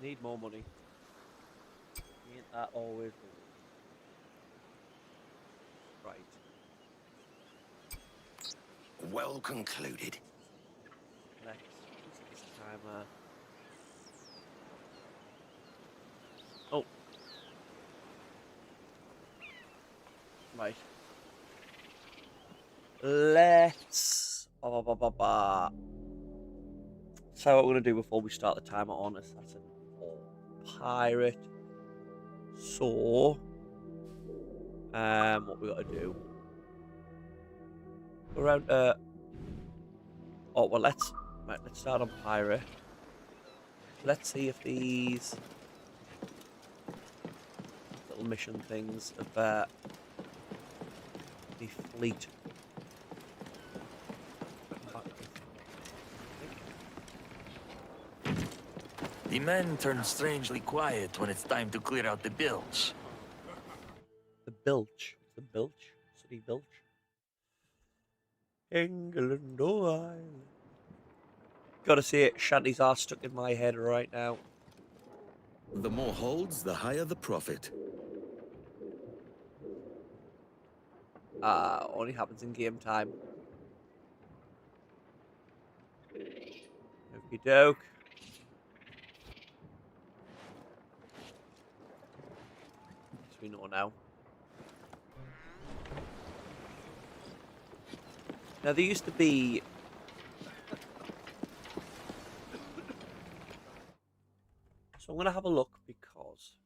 need more money. Ain't that always the way? Right. Well concluded. Let's use this timer. Oh. Right. Let's. So what we're gonna do before we start the timer on assassin or pirate. So, what we gotta do? Go around. Oh well, let's start on pirate. Let's see if these little mission things of the fleet. The men turn strangely quiet when it's time to clear out the bilge. The bilge. The bilge. City bilge. England, oh Ireland. Gotta see it. Shanties are stuck in my head right now. The more holds, the higher the profit. Only happens in game time. Okie doke. As we know now. Now there used to be so I'm gonna have a look because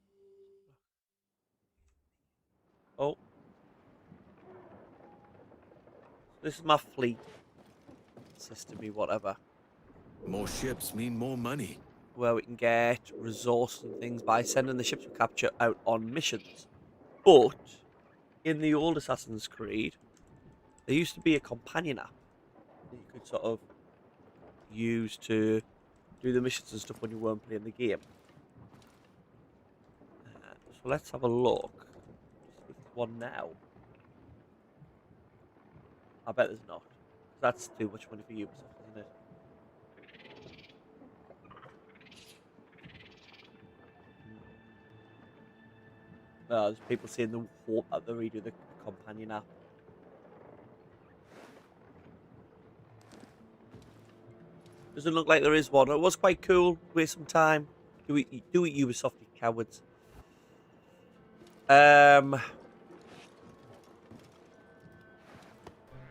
this is my fleet system, whatever. More ships mean more money. Where we can get resources and things by sending the ships we capture out on missions. But in the old Assassin's Creed, there used to be a companion app that you could sort of use to do the missions and stuff when you weren't playing the game. So let's have a look. There's one now. I bet there's not. That's too much money for Ubisoft, isn't it? There's people saying the hope that they redo the companion app. Doesn't look like there is one. It was quite cool. Waste some time. Do it, Ubisoft, you cowards.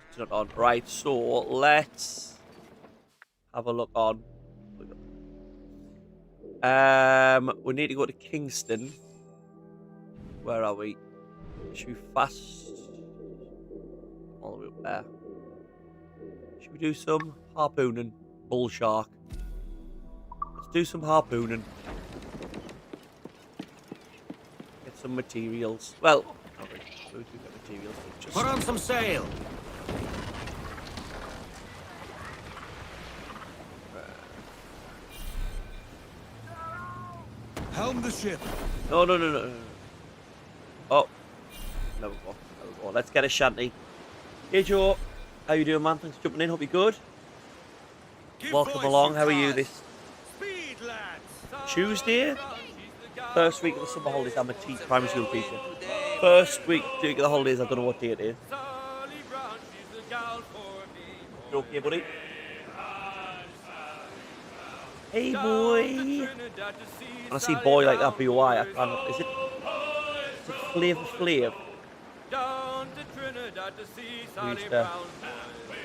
It's not on. Right, so let's have a look on. We need to go to Kingston. Where are we? Should we fast all the way up there? Should we do some harpooning? Bull shark. Let's do some harpooning. Get some materials. Well, not really. We do get materials. Just Put on some sail. Helm the ship. No. Oh, there we go. Let's get a shanty. Hey Joe, how you doing, man? Thanks for jumping in. Hope you're good. Welcome along. How are you this Tuesday? First week of the summer holidays. I'm a primary school teacher. First week of the holidays. I don't know what day it is. You okay, buddy? Hey, boy. When I see boy like that, B-O-I, I can't. Is it Flavor Flav?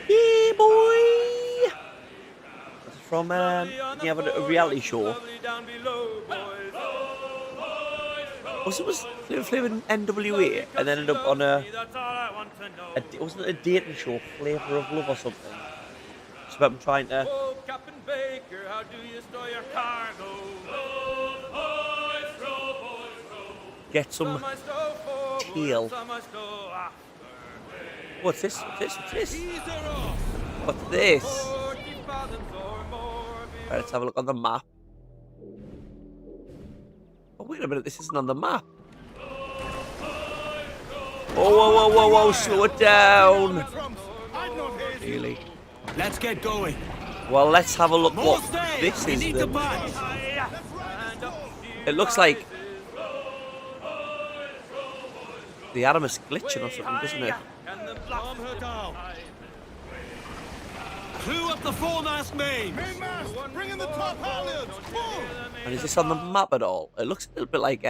Hey, boy. From you have a reality show. Was Flavor Flav in NWA and then ended up on wasn't it a dating show, Flavor of Love or something? It's about him trying to get some tail. What's this? What's this? Right, let's have a look on the map. Oh, wait a minute, this isn't on the map. Oh, whoa, slow it down. Really? Let's get going. Well, let's have a look what this is then. It looks like the Animus glitching or something, doesn't it? Calm her down. Clew up the foremast main. Mainmast, bring in the top halyards. Move! And is this on the map at all? It looks a little bit like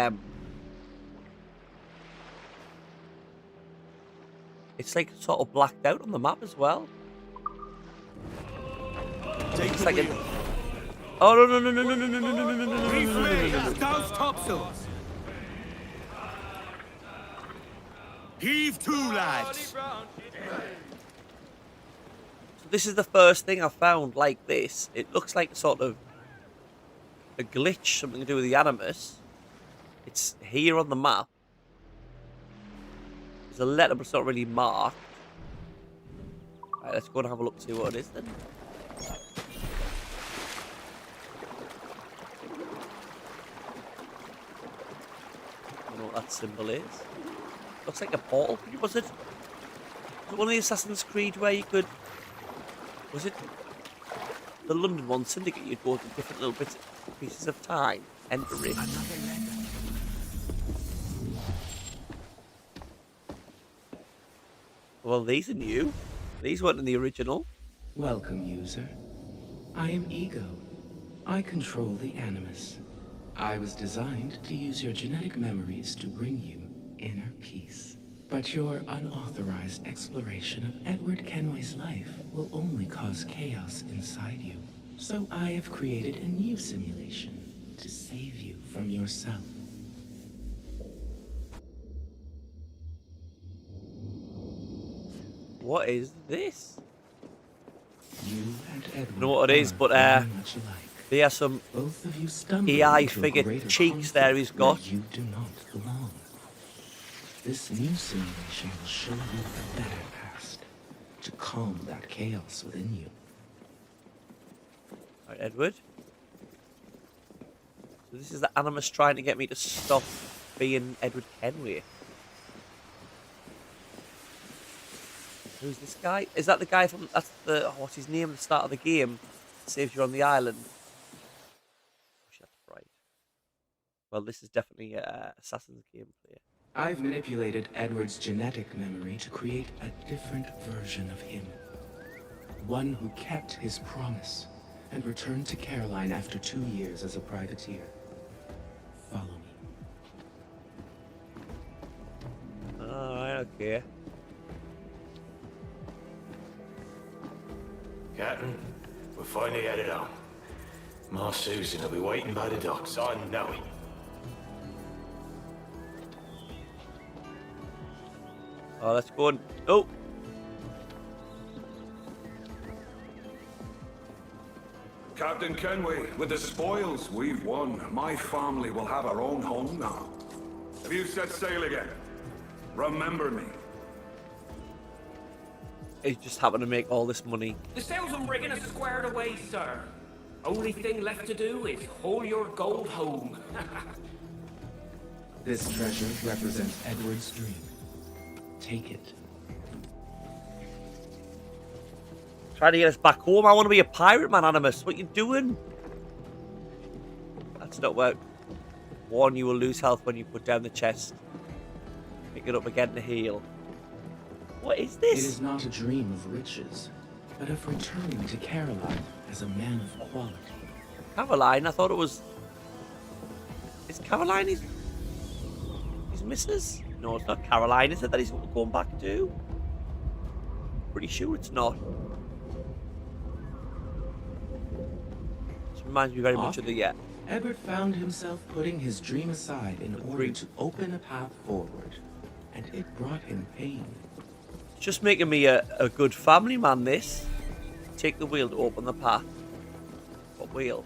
it's like sort of blacked out on the map as well. Take It's the like wheel. oh no. Reflay, douse topsails. Heave to, lads. So this is the first thing I found like this. It looks like sort of a glitch, something to do with the Animus. It's here on the map. There's a letter, but it's not really marked. Right, let's go and have a look, see what it is then. I don't know what that symbol is. Looks like a portal. Was it one of the Assassin's Creed where you could... Was it the London one, Syndicate? You'd go to different little pieces of time. Enter it. Well, these are new. These weren't in the original. Welcome, user. I am Ego. I control the Animus. I was designed to use your genetic memories to bring you inner peace. But your unauthorized exploration of Edward Kenway's life will only cause chaos inside you. So I have created a new simulation to save you from yourself. What is this? You and Edward I know what it is, are but very much alike. there are some Both of you stumble AI into a figure greater cheeks there he's conflict where got. You do not belong. This new simulation will show you a better past to calm that chaos within you. Right, Edward. So this is the Animus trying to get me to stop being Edward Kenway. Who's this guy? Is that the guy from... That's the... what's his name at the start of the game? Saves you on the island. Oh, shit, that's right. Well, this is definitely Assassin's gameplay. I've manipulated Edward's genetic memory to create a different version of him. One who kept his promise and returned to Caroline after 2 years as a privateer. Follow me. Alright, okay. Captain, we're finally headed home. Ma Susan will be waiting by the docks, I know it. Oh, let's go and... Oh! Captain Kenway, with the spoils we've won, my family will have our own home now. Have you set sail again? Remember me. He just happened to make all this money. The sails and rigging are squared away, sir. Only thing left to do is haul your gold home. This treasure represents Edward's dream. Take it. Trying to get us back home. I want to be a pirate, man, Animus. What you doing? That's not work. Warn you will lose health when you put down the chest. Pick it up again to heal. What is It this? is not a dream of riches, but of returning to Caroline as a man of quality. Caroline? I thought it was... Is Caroline his missus? No, it's not Caroline, is it, that he's going back to? Pretty sure it's not. This reminds me very much of the... Yeah. Edward found himself putting his dream aside in order to open a path forward, and it brought him pain. Just making me a good family man, this. Take the wheel to open the path. What wheel?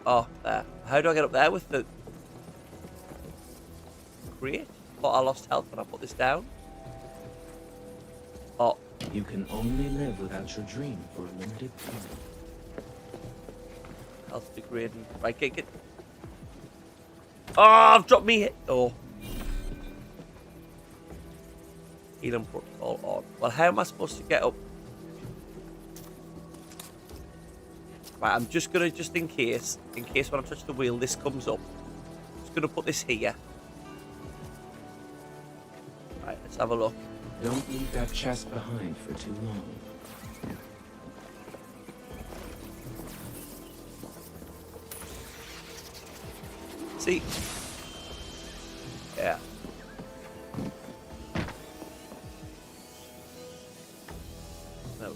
Oh, there. How do I get up there with the... Create? Thought I lost health when I put this down. Oh. You can only live without your dream for a limited time. Health degrading. Right, get... Oh, I've dropped me... Oh. Healing protocol on. Well, how am I supposed to get up? Right, I'm just gonna, just in case when I touch the wheel, this comes up. I'm just gonna put this here. Right, let's have a look. Don't leave that chest behind for too long. See? Yeah. No.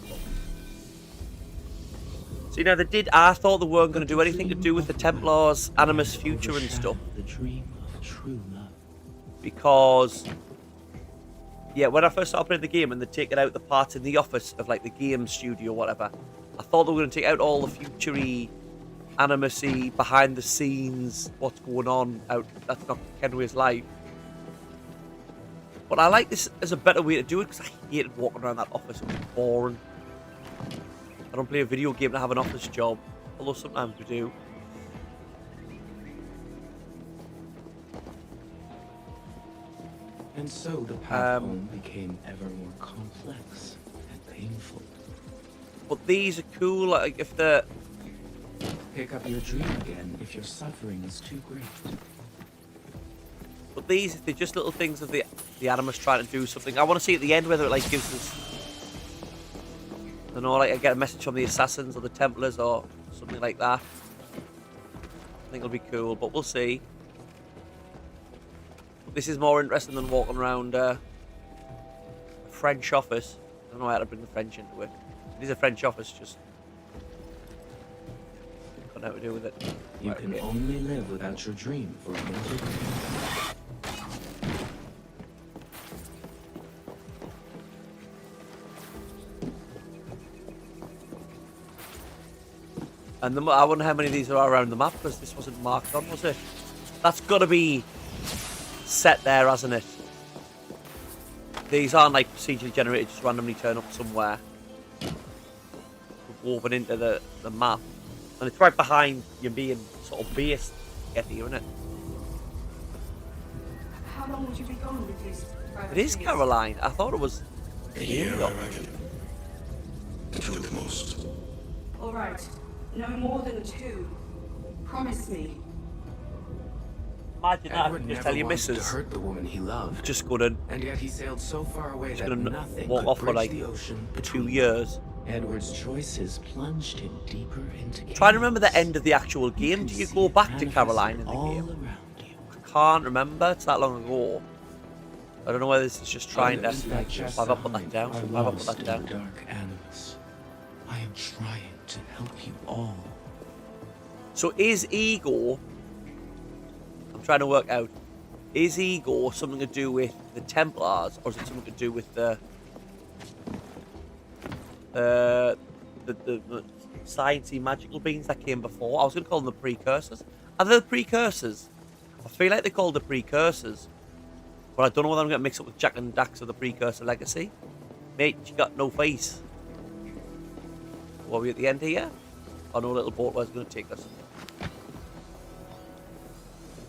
See, now I thought they weren't going to do anything to do with the Templars' Animus future and stuff. The dream of true love. Because, yeah, when I first started playing the game and they'd taken out the parts in the office of, like, the game studio or whatever, I thought they were going to take out all the future-y, animus-y, behind-the-scenes, what's going on out, that's not Kenway's life. But I like this as a better way to do it, because I hated walking around that office. It was boring. I don't play a video game to have an office job, although sometimes we do. And so the path home became ever more complex and painful. But these are cool, like if the... Pick up your dream again if your suffering is too great. But these, if they're just little things of the Animus trying to do something. I want to see at the end whether it like gives us... I don't know, like I get a message from the Assassins or the Templars or something like that. I think it'll be cool, but we'll see. This is more interesting than walking around a French office. I don't know how to bring the French into it. It is a French office, just got nothing to do with it. You can only live without your dream for a limited time. And I wonder how many of these are around the map, because this wasn't marked on, was it? That's got to be set there, hasn't it? These aren't like procedurally generated, just randomly turn up somewhere. Woven into the map. And it's right behind your being sort of base get here, isn't it? How long would you be gone with these? It is Caroline. I thought it was... A year, I reckon. 2 at the most. All right. No more than 2. Promise me. Imagine that. Edward Just never tell your wanted missus. to hurt the woman he loved. Just gonna... And yet he sailed so far away Just that gonna nothing walk could off for bridge like the ocean 2 between. years. Edward's choices plunged him deeper into chaos. Try to remember the end of the actual game. Do you go back to Caroline in the all game? around you. I can't remember. It's that long ago. I don't know whether this is just trying to... Leave that chest Why have I put that behind. down? I'm Why have I put lost that in the down? dark animus. I am trying to help you all. So is ego... I'm trying to work out. Is ego something to do with the Templars, or is it something to do with the sciencey magical beings that came before? I was going to call them the precursors. Are they the precursors? I feel like they're called the precursors. But I don't know whether I'm going to mix up with Jack and Dax of the Precursor Legacy. Mate, you got no face. What are we at the end here? Oh no, little boat was going to take us.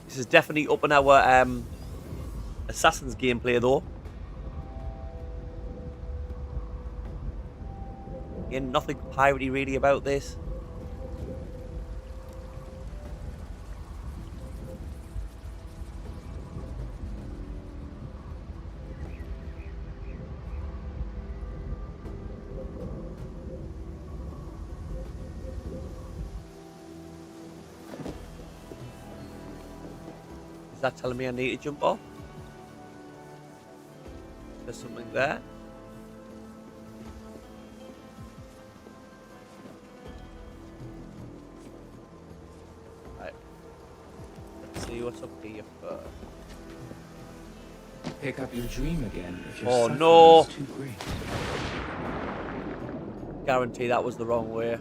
This is definitely up in our Assassin's gameplay though. Again, nothing piratey really about this. Is that telling me I need to jump off? There's something there. Right. Let's see what's up here first. Pick up your dream again if your Oh, suffering no. is too great. Guarantee that was the wrong way.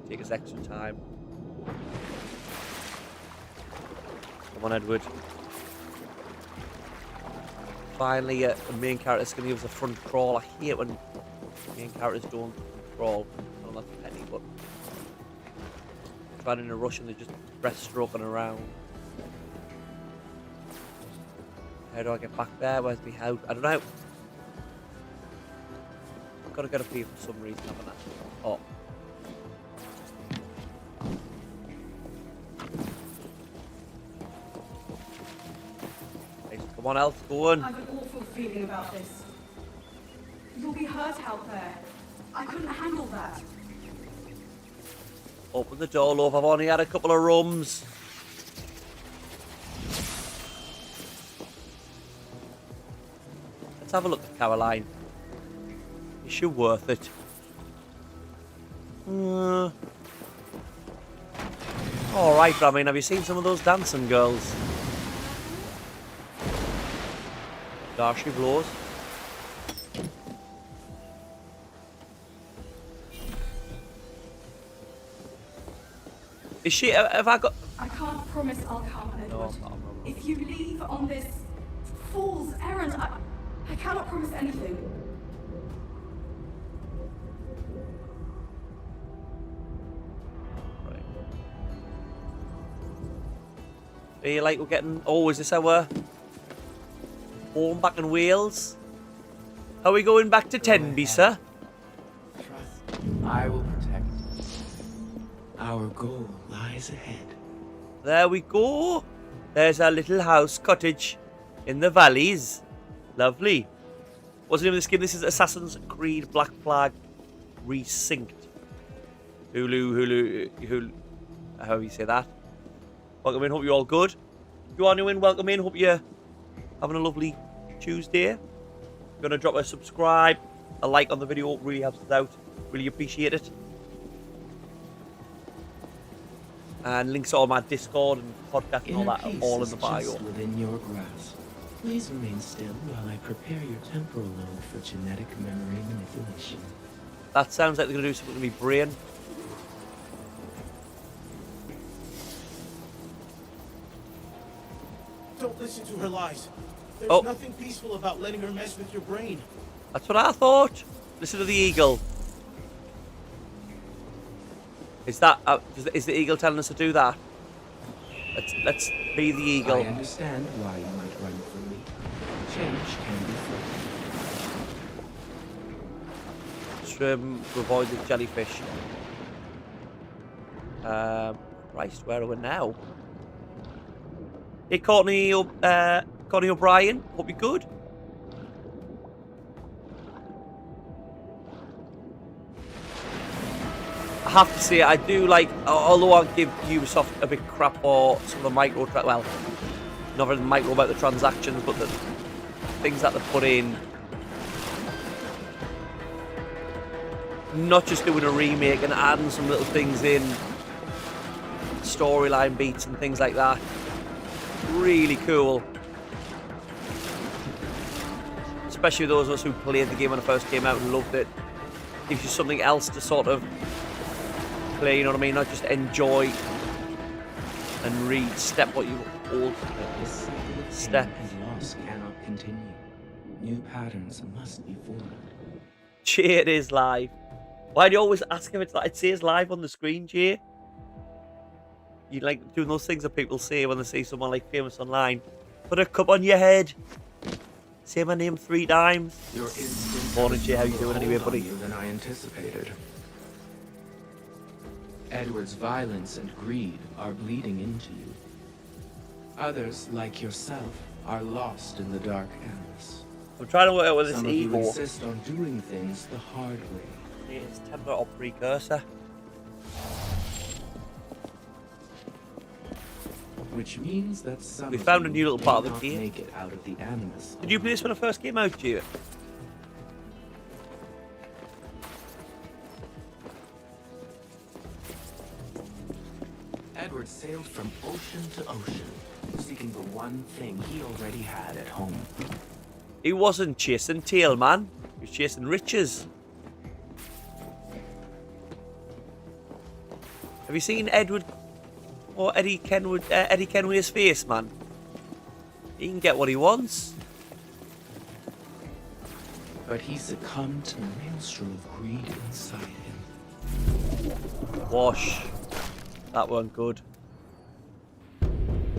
Take us extra time. Come on, Edward. Finally, the main character's going to give us a front crawl. I hate when main characters don't crawl. I know that's petty, but trying in a rush and they're just breaststroking around. How do I get back there? Where's my house? I don't know. got to get up here for some reason, haven't I? Oh. Come on, Elf, go on. I have an awful feeling about this. You'll be hurt out there. I couldn't handle that. Open the door, love. I've only had a couple of rums. Let's have a look at Caroline. Is she worth it? Alright, but I mean, have you seen some of those dancing girls? There she blows. Is she? Have I got? I can't promise I'll come, Edward. No, I'm not. If you leave on this fool's errand, I cannot promise anything. Right. Feel like we're getting. Oh, is this our home back in Wales? Are we going back to Tenby, sir? Trust. I will protect. Our goal lies ahead. There we go. There's our little house cottage in the valleys. Lovely. What's the name of this game? This is Assassin's Creed Black Flag Resynced. Hulu. How do you say that? Welcome in. Hope you're all good. If you are new in, welcome in. Hope you're having a lovely Tuesday. Gonna drop a subscribe, a like on the video. Really helps us out. Really appreciate it. And links to all my Discord and podcast and all that are all in the bio. Within your grasp. Please remain still while I prepare your temporal lobe for genetic memory manipulation. That sounds like they're gonna do something to my brain. Don't listen to her lies. There's nothing peaceful about letting her mess with your brain. That's what I thought. Listen to the eagle. Is that is the eagle telling us to do that? Let's be the eagle. I understand why you might run from me. Change can be free. Swim to avoid the jellyfish. Christ, where are we now? Hey, Courtney O'Brien. Hope you're good. I have to say, I do like, although I give Ubisoft a bit crap for some of the micro, well, not really micro about the transactions, but the things that they put in. Not just doing a remake and adding some little things in, storyline beats and things like that. Really cool. Especially those of us who played the game when it first came out and loved it. Gives you something else to sort of play, you know what I mean? Not just enjoy and re-step what you old step. And loss cannot continue. New patterns must be formed. Jay, it is live. Why do you always ask if it's like it says live on the screen, Jay? You like doing those things that people say when they see someone like famous online. Put a cup on your head. Say my name 3 times. Your instinct. Morning, Jay. How you doing anyway, buddy? Than I anticipated. Edward's violence and greed are bleeding into you. Others, like yourself, are lost in the dark animus. I'm trying to work out what this Some of you evil insist on doing things the hard way. is. Temper or precursor. Which means that some We found a new little part of the cannot game. make it out of the animus. Did you play this when it first came out, Jay? Edward sailed from ocean to ocean, seeking the one thing he already had at home. He wasn't chasing tail, man. He was chasing riches. Have you seen Edward or Eddie Kenway's face, man? He can get what he wants. But he succumbed to the maelstrom of greed inside him. Wash. That weren't good.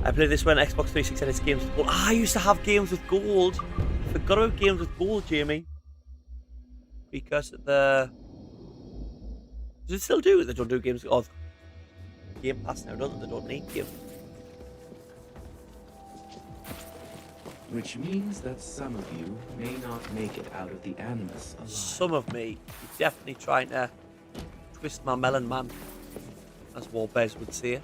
I played this when Xbox 360 had its games with gold. I used to have games with gold. I forgot about games with gold, Jamie. because the... Does it still do it? They don't do games... Oh, Game Pass now, don't they? They don't need Game. Which means that some of you may not make it out of the Animus alive. Some of me, you're definitely trying to twist my melon, man. As Warbez would say.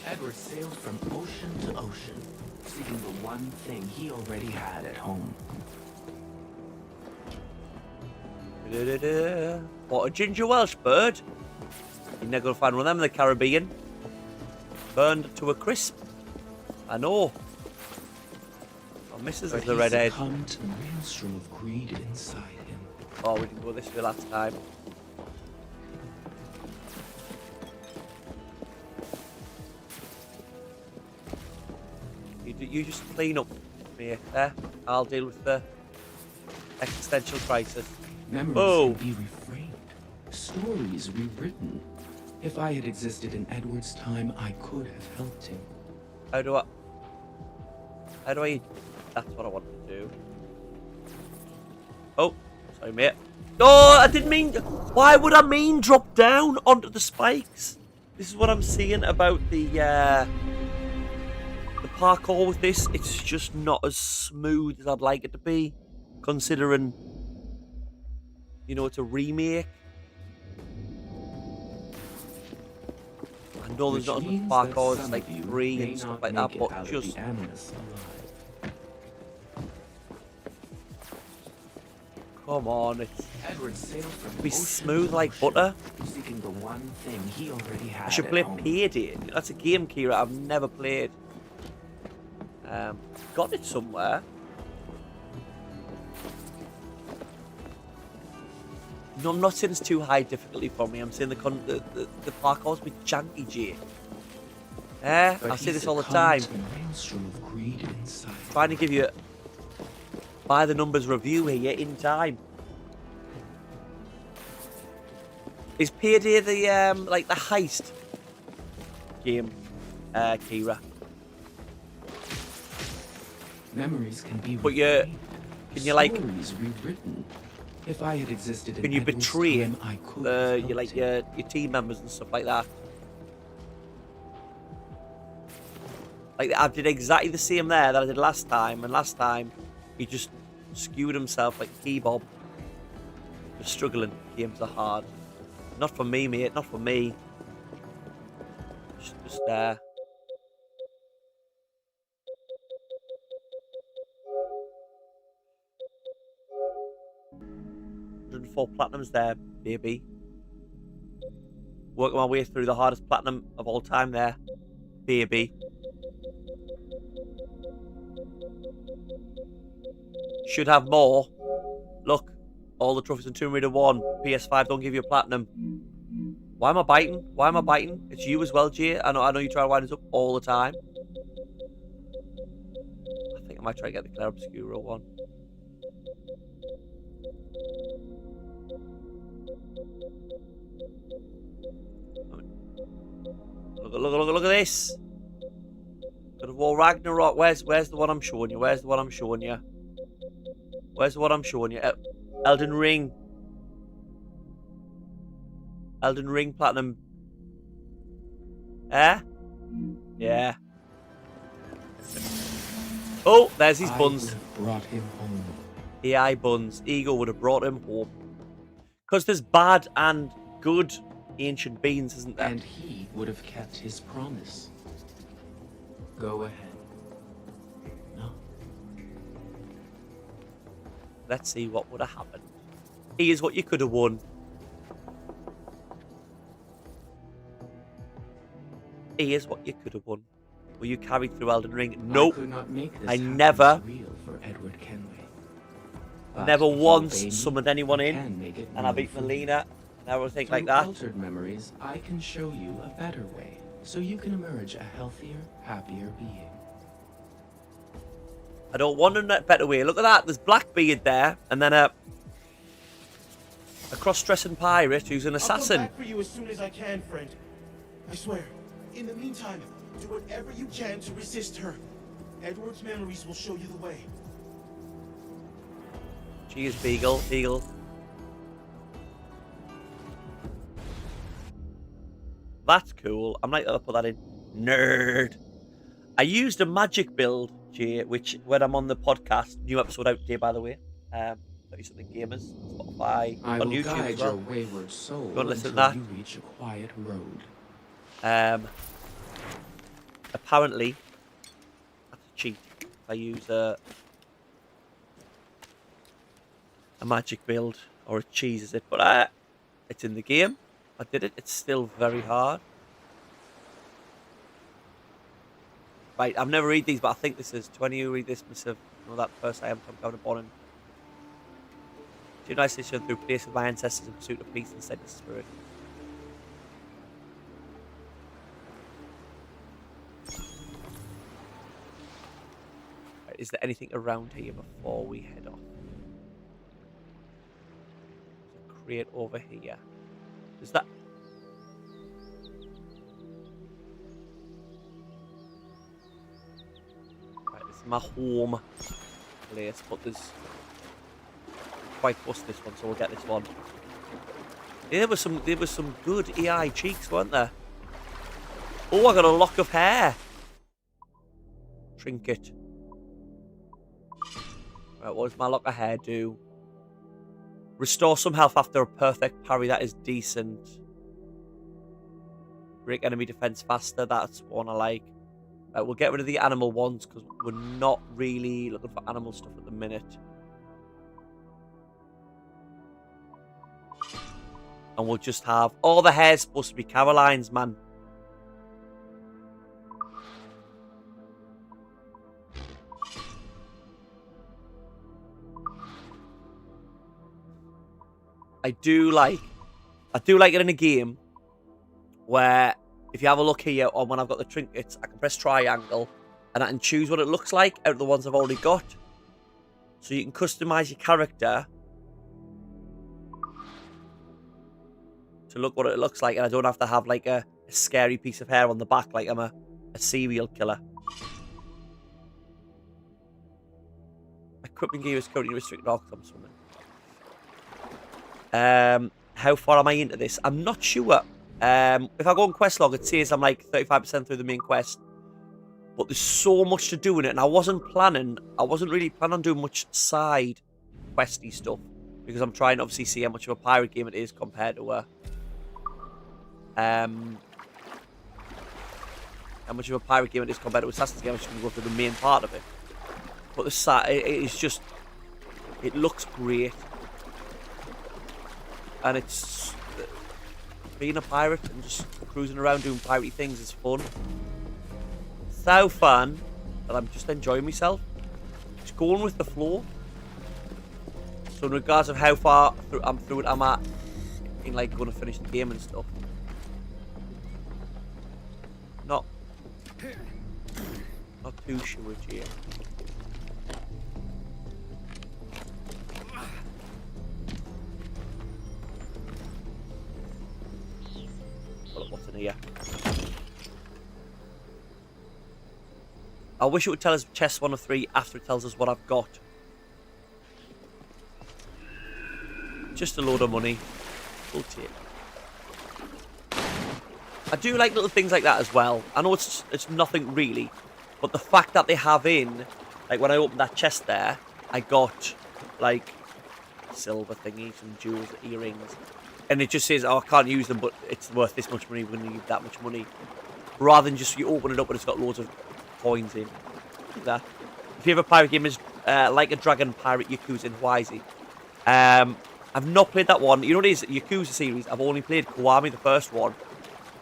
Edward sailed from ocean to ocean, seeking the one thing he already had at home. What a ginger Welsh bird. You're never going to find one of them in the Caribbean. Burned to a crisp. I know. Oh, Mrs. is the redhead. Come to the maelstrom of greed inside him. Oh, we didn't go this way last time. You just clean up, mate. There. I'll deal with the existential crisis. Memories can be reframed, stories rewritten. If I had existed in Edward's time, I could have helped him. How do I... That's what I want to do. Oh, sorry, mate. No, I didn't mean... Why would I mean drop down onto the spikes? This is what I'm seeing about the parkour with this. It's just not as smooth as I'd like it to be, considering, you know, it's a remake. I know there's not as much parkour as like 3 and stuff like that, but just... Come on, it's be smooth like butter. Seeking the one thing he already had. I should play Payday. That's a game, Kira, I've never played. Got it somewhere. No, I'm not saying it's too high difficulty for me. I'm saying the parkour's be janky, Jay. I say this all the time. Trying to give you by the numbers review here in time. Is Payday the like the heist game, Kira? Memories can be but can you like rewritten. If I had existed can you betray your team members and stuff like that? Like I did exactly the same there that I did last time, and last time he just skewed himself like Kebob. Just struggling. Games are hard. Not for me, mate. Not for me. Just there. $104 platinums there, baby. Working my way through the hardest platinum of all time there, baby. Should have more. Look, all the trophies in Tomb Raider 1. PS5 don't give you a platinum. Why am I biting? Why am I biting? It's you as well, Jay. I know you try to wind us up all the time. I think I might try to get the Claire Obscura one. Look at this. God of War Ragnarok. Where's the one I'm showing you? Where's the one I'm showing you? Where's the one I'm showing you? Elden Ring. Elden Ring Platinum. Yeah. Oh, there's his buns. Brought him home. AI buns. Ego would have brought him home. Because there's bad and good ancient beings, isn't there? And he would have kept his promise. Go ahead. No. Let's see what would have happened. Here's what you could have won. Here's what you could have won. Were you carried through Elden Ring? Nope. I could not make this I never. Real for Edward Kenway. Never once summoned anyone in, and I beat Melina and everything like that. Altered memories, I can show you a better way, so you can emerge a healthier, happier being. I don't want a better way. Look at that. There's Blackbeard there, and then a cross-dressing pirate who's an assassin. I'll come back for you as soon as I can, friend. I swear. In the meantime, do whatever you can to resist her. Edward's memories will show you the way. Cheers, Beagle. Beagle. That's cool. I'm like, I'll put that in. Nerd. I used a magic build, Jay, which when I'm on the podcast, new episode out today, by the way. 30-something gamers, Spotify, I on will YouTube guide as well. your wayward soul You want to listen to until that? you reach a quiet road. Apparently, that's a cheat. I use a magic build, or a cheese, is it? But it's in the game. I did it. It's still very hard. Right, I've never read these, but I think this is 20 who read this missive. Know that first I am come down to Bonn. Do nice mission through place with my ancestors in pursuit of peace and steadiness of spirit. Right, is there anything around here before we head off? There's a crate over here. Is that... Right, this is my home place, but there's quite bust this one, so we'll get this one. Yeah, there was some good AI cheeks, weren't there? Oh, I got a lock of hair. Trinket. Right, what does my lock of hair do? Restore some health after a perfect parry. That is decent. Break enemy defense faster. That's one I like. Right, we'll get rid of the animal ones because we're not really looking for animal stuff at the minute. And we'll just have... all the hair's supposed to be Caroline's, man. I do like it in a game where if you have a look here, or when I've got the trinkets, I can press triangle and I can choose what it looks like out of the ones I've already got. So you can customize your character to look what it looks like, and I don't have to have like a scary piece of hair on the back like I'm a serial killer. Equipment gear is currently restricted. Oh, I'm swimming. How far am I into this? I'm not sure. If I go on quest log, it says I'm like 35% through the main quest, but there's so much to do in it, and I wasn't really planning on doing much side questy stuff because I'm trying to obviously see how much of a pirate game it is compared to how much of a pirate game it is compared to Assassin's game. I'm just going to go through the main part of it. But the side, it's just, it looks great. And it's being a pirate and just cruising around doing piratey things is fun. So fun that I'm just enjoying myself. Just going with the flow. So in regards of how far I'm through it, I'm at in like going to finish the game and stuff. Not too sure, Jay. What's in here? I wish it would tell us chest 1 of 3 after it tells us what I've got. Just a load of money. We'll take. I do like little things like that as well. I know it's nothing really, but the fact that they have in, like when I opened that chest there, I got like silver thingies and jewels, earrings. And it just says, oh, I can't use them, but it's worth this much money, we're going to give that much money. Rather than just you open it up and it's got loads of coins in. Like that. If you have a pirate game, is Like a Dragon Pirate Yakuza in Hawaii. I've not played that one. You know what it is? Yakuza series, I've only played Kiwami, the first one.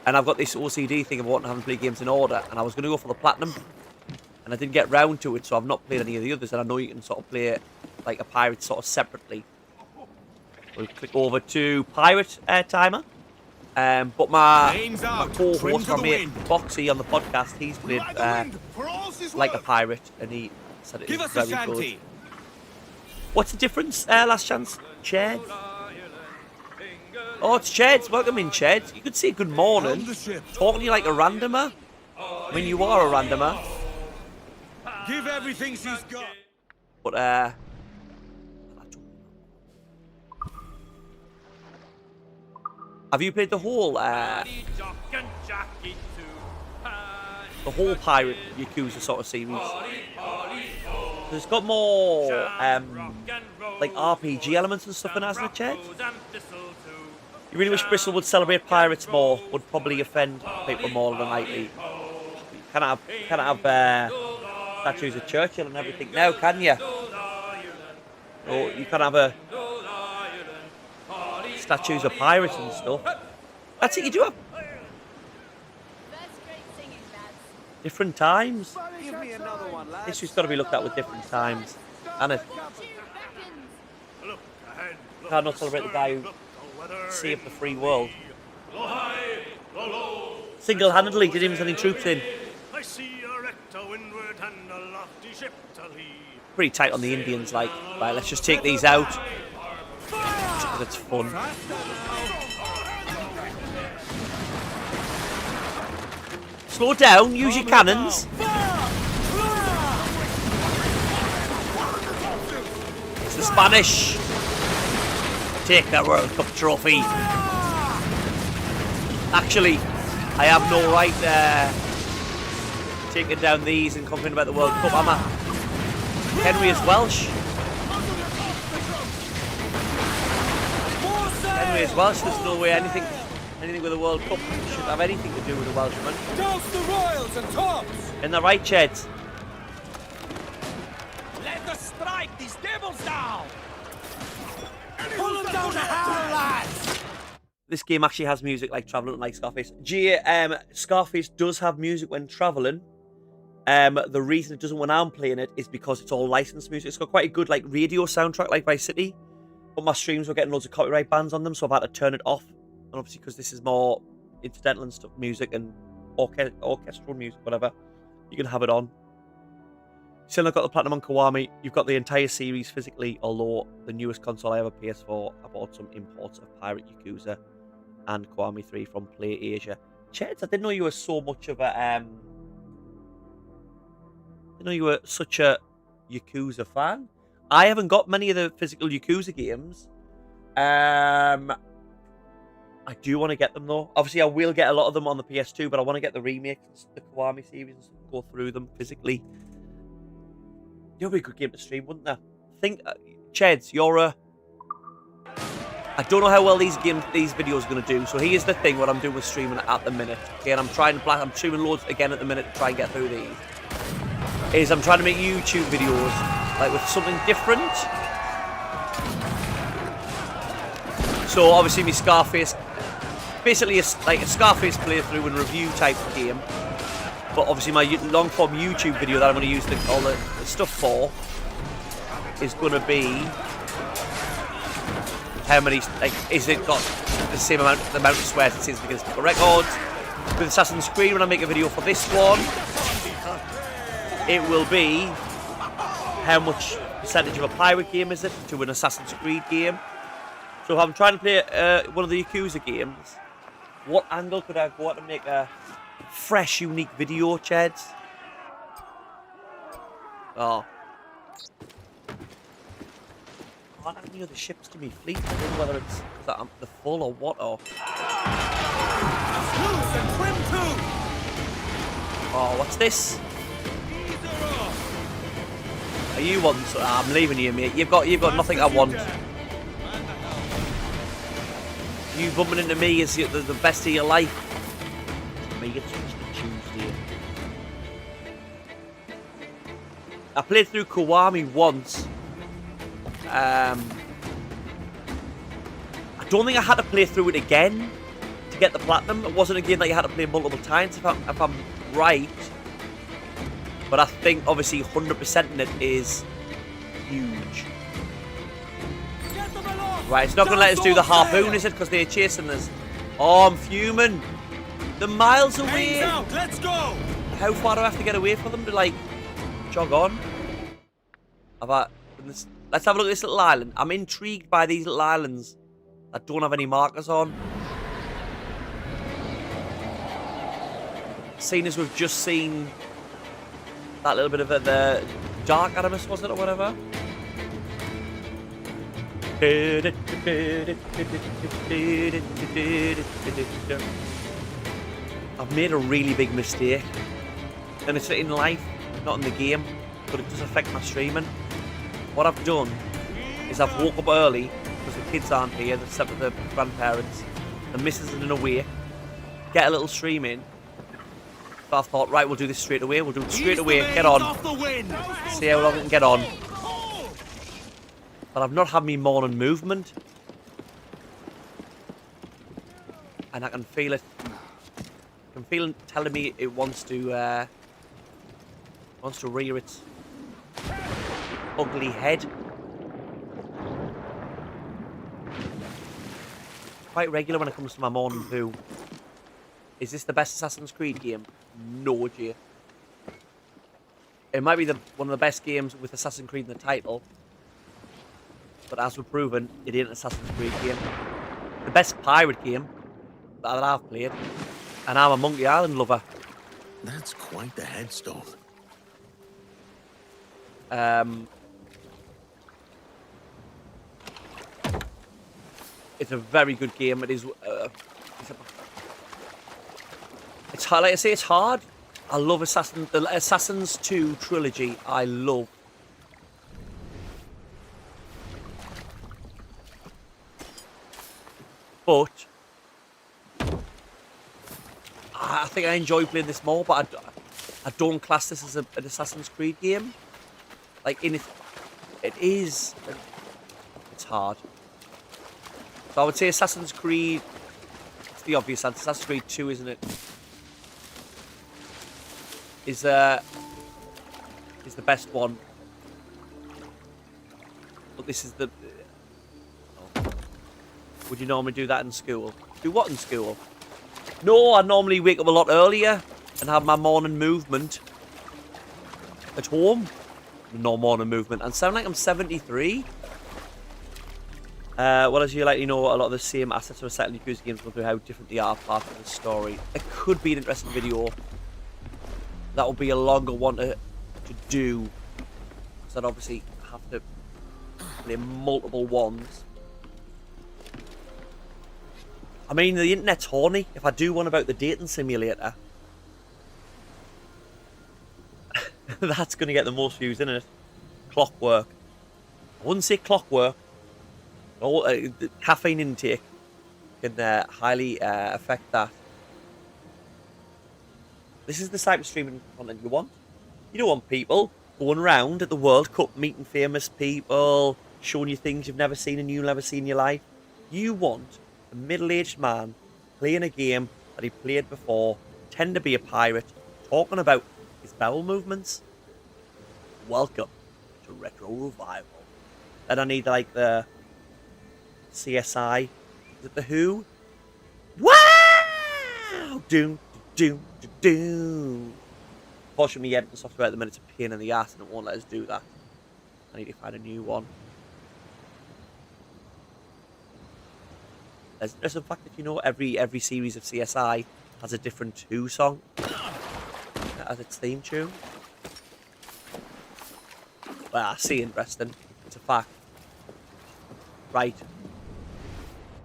And I've got this OCD thing of wanting to have play games in order. And I was going to go for the Platinum. And I didn't get round to it, so I've not played any of the others. And I know you can sort of play it like a pirate sort of separately. We'll click over to Pirate Timer. But my co-host, my mate Boxy on the podcast, he's played like a pirate, and he said it is very good. What's the difference, Last Chance? Chad? Oh, it's Chad. Welcome in, Chad. You could say good morning. Talking to you like a randomer. I mean, you are a randomer. Give everything she's got. But, Have you played the whole pirate Yakuza sort of series? So it's got more like RPG elements and stuff in it, hasn't it, Chet? You really wish Bristol would celebrate pirates more. Would probably offend people more than likely. You can't have statues of Churchill and everything now, can you? Or you can't have statues of pirates and stuff. That's it, you do have different times. History's got to be looked at with different times, and it can't not celebrate the guy who saved the free world single-handedly. Didn't even send any troops in. Pretty tight on the Indians, like, right, let's just take these out. It's fun. Slow down, use your cannons. It's the Spanish. Take that World Cup trophy. Actually, I have no right taking down these and complaining about the World Cup, am I? Henry is Welsh. Henry is Welsh. There's no way anything with the World Cup should have anything to do with the Welshman. Douse the royals and tops! In the right, Cheds. Let us strike these devils down! Pull them down to hell, lads! This game actually has music like Travelling, like Scarface. Scarface does have music when travelling. The reason it doesn't when I'm playing it is because it's all licensed music. It's got quite a good like radio soundtrack like Vice City. But my streams were getting loads of copyright bans on them, so I've had to turn it off. And obviously because this is more incidental and stuff, music and orchestral music, whatever, you can have it on. Still not got the Platinum on Kiwami. You've got the entire series physically, although the newest console I have, a PS4, I bought some imports of Pirate Yakuza and Kiwami 3 from Play Asia. Cheds, I didn't know you were so much of a I didn't know you were such a Yakuza fan. I haven't got many of the physical Yakuza games. I do want to get them though. Obviously, I will get a lot of them on the PS2, but I want to get the remakes, the Kiwami series, and go through them physically. It would be a good game to stream, wouldn't there? Cheds, you're a... I don't know how well these videos are going to do, so here's the thing, what I'm doing with streaming at the minute. Okay, and I'm streaming loads again at the minute to try and get through these. I'm trying to make YouTube videos, like, with something different. So, obviously, my Scarface... Basically, like a Scarface playthrough and review type of game. But obviously my long-form YouTube video that I'm going to use all the stuff for is going to be how many, like, is it got the same amount of swears it says against the records. With Assassin's Creed, when I make a video for this one, it will be how much percentage of a pirate game is it to an Assassin's Creed game. So if I'm trying to play one of the Yakuza games, what angle could I go out and make a fresh, unique video, Cheds? Oh. Aren't any of the ships to me fleet? I don't know whether it's that I'm the full or what, or... Oh, what's this? Are you one? I'm leaving you, mate. You've got nothing I want. You bumping into me is the best of your life. Me, it's just a Tuesday. I played through Kiwami once. I don't think I had to play through it again to get the platinum. It wasn't a game that you had to play multiple times, if I'm right. But I think obviously 100% in it is huge. Right, it's not going to let us do the harpoon, is it? Because they're chasing us. Oh, I'm fuming. They're miles away. Out, let's go. How far do I have to get away for them to, like, jog on? Let's have a look at this little island. I'm intrigued by these little islands that don't have any markers on. Seeing as we've just seen that little bit of the Dark Animus, was it, or whatever? I've made a really big mistake. And it's in life, not in the game, but it does affect my streaming. What I've done is I've woke up early because the kids aren't here, they've slept with their grandparents, the missus isn't awake, get a little stream in. So I thought, right, we'll do this straight away, get on, see how long I can get on. But I've not had me morning movement. And I can feel it. I can feel it telling me it wants to rear its ugly head. Quite regular when it comes to my morning poo. Is this the best Assassin's Creed game? No, Jay. It might be one of the best games with Assassin's Creed in the title. But as we've proven, it ain't an Assassin's Creed game. The best pirate game that I've played. And I'm a Monkey Island lover. That's quite the headstone. It's a very good game. It is. It's hard. Like I say, it's hard. I love the Assassin's 2 trilogy. I love. But I think I enjoy playing this more. But I don't class this as an Assassin's Creed game. Like it's hard. So I would say Assassin's Creed. It's the obvious answer. Assassin's Creed 2, isn't it? Is the best one. But this is the. Oh. Would you normally do that in school? Do what in school? No, I normally wake up a lot earlier and have my morning movement at home. No morning movement. And sound like I'm 73. Well, as you likely know, a lot of the same assets are set in Yakuza games, go through how different they are part of the story. It could be an interesting video. That will be a longer one to do. So I'd obviously have to play multiple ones. I mean, the internet's horny. If I do one about the dating simulator, that's going to get the most views, isn't it? Clockwork. I wouldn't say clockwork. The caffeine intake can highly affect that. This is the type of streaming content you want. You don't want people going around at the World Cup meeting famous people, showing you things you've never seen and you'll never see in your life. You want a middle-aged man playing a game that he played before, pretend to be a pirate, talking about his bowel movements. Welcome to Retro Revival. And I need like the CSI. Is it the Who? Wow! Doom, doom, doom. Fortunately, the editing software at the minute's a pain in the ass and it won't let us do that. I need to find a new one. There's the fact that, you know, every series of CSI has a different Who song as its theme tune. Well, I see, interesting. It's a fact. Right.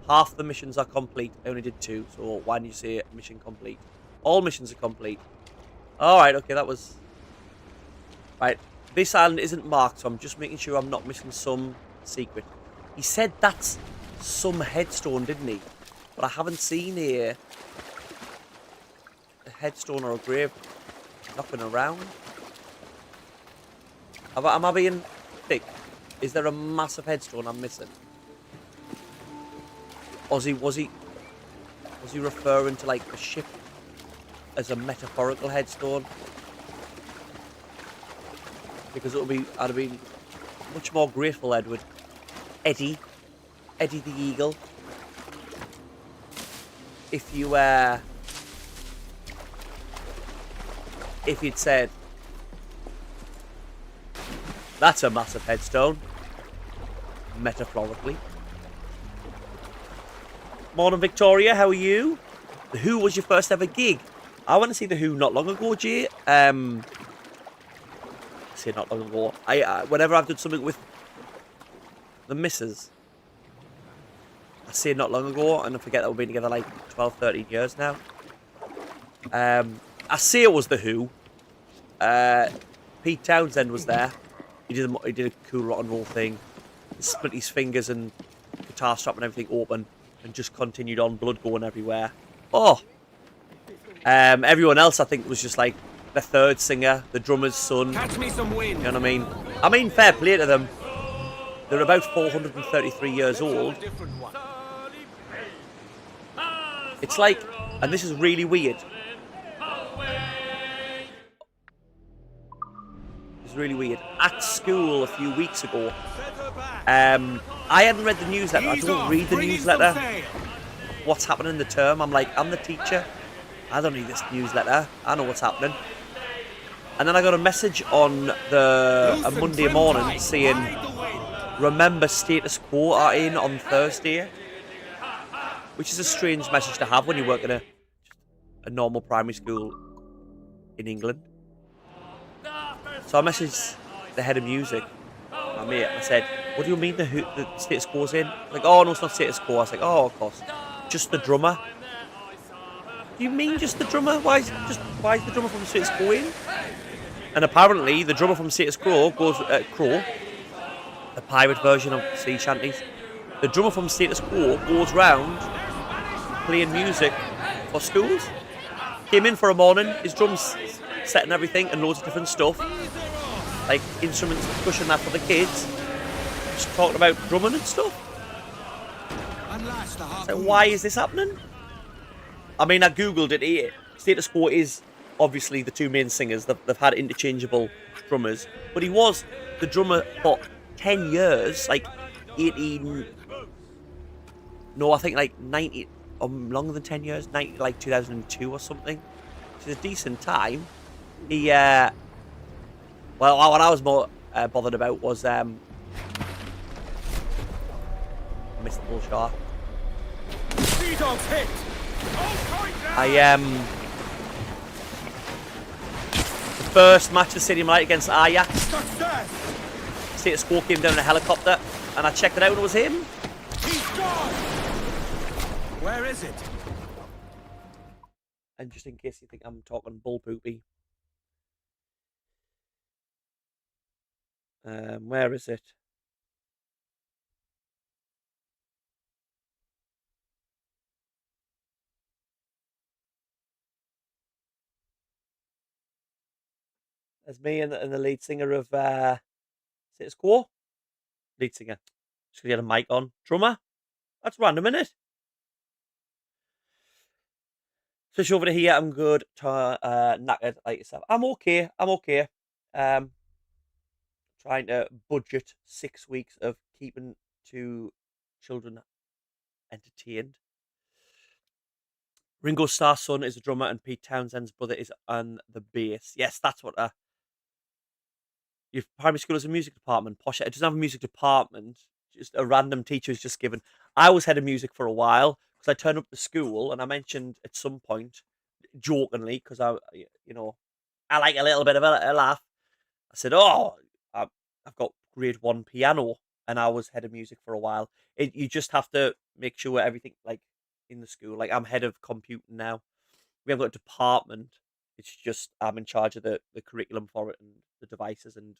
Half the missions are complete. I only did 2, so why didn't you say mission complete? All missions are complete. Alright, okay, that was... Right. This island isn't marked, so I'm just making sure I'm not missing some secret. He said that's some headstone, didn't he? But I haven't seen a headstone or a grave knocking around. Am I being thick? Is there a massive headstone I'm missing? Was he referring to like a ship as a metaphorical headstone? Because I'd have been much more grateful, Edward. Eddie the Eagle. If you'd said that's a massive headstone, metaphorically. Morning, Victoria. How are you? The Who was your first ever gig? I went to see the Who not long ago, Jay. I say not long ago. Whenever I've done something with the missus, I say not long ago, and I forget that we've been together like 12, 13 years now. I say it was The Who. Pete Townsend was there. He did a cool rock and roll thing. He split his fingers and guitar strap and everything open, and just continued on, blood going everywhere. Oh! Everyone else, I think, was just like the third singer, the drummer's son. Catch me some wind. You know what I mean? I mean, fair play to them. They're about 433 years old. It's like, and this is really weird. It's really weird. At school a few weeks ago, I hadn't read the newsletter. I don't read the newsletter. What's happening in the term? I'm like, I'm the teacher. I don't need this newsletter. I know what's happening. And then I got a message on a Monday morning saying, remember status quo are in on Thursday. Which is a strange message to have when you work in a normal primary school in England. So I messaged the head of music, my mate. I said, what do you mean the status quo's in? Like, oh no, it's not status quo. I was like, oh, of course. Just the drummer. Do you mean just the drummer? Why is the drummer from status quo in? And apparently the drummer from status quo goes Crow, the pirate version of sea shanties. The drummer from status quo goes round playing music for schools. Came in for a morning, his drums set and everything, and loads of different stuff, like instruments, percussion, that for the kids. Just talking about drumming and stuff. So why is this happening? I mean, I googled it here. Status Quo is obviously the two main singers. They've had interchangeable drummers, but he was the drummer for 10 years, like 18. No, I think like 90, or longer than 10 years, 90, like 2002 or something. Which is a decent time. He, well, what I was more bothered about was, I missed the bull shot. The first match of Stadium Light against Ajax. Status Quo came down in a helicopter, and I checked it out and it was him. He's gone. Where is it? And just in case you think I'm talking bull poopy. Where is it? There's me and the lead singer of Status Quo. Lead singer. Just gonna get a mic on. Drummer? That's random, isn't it? Switch over to here. I'm good. Knackered like yourself. I'm okay. Trying to budget 6 weeks of keeping 2 children entertained. Ringo Starr's son is a drummer, and Pete Townsend's brother is on the bass. Yes, that's what. Your primary school has a music department. Posh. It doesn't have a music department. Just a random teacher is just given. I was head of music for a while because I turned up to school and I mentioned at some point, jokingly, because I like a little bit of a laugh. I said, "Oh, I've got grade 1 piano," and I was head of music for a while. You just have to make sure everything like in the school. Like I'm head of computing now. We haven't got a department. It's just I'm in charge of the curriculum for it and the devices and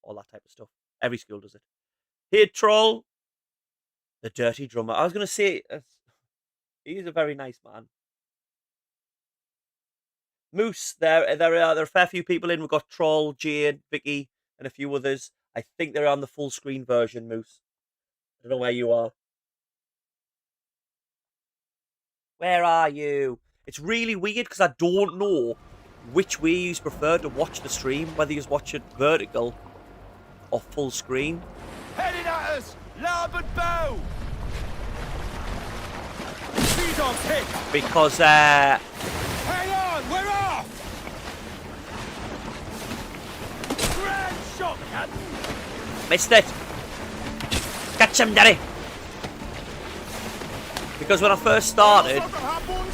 all that type of stuff. Every school does it. Hey, Troll, the dirty drummer. I was gonna say he's a very nice man. Moose, there are a fair few people in. We've got Troll, Jade, Vicky, and a few others. I think they're on the full screen version, Moose. I don't know where you are. Where are you? It's really weird because I don't know which way you prefer to watch the stream, whether you watch it vertical or full screen. Heading at us! Larboard bow! Sea-Dog's hit! Because, Hang on! We're off! Grand shot, Captain! Missed it! Catch him, Daddy! Because when I first started,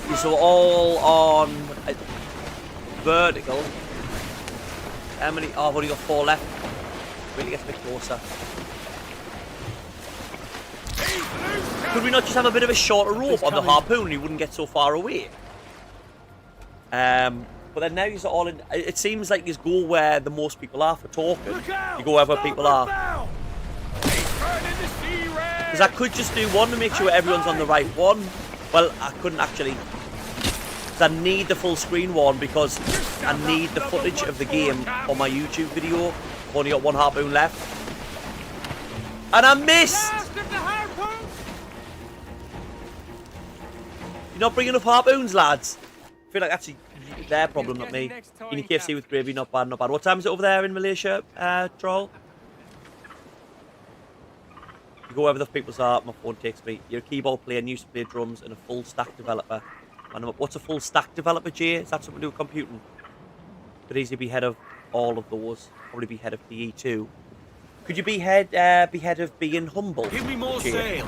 these were all on vertical. How many? Oh, I've only got 4 left. Really get a bit closer. He's Could we not just have a bit of a shorter rope on the harpoon and he wouldn't get so far away? But then now you're all in. It seems like you go where the most people are for talking. You go wherever people are. Because I could just do one to make sure everyone's on the right one. Well, I couldn't actually. Because I need the full screen one because I need the footage of the game on my YouTube video. I've only got one harpoon left. And I missed! You're not bringing enough harpoons, lads. I feel like that's their problem, not me. Eating KFC with gravy, not bad, not bad. What time is it over there in Malaysia, Troll? You go wherever the people's are, my phone takes me. You're a keyboard player and used to play drums and a full stack developer. What's a full stack developer, Jay? Is that something to do with computing? Could easily be head of all of those. Probably be head of PE too. Could you be head of being humble? Give me more Jay? sail.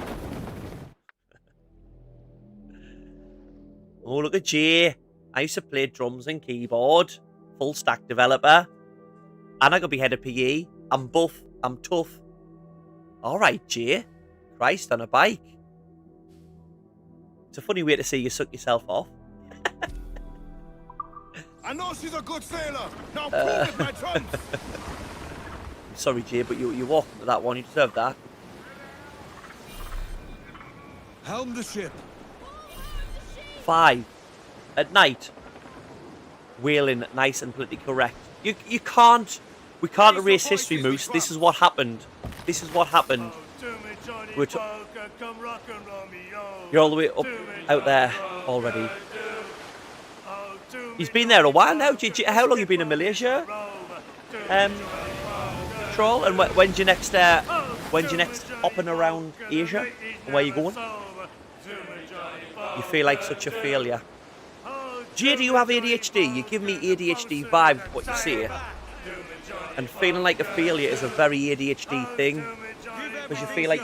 Oh, look at Jay. I used to play drums and keyboard. Full stack developer. And I could be head of PE. I'm buff. I'm tough. Alright, Jay. Christ on a bike. It's a funny way to see you suck yourself off. I know she's a good sailor. Now prove it, my trumps. I'm sorry, Jay, but you walked into that one. You deserve that. Helm the ship. 5 at night. Whaling, nice and politically correct. You can't. We can't erase history, Moose. This is what happened. This is what happened. You're all the way up out there already. He's been there a while now. How long have you been in Malaysia? Troll. And when's your next hopping around Asia? And where you going? You feel like such a failure. Jay, do you have ADHD? You give me ADHD vibes, what you say. And feeling like a failure is a very ADHD thing. Because you feel like...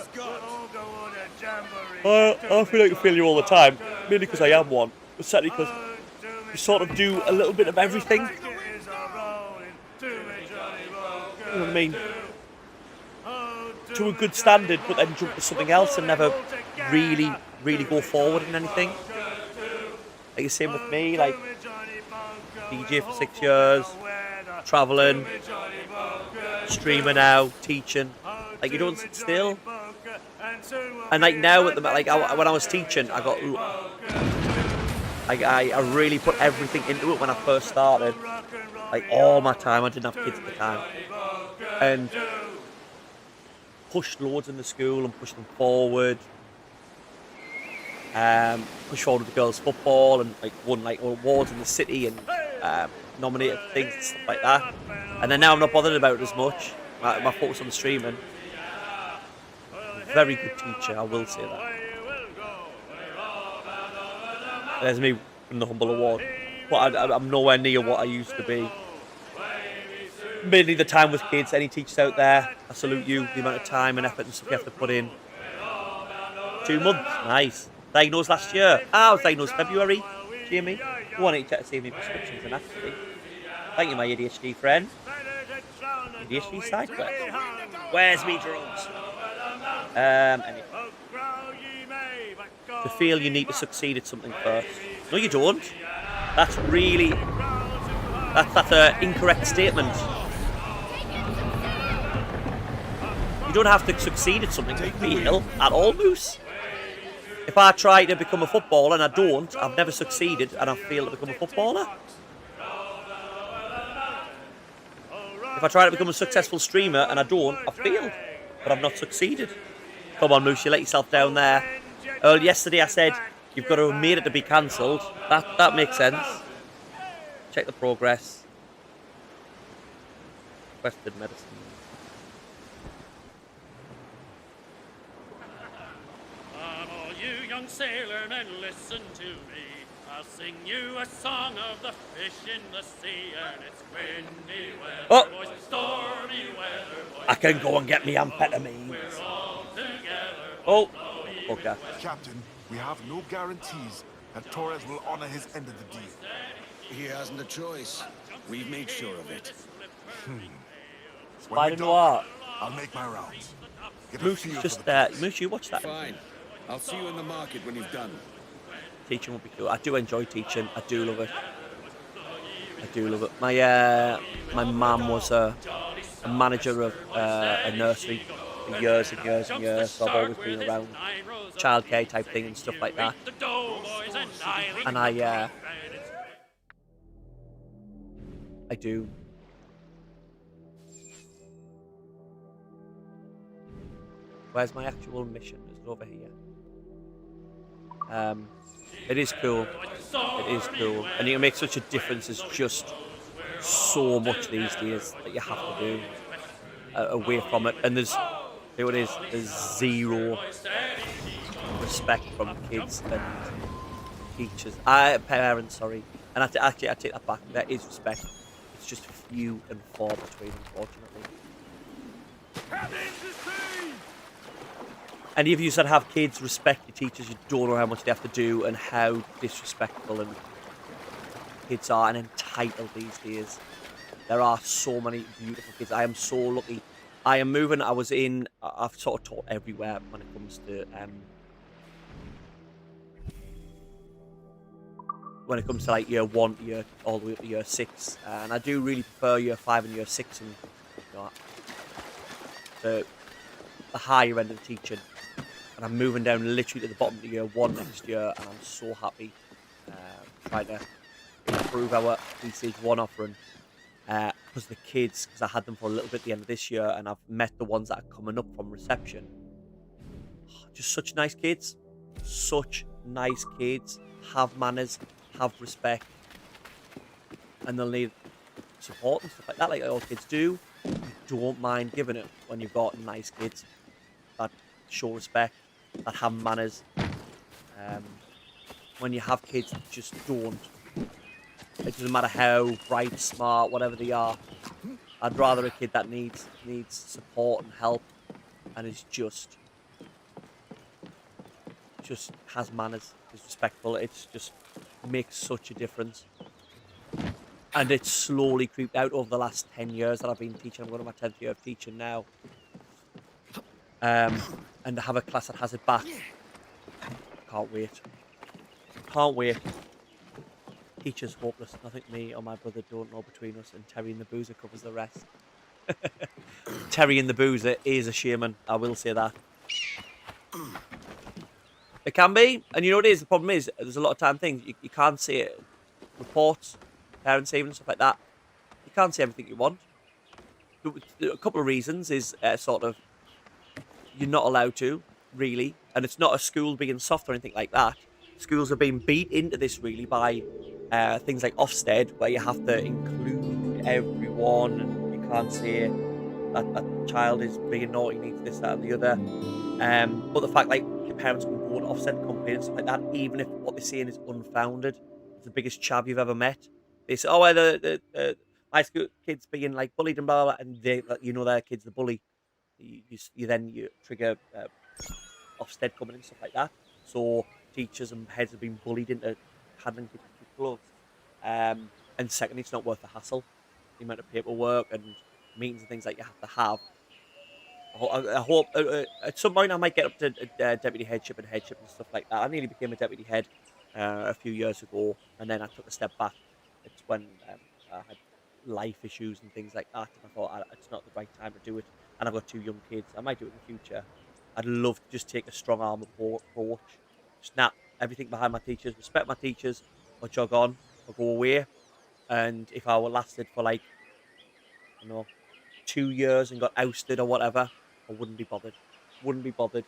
I feel like a failure all the time. Mainly because I am one. But certainly because you sort of do a little bit of everything. You know what I mean? To a good standard, but then jump to something else and never really go forward in anything. Like the same with me, like DJ for 6 years, travelling, streamer now, teaching. Like you don't sit still. And like now, when I was teaching, I really put everything into it when I first started. Like all my time, I didn't have kids at the time, and pushed loads in the school and pushed them forward. Pushed forward with the girls' football and like won like awards in the city and nominated things and stuff like that. And then now I'm not bothered about it as much. My focus on the streaming. Very good teacher, I will say that. There's me from the Humble Award, but I'm nowhere near what I used to be. Mainly the time with kids. Any teachers out there, I salute you. The amount of time and effort and stuff you have to put in. 2 months, nice. Diagnosed last year. I was diagnosed February. Jamie, you want to save me prescriptions and actually. Thank you, my ADHD friend. ADHD side quest. Where's me drums? Anyway. To feel you need to succeed at something first. No, you don't. That's an incorrect statement. You don't have to succeed at something to feel at all, Moose. If I try to become a footballer and I don't, I've never succeeded and I fail to become a footballer. If I try to become a successful streamer and I don't, I've failed, but I've not succeeded. Come on, Moose, you let yourself down there. Yesterday I said you've got to have made it to be cancelled. That makes sense. Check the progress. Requested medicine. Young sailor, and listen to me. I'll sing you a song of the fish in the sea, and it's windy weather, boys, stormy weather, boys. I can go and get me amphetamines. We're all together. Oh, okay. Captain, we have no guarantees that Torres will honor his end of the deal. He hasn't a choice. We've made sure of it. Spider Noir. I'll make my rounds. Get a Moose feel is for just the place. Moose, you watch that. Fine. I'll see you in the market when you've done. Teaching would be cool. I do enjoy teaching. I do love it. I do love it. My mum was a manager of a nursery for years and years and years, so I've always been around childcare type thing and stuff like that. And I do. Where's my actual mission? Is it over here? It is cool. It is cool, and you can make such a difference. It's just so much these days that you have to do away from it. And there's zero respect from kids and teachers, parents. Sorry, and I take that back. There is respect. It's just few and far between, unfortunately. Any of you that have kids, respect your teachers. You don't know how much they have to do and how disrespectful and kids are and entitled these days. There are so many beautiful kids. I am so lucky. I am moving. I've sort of taught everywhere when it comes to like year 1 to year all the way up to year 6, and I do really prefer year 5 and year 6 and you know, the higher end of the teaching. And I'm moving down literally to the bottom of year 1 next year, and I'm so happy. Trying to improve our Key Stage 1 offering. Because the kids, because I had them for a little bit at the end of this year, and I've met the ones that are coming up from reception. Just such nice kids. Such nice kids. Have manners, have respect. And they'll need support and stuff like that, like all kids do. You don't mind giving it when you've got nice kids that show respect, that have manners. When you have kids that just don't, it doesn't matter how bright, smart, whatever they are. I'd rather a kid that needs support and help and is just has manners, is respectful. It's just makes such a difference. And it's slowly creeped out over the last 10 years that I've been teaching. I'm going to my 10th year of teaching now. And to have a class that has it back. Can't wait. Can't wait. Teacher's hopeless. Nothing me or my brother don't know between us, and Terry and the Boozer covers the rest. Terry and the Boozer is a shaman. I will say that. It can be. And you know what it is? The problem is, there's a lot of time things. You can't say it. Reports, parents even, stuff like that. You can't say everything you want. A couple of reasons is sort of, you're not allowed to, really. And it's not a school being soft or anything like that. Schools are being beat into this, really, by things like Ofsted, where you have to include everyone, and you can't say that a child is being naughty, needs this, that, and the other. But the fact, like, your parents can go to Ofsted and complain and stuff like that, even if what they're saying is unfounded, it's the biggest chav you've ever met. They say, oh, the my school kids being, like, bullied and blah, blah, blah, and they, you know, their kid's the bully. You then trigger Ofsted coming in and stuff like that. So teachers and heads have been bullied into handling kids with gloves. And secondly, it's not worth the hassle. The amount of paperwork and meetings and things like you have to have. I hope at some point I might get up to deputy headship and stuff like that. I nearly became a deputy head a few years ago, and then I took a step back. It's when I had life issues and things like that, and I thought it's not the right time to do it. And I've got 2 young kids. I might do it in the future. I'd love to just take a strong arm approach. Snap everything behind my teachers, respect my teachers, or jog on, or go away. And if I were lasted for, like, 2 years and got ousted or whatever, I wouldn't be bothered. Wouldn't be bothered.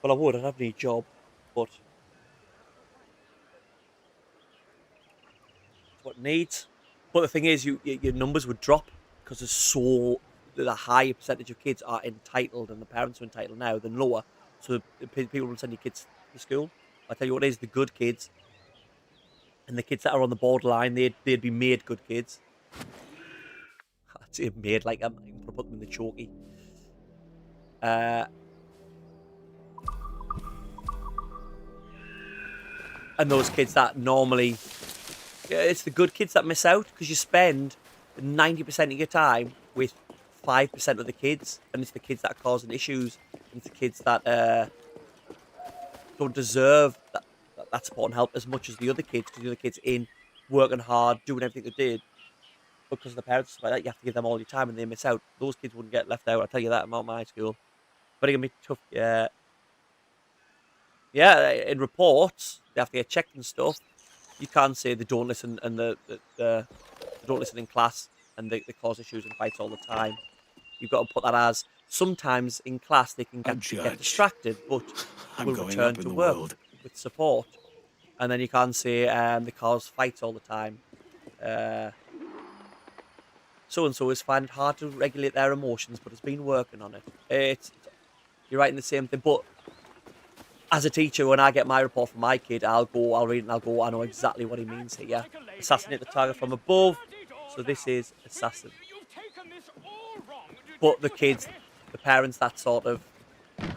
Well, I would. I'd have any job, but it's what it needs. But the thing is, your numbers would drop because the higher percentage of kids are entitled, and the parents are entitled now than lower. So people will send your kids to school. I tell you what it is, the good kids and the kids that are on the borderline, they'd be made good kids. I'd say made, like I'm going to put them in the chalky. And those kids that normally, it's the good kids that miss out, because you spend 90% of your time 5% of the kids, and it's the kids that are causing issues, and it's the kids that don't deserve that support and help as much as the other kids, because the other kids in working hard, doing everything they did, because of the parents like that, you have to give them all your time, and they miss out. Those kids wouldn't get left out. I'll tell you that about my school. But it can be tough. Yeah, yeah. In reports, they have to get checked and stuff. You can't say they don't listen and they don't listen in class and they cause issues and fights all the time. You've got to put that as sometimes in class they can get distracted, but will return to work with support. And then you can't say they cause fights all the time. So and so is find it hard to regulate their emotions, but has been working on it. You're writing the same thing, but as a teacher, when I get my report from my kid, I'll read it and I'll go, I know exactly what he means here. Assassinate the target from above. So this is assassin. But the kids, the parents that sort of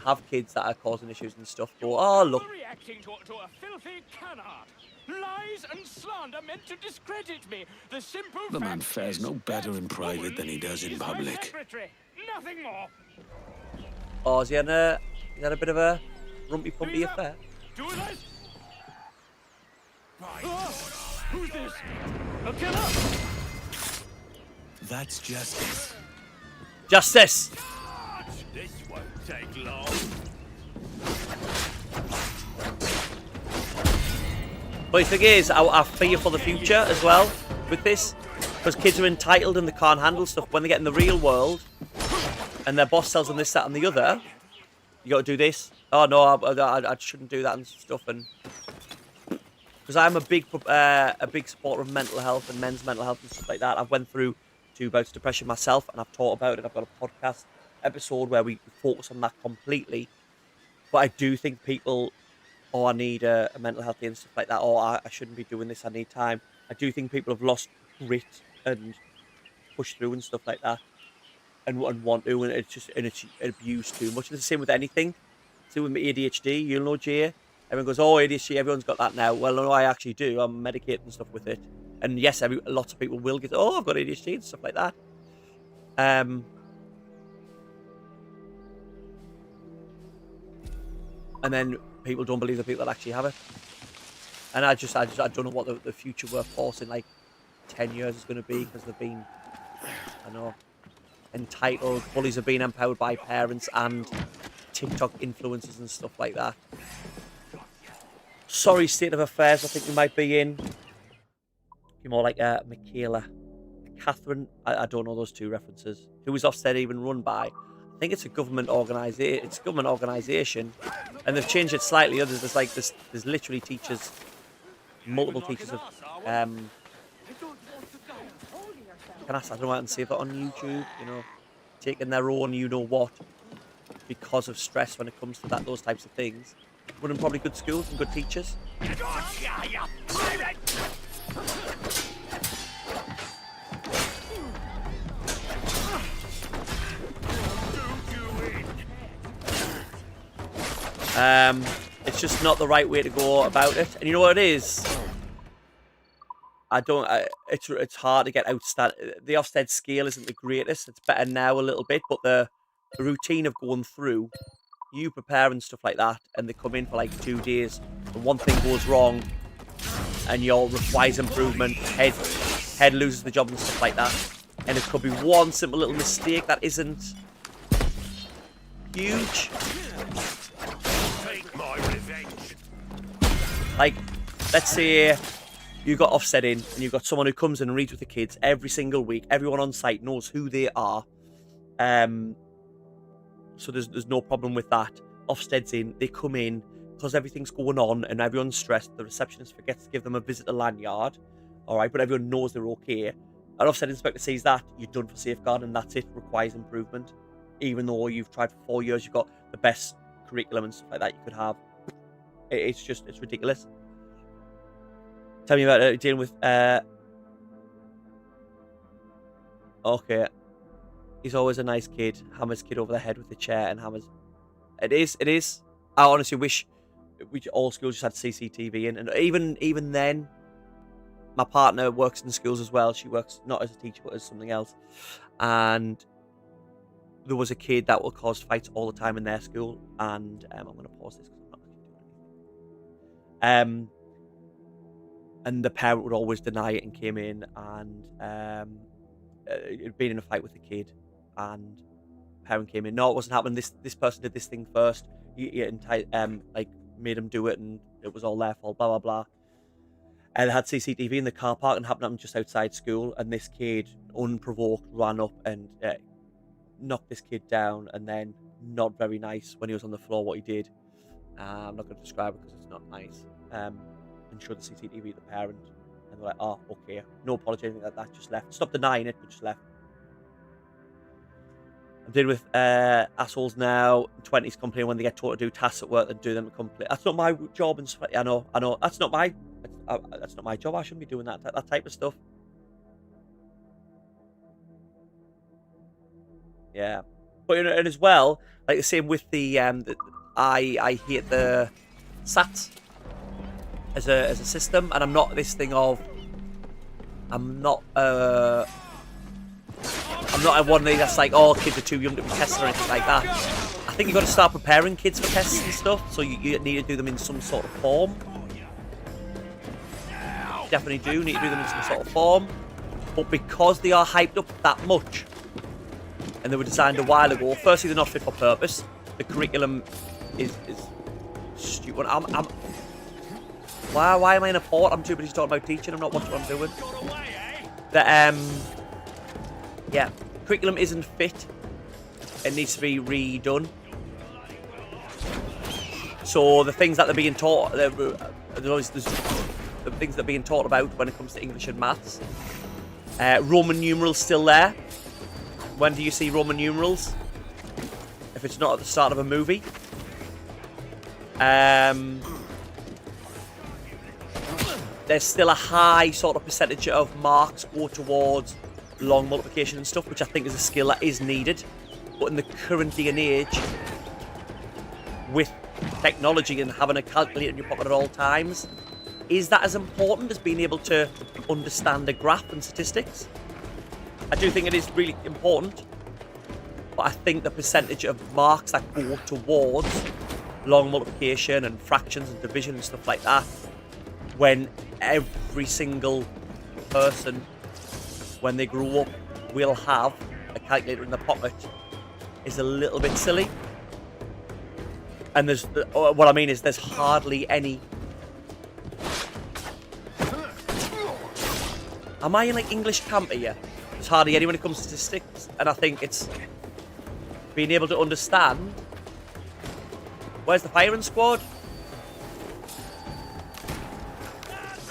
have kids that are causing issues and stuff go, oh, look. Reacting to a filthy canard. Lies and slander meant to discredit me. The simple The man fares no better in private than he does in public. Nothing more. Oh, is he had a bit of a rumpy-pumpy affair? Do this. Who's this? A killer? That's justice. Justice! This won't take long. But the thing is, I fear for the future as well with this, because kids are entitled and they can't handle stuff. When they get in the real world and their boss tells them this, that and the other, you got to do this. Oh no, I shouldn't do that and stuff. And because I'm a big supporter of mental health and men's mental health and stuff like that. I've went through 2 bouts of depression myself, and I've taught about it. I've got a podcast episode where we focus on that completely. But I do think people, I need a mental health and stuff like that, or I shouldn't be doing this, I need time. I do think people have lost grit and push through and stuff like that, and want to, and it's abused too much. It's the same with anything. See with ADHD, you'll know, Jay. Everyone goes, oh, ADHD, everyone's got that now. Well, no, I actually do. I'm medicating stuff with it. And yes, lots of people will get, oh, I've got ADHD and stuff like that. And then people don't believe the people that actually have it. And I don't know what the future workforce in like 10 years is going to be, because they've been, I know, entitled. Bullies have been empowered by parents and TikTok influencers and stuff like that. Sorry, state of affairs I think we might be in. Be more like Michaela. Catherine, I don't know those 2 references. Who is Ofsted even run by? I think it's a government organisation. It's a government organisation, and they've changed it slightly. There's literally teachers, multiple teachers of I don't know how to say that on YouTube. You know, taking their own, you know what, because of stress when it comes to those types of things. Running probably good schools and good teachers. It's just not the right way to go about it. And you know what it is? It's hard to get outstanding. The Ofsted scale isn't the greatest. It's better now a little bit, but the routine of going through, you prepare and stuff like that, and they come in for like 2 days, and one thing goes wrong, and your requires improvement. Head loses the job and stuff like that, and it could be one simple little mistake that isn't huge. Take my revenge. Like, let's say you got Ofsted in, and you've got someone who comes in and reads with the kids every single week. Everyone on site knows who they are. So there's no problem with that. Ofsted's in, they come in, because everything's going on and everyone's stressed, the receptionist forgets to give them a visitor lanyard, alright, but everyone knows they're okay. An Ofsted inspector sees that, you're done for safeguard, and that's it, requires improvement. Even though you've tried for 4 years, you've got the best curriculum and stuff like that you could have. It's ridiculous. Tell me about dealing with, okay. He's always a nice kid. Hammers kid over the head with the chair and hammers. It is. I honestly wish all schools just had CCTV in. And even then, my partner works in schools as well. She works not as a teacher but as something else. And there was a kid that would cause fights all the time in their school, and I'm going to pause this because I'm not actually doing anything. And the parent would always deny it and came in and it'd been in a fight with the kid, and the parent came in. No, it wasn't happening. This person did this thing first. He like made him do it, and it was all their fault. Blah blah blah. And they had CCTV in the car park, and happened just outside school. And this kid, unprovoked, ran up and knocked this kid down, and then not very nice when he was on the floor. What he did, I'm not going to describe it because it's not nice. And showed the CCTV to the parent, and they're like, "Oh, okay, no apology, anything like that. Just left. Stop denying it, but just left." I'm dealing with assholes now. 20s complain when they get told to do tasks at work and do them complete. That's not my job, and I know. That's not my job. I shouldn't be doing that type of stuff. Yeah, but and as well, like the same with the I hate the SATs as a system, and I'm not this thing of I'm not one that's like, oh, kids are too young to be tested or anything like that. I think you've got to start preparing kids for tests and stuff, so you need to do them in some sort of form. Definitely do need to do them in some sort of form, but because they are hyped up that much and they were designed a while ago, firstly they're not fit for purpose. The curriculum is stupid. Why am I in a port? I'm too busy talking about teaching. I'm not watching what I'm doing. Yeah, curriculum isn't fit. It needs to be redone. So the things that they're being taught, there's the things that are being taught about when it comes to English and maths. Roman numerals still there. When do you see Roman numerals? If it's not at the start of a movie. There's still a high sort of percentage of marks go towards long multiplication and stuff, which I think is a skill that is needed. But in the current day and age, with technology and having a calculator in your pocket at all times, is that as important as being able to understand a graph and statistics? I do think it is really important, but I think the percentage of marks that go towards long multiplication and fractions and division and stuff like that, when every single person, when they grow up, will have a calculator in their pocket, is a little bit silly. And what I mean is there's hardly any. Am I in like English camp here? There's hardly any when it comes to statistics, and I think it's being able to understand. Where's the firing squad?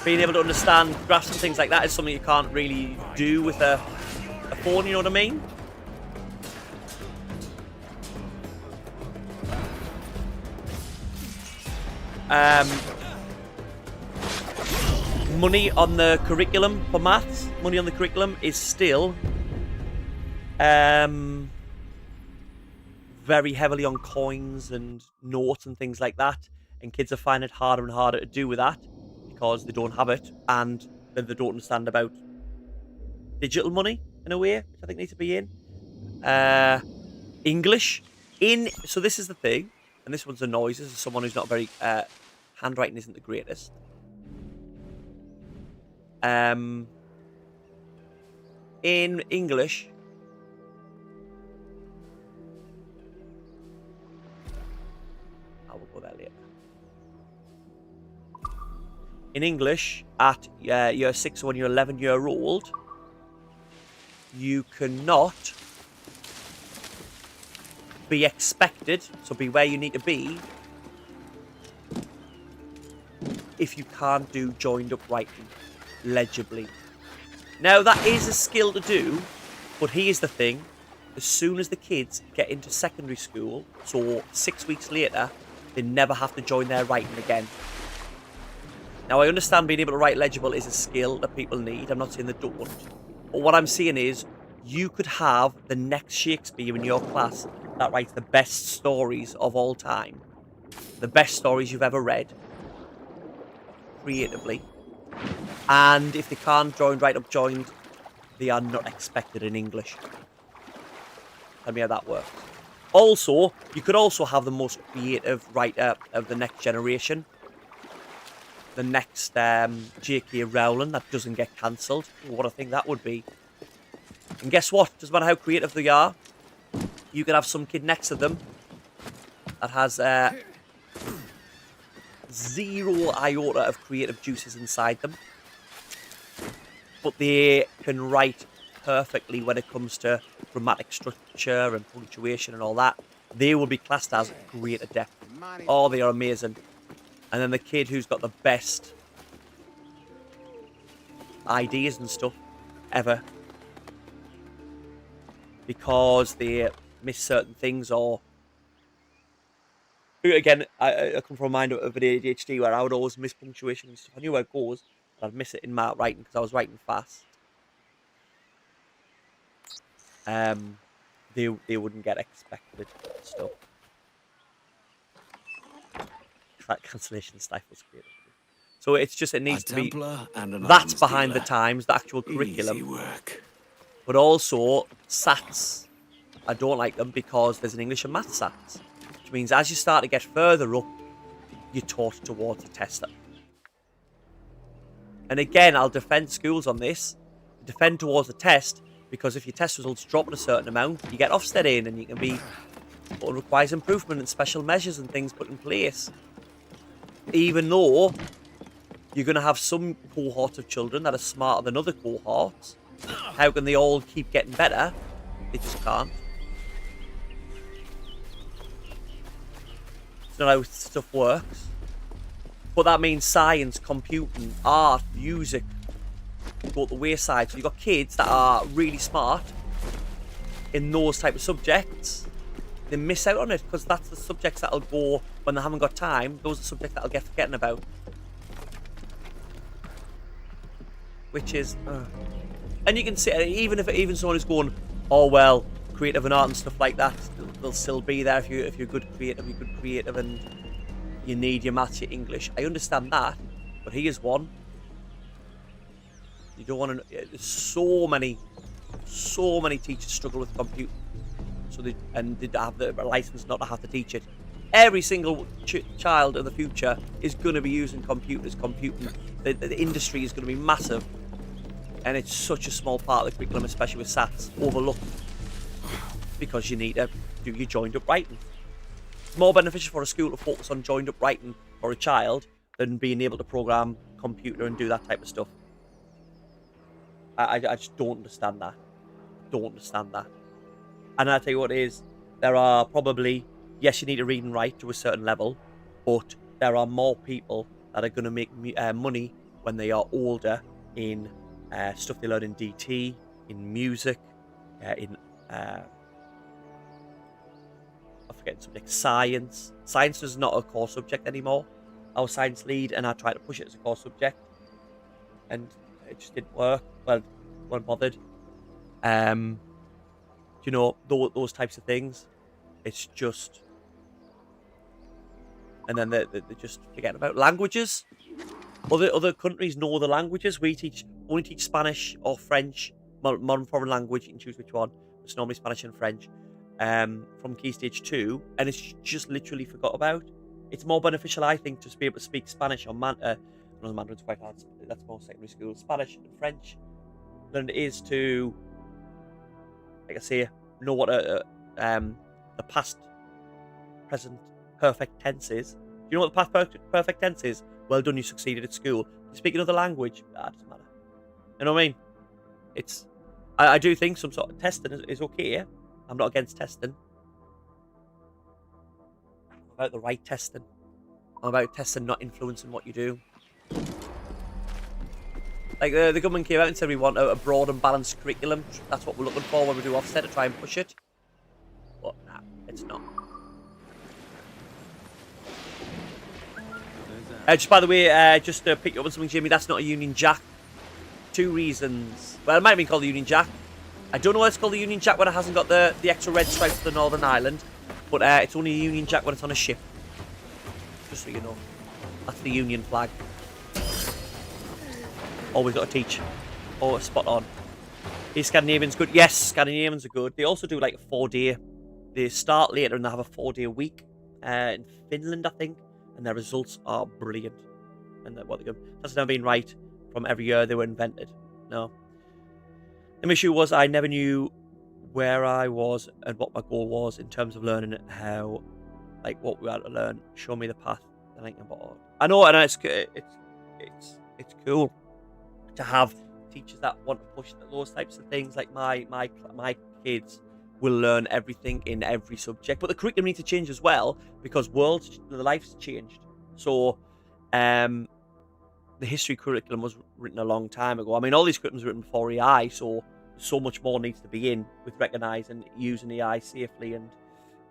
Being able to understand graphs and things like that is something you can't really do with a phone, you know what I mean? Money on the curriculum for maths, money on the curriculum is still very heavily on coins and notes and things like that, and kids are finding it harder and harder to do with that because they don't have it, and then they don't understand about digital money in a way, which I think needs to be in. English. So this is the thing, and this one's annoys. This is someone who's not very... handwriting isn't the greatest. In English... I will go there later. In English, at year 6 or when you're 11-year-old, you cannot be expected, so be where you need to be, if you can't do joined up writing legibly. Now, that is a skill to do, but here's the thing. As soon as the kids get into secondary school, so 6 weeks later, they never have to join their writing again. Now, I understand being able to write legible is a skill that people need. I'm not saying they don't. But what I'm saying is, you could have the next Shakespeare in your class that writes the best stories of all time. The best stories you've ever read. Creatively. And if they can't write up joined, they are not expected in English. Tell me how that works. Also, you could also have the most creative writer of the next generation. The next J.K. Rowling that doesn't get cancelled. What I think that would be. And guess what? Doesn't matter how creative they are. You could have some kid next to them that has zero iota of creative juices inside them. But they can write perfectly when it comes to grammatic structure and punctuation and all that. They will be classed as great at depth. Oh, they are amazing. And then the kid who's got the best ideas and stuff ever, because they miss certain things, or again, I come from a mind of ADHD where I would always miss punctuation and stuff. I knew where it goes, but I'd miss it in my writing because I was writing fast. They wouldn't get expected stuff. Cancellation stifles creativity. So it's just, it needs to be, that's behind the times, the actual curriculum. Work. But also SATs, I don't like them because there's an English and maths SATs, which means as you start to get further up, you're taught towards a tester. And again, I'll defend schools on this, defend towards the test, because if your test results drop a certain amount, you get Ofsted in, and you can be, but it requires improvement and special measures and things put in place. Even though you're going to have some cohort of children that are smarter than other cohorts, how can they all keep getting better? They just can't. It's not how stuff works. But that means science, computing, art, music go to the wayside. So you've got kids that are really smart in those type of subjects. They miss out on it because that's the subjects that'll go when they haven't got time. Those are the subjects that'll get forgetting about. Which is, and you can see, even someone who's going, oh well, creative and art and stuff like that, they'll still be there if you're good creative, and you need your maths, your English. I understand that, but here's one. You don't want to. There's so many teachers struggle with computing. So they have the license not to have to teach it. Every single child of the future is going to be using computers. Computing, the industry is going to be massive, and it's such a small part of the curriculum, especially with SATs, overlooked because you need to do your joined up writing. It's more beneficial for a school to focus on joined up writing for a child than being able to program computer and do that type of stuff. I just don't understand that. And I'll tell you what it is, there are probably, yes, you need to read and write to a certain level, but there are more people that are going to make money when they are older in stuff they learn in DT, in music, in, I'm forgetting subject, science. Science is not a core subject anymore. I was science lead and I tried to push it as a core subject, and it just didn't work. Well, weren't bothered. You know, those types of things. It's just, and then they're just forgetting about languages. Other countries know the languages. We only teach Spanish or French, modern foreign language. You can choose which one. It's normally Spanish and French from Key Stage 2, and it's just literally forgot about. It's more beneficial, I think, to be able to speak Spanish or Mandarin's quite hard. That's more secondary school. Spanish and French than it is to, like I say, know what the past, present, perfect tense is. Do you know what the past perfect tense is? Well done, you succeeded at school. You speak another language, that doesn't matter. You know what I mean? It's, I do think some sort of testing is okay. I'm not against testing. I'm about the right testing. I'm about testing not influencing what you do. Like the government came out and said we want a broad and balanced curriculum. That's what we're looking for when we do Ofsted, to try and push it. But nah, it's not. Just by the way, just to pick you up on something, Jimmy, that's not a Union Jack. 2 reasons. Well, it might have been called the Union Jack. I don't know why it's called the Union Jack when it hasn't got the extra red stripes for the Northern Ireland. But it's only a Union Jack when it's on a ship. Just so you know. That's the Union flag. Always got to teach. Oh, spot on. Is Scandinavians good? Yes, Scandinavians are good. They also do like a 4-day. They start later and they have a 4-day week in Finland, I think, and their results are brilliant. And what they go, that's never been right from every year they were invented. No. The issue was I never knew where I was and what my goal was in terms of learning how, like what we had to learn. Show me the path. I know, and it's cool to have teachers that want to push those types of things. Like my kids will learn everything in every subject, but the curriculum needs to change as well because the life's changed. So, the history curriculum was written a long time ago. I mean, all these curriculums were written before AI, so much more needs to be in with recognising using AI safely, and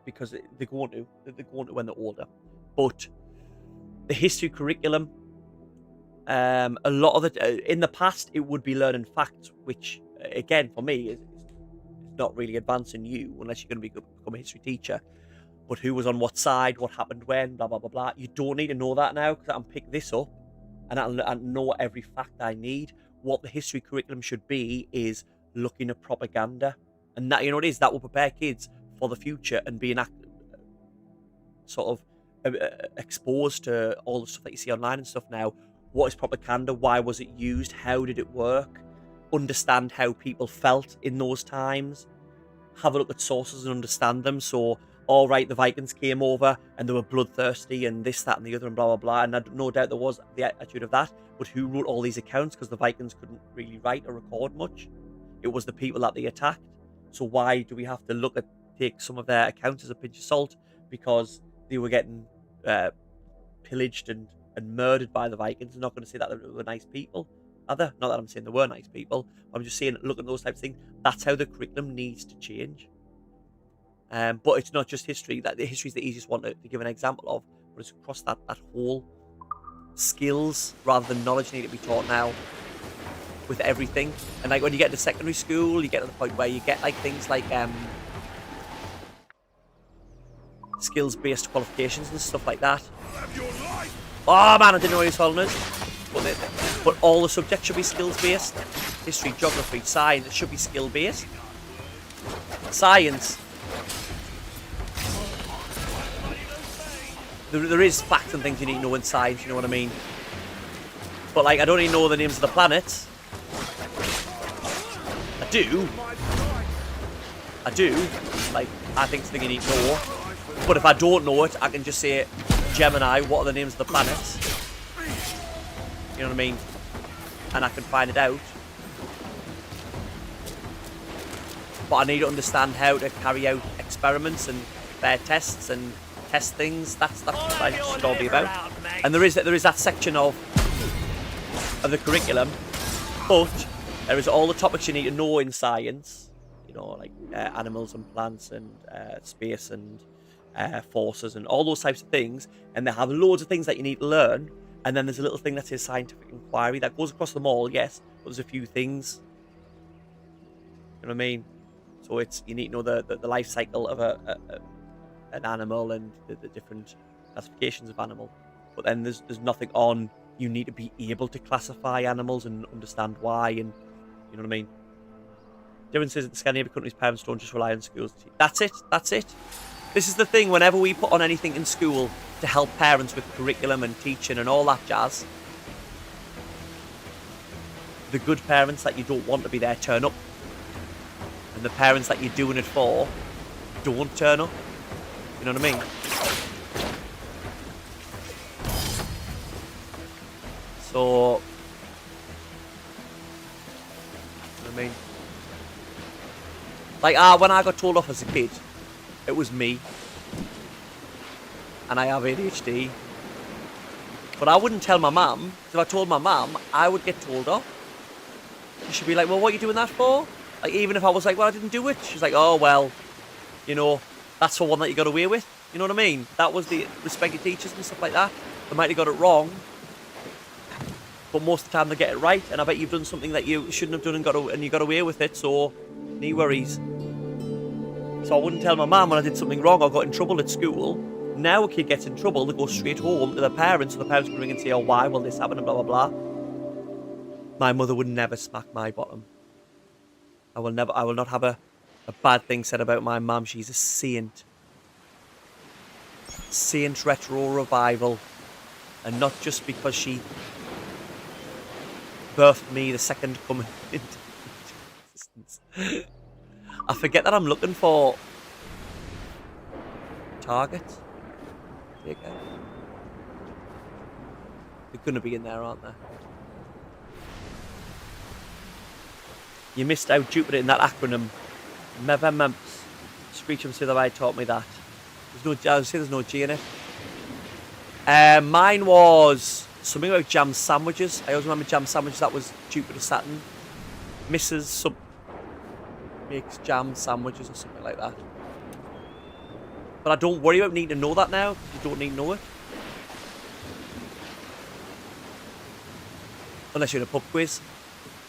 because they're going to when they're older. But the history curriculum, a lot of it in the past, it would be learning facts, which again for me is not really advancing you unless you're going to become a history teacher. But who was on what side, what happened when, blah blah blah blah. You don't need to know that now because I can pick this up and I know every fact I need. What the history curriculum should be is looking at propaganda, and that, you know, that will prepare kids for the future and being sort of exposed to all the stuff that you see online and stuff now. What is propaganda? Why was it used? How did it work? Understand how people felt in those times. Have a look at sources and understand them. So, all right, the Vikings came over and they were bloodthirsty and this, that, and the other, and blah blah blah. And no doubt there was the attitude of that. But who wrote all these accounts? Because the Vikings couldn't really write or record much. It was the people that they attacked. So why do we have to take some of their accounts as a pinch of salt? Because they were getting pillaged and murdered by the Vikings. I'm not going to say that they were nice people, are they? Not that I'm saying they were nice people. I'm just saying, look at those types of things. That's how the curriculum needs to change. But it's not just history. That the history is the easiest one to give an example of, but it's across that whole skills rather than knowledge need to be taught now with everything. And like when you get to secondary school, you get to the point where you get like things like skills-based qualifications and stuff like that. Oh man, I didn't know he was following us. But all the subjects should be skills-based. History, geography, science, it should be skill-based. Science. There is facts and things you need to know in science, you know what I mean? But like, I don't even know the names of the planets. I do. Like, I think it's the thing you need to know. But if I don't know it, I can just say, Gemini, what are the names of the planets? You know what I mean? And I can find it out. But I need to understand how to carry out experiments and fair tests and test things. That's what I should all be about. And there is that section of the curriculum, but there is all the topics you need to know in science. You know, like animals and plants and space and forces and all those types of things. And they have loads of things that you need to learn. And then there's a little thing that says scientific inquiry that goes across them all, yes, but there's a few things. You know what I mean? So you need to know the life cycle of an animal and the different classifications of animal. But then there's nothing on you need to be able to classify animals and understand why, and you know what I mean? Difference is that the Scandinavian countries' parents don't just rely on schools. That's it. This is the thing, whenever we put on anything in school to help parents with curriculum and teaching and all that jazz, the good parents that you don't want to be there turn up. And the parents that you're doing it for don't turn up. You know what I mean? So, you know what I mean? Like, when I got told off as a kid, it was me. And I have ADHD. But I wouldn't tell my mum. If I told my mum, I would get told off. She'd be like, well, what are you doing that for? Like, even if I was like, well, I didn't do it. She's like, oh, well, you know, that's the one that you got away with. You know what I mean? That was the respect your teachers and stuff like that. They might have got it wrong, but most of the time they get it right. And I bet you've done something that you shouldn't have done and you got away with it. So, no worries. So I wouldn't tell my mum when I did something wrong or got in trouble at school. Now a kid gets in trouble, they go straight home to their parents, so the parents can ring and say, oh, why will this happen and blah, blah, blah. My mother would never smack my bottom. I will not have a bad thing said about my mum. She's a saint. Saint retro revival. And not just because she birthed me, the second coming into existence. I forget that I'm looking for targets. There you go. They're going to be in there, aren't they? You missed out Jupiter in that acronym. Mevememps. Screechum to the right taught me that. There's no G in it. Mine was something about jam sandwiches. I always remember jam sandwiches. That was Jupiter Saturn. Mrs. makes jam sandwiches or something like that. But I don't worry about needing to know that now. You don't need to know it. Unless you're in a pub quiz.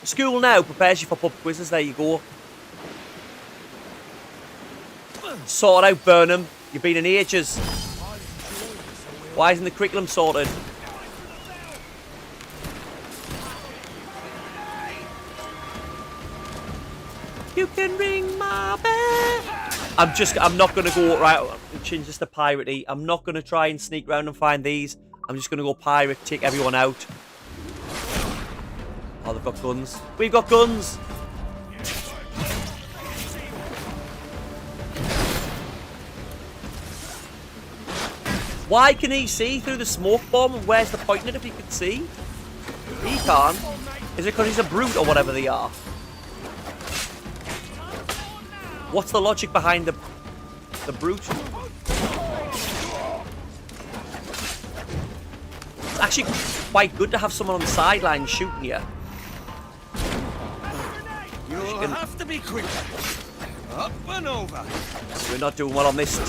School now prepares you for pub quizzes. There you go. Sort out Burnham. You've been in ages. Why isn't the curriculum sorted? You can ring my bell. I'm not going to go, right, change this to piratey. I'm not going to try and sneak around and find these. I'm just going to go pirate, take everyone out. Oh, they've got guns. We've got guns. Why can he see through the smoke bomb? And where's the point in it if he can see? He can't. Is it because he's a brute or whatever they are? What's the logic behind the brute? It's actually quite good to have someone on the sideline shooting you. You'll have to be quicker. Up and over. We're not doing well on this.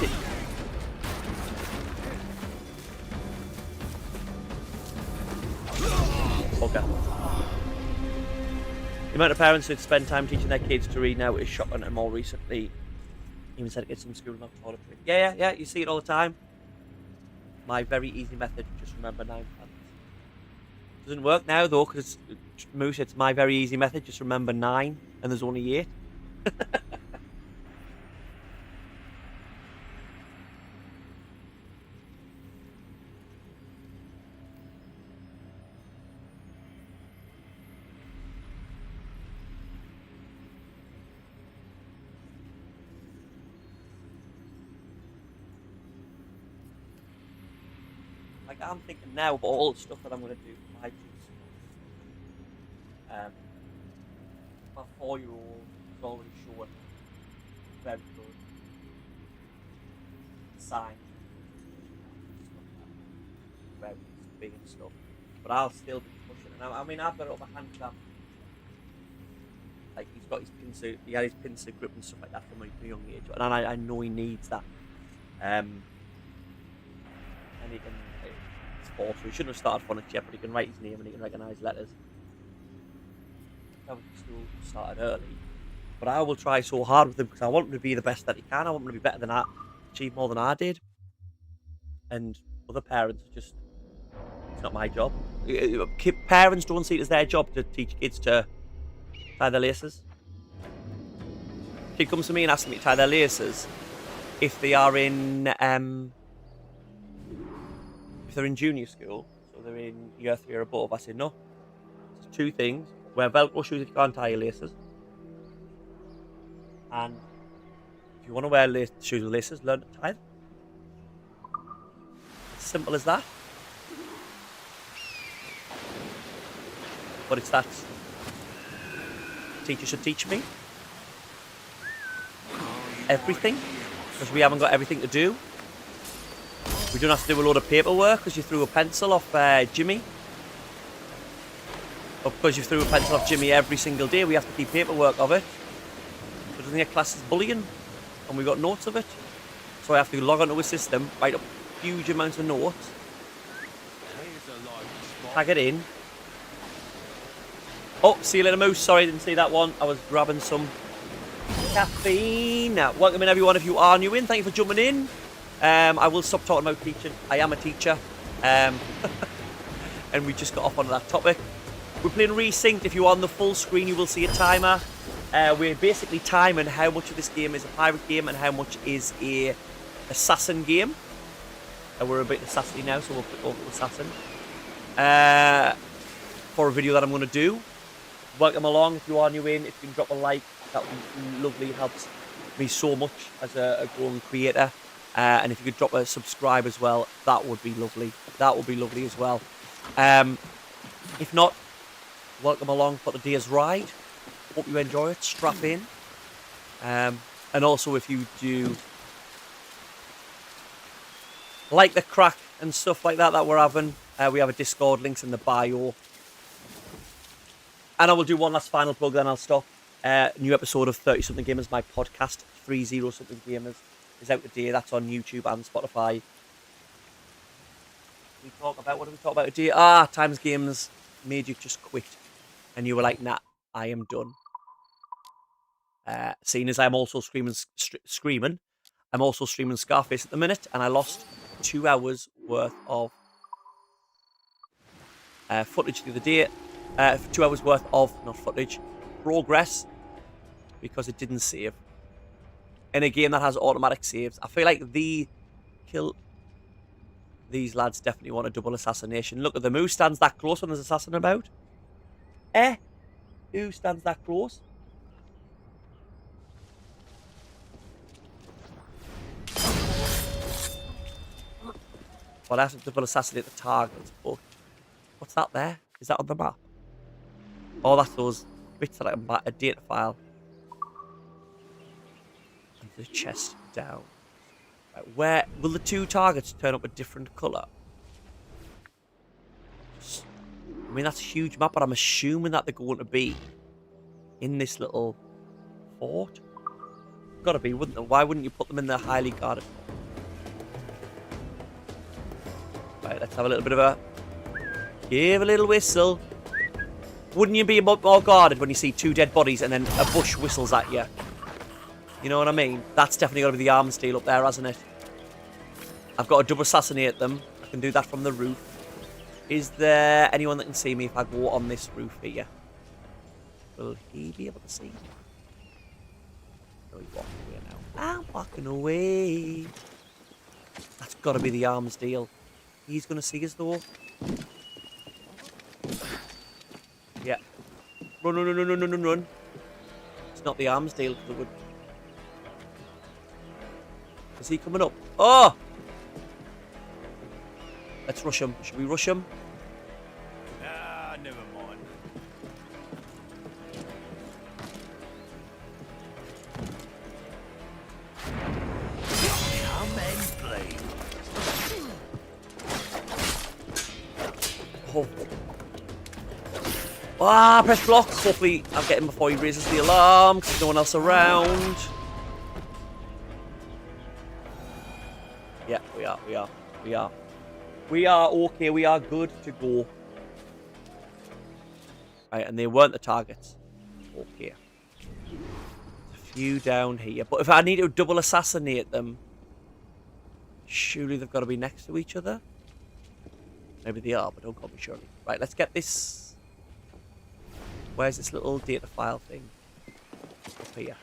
Okay. The amount of parents who spend time teaching their kids to read now is shocking, and more recently, even said kids from school not taught to read. Yeah, you see it all the time. My very easy method, just remember 9 planets. Doesn't work now though, because Moose, it's my very easy method, just remember 9, and there's only 8. Like, I'm thinking now about all the stuff that I'm going to do for my kids. My 4-year-old is already showing very good signs. Very big and stuff. But I'll still be pushing. And I mean, I've got it up my hand clamp. Like, he's got his pincer, he had his pincer grip and stuff like that from a young age. And I know he needs that. And he can, it's 4, so he shouldn't have started phonics yet, but he can write his name and he can recognise letters. School started early, but I will try so hard with him because I want him to be the best that he can. I want him to be better than I, achieve more than I did. And other parents are just, it's not my job. Parents don't see it as their job to teach kids to tie their laces. Kid comes to me and asks me to tie their laces if they are in if they're in junior school, so they're in year 3 or above. I say no. It's 2 things. Wear Velcro shoes if you can't tie your laces. And if you want to wear shoes with laces, learn to tie them. As simple as that. But it's that teacher should teach me everything, because we haven't got everything to do. We don't have to do a load of paperwork because you threw a pencil off Jimmy. Or because you threw a pencil off Jimmy every single day, we have to keep paperwork of it. So it doesn't get classed as bullying, and we got notes of it. So I have to log onto a system, write up huge amounts of notes, tag it in. Oh, see you later, Moose. Sorry, didn't see that one. I was grabbing some caffeine. Now, welcome in, everyone. If you are new in, thank you for jumping in. I will stop talking about teaching. I am a teacher. And we just got off onto that topic. We're playing Resynced. If you're on the full screen, you will see a timer. we're basically timing how much of this game is a pirate game and how much is a assassin game. We're a bit assassin now, so we'll put over to assassin. For a video that I'm going to do. Welcome along if you are new in. If you can drop a like, that would be lovely. It helps me so much as a growing creator. And if you could drop a subscribe as well, that would be lovely. That would be lovely as well. If not, welcome along for the day's ride. Hope you enjoy it. Strap in. And also, if you do like the crack and stuff like that we're having, we have a Discord, links in the bio. And I will do one last final plug, then I'll stop. New episode of 30 Something Gamers, my podcast, 30 Something Gamers, is out today. That's on YouTube and Spotify. What did we talk about today? Times Games made you just quit. And you were like, nah, I am done. Seeing as I'm also screaming, I'm also streaming Scarface at the minute, and I lost 2 hours worth of footage the other day. 2 hours worth of, not footage, progress, because it didn't save. In a game that has automatic saves, I feel like these lads definitely want a double assassination. Look at them. Who stands that close when there's an assassin about? Who stands that close? Well, I have to double assassinate the targets, but what's that there? Is that on the map? Oh, that's those bits that I can a data file. And the chest down. Right, where will the two targets turn up a different colour? I mean, that's a huge map, but I'm assuming that they're going to be in this little fort. Gotta be, wouldn't they? Why wouldn't you put them in the highly guarded fort? Right, let's have a little bit of a... Give a little whistle. Wouldn't you be more guarded when you see two dead bodies and then a bush whistles at you? You know what I mean? That's definitely got to be the arms deal up there, hasn't it? I've got to double assassinate them. I can do that from the roof. Is there anyone that can see me if I go on this roof here? Will he be able to see me? No, he's walking away now. I'm walking away. That's got to be the arms deal. He's going to see us though. Yeah. Run, run, run, run, run, run, run. It's not the arms deal because it would... Is he coming up? Oh! Let's rush him. Should we rush him? Never mind. Come and play. Oh. Press block. Hopefully I'll get him before he raises the alarm because there's no one else around. Yeah, we are. We are okay. We are good to go. Right, and they weren't the targets. Okay. A few down here. But if I need to double assassinate them, surely they've got to be next to each other. Maybe they are, but don't call me surely. Right, let's get this. Where's this little data file thing? Up here.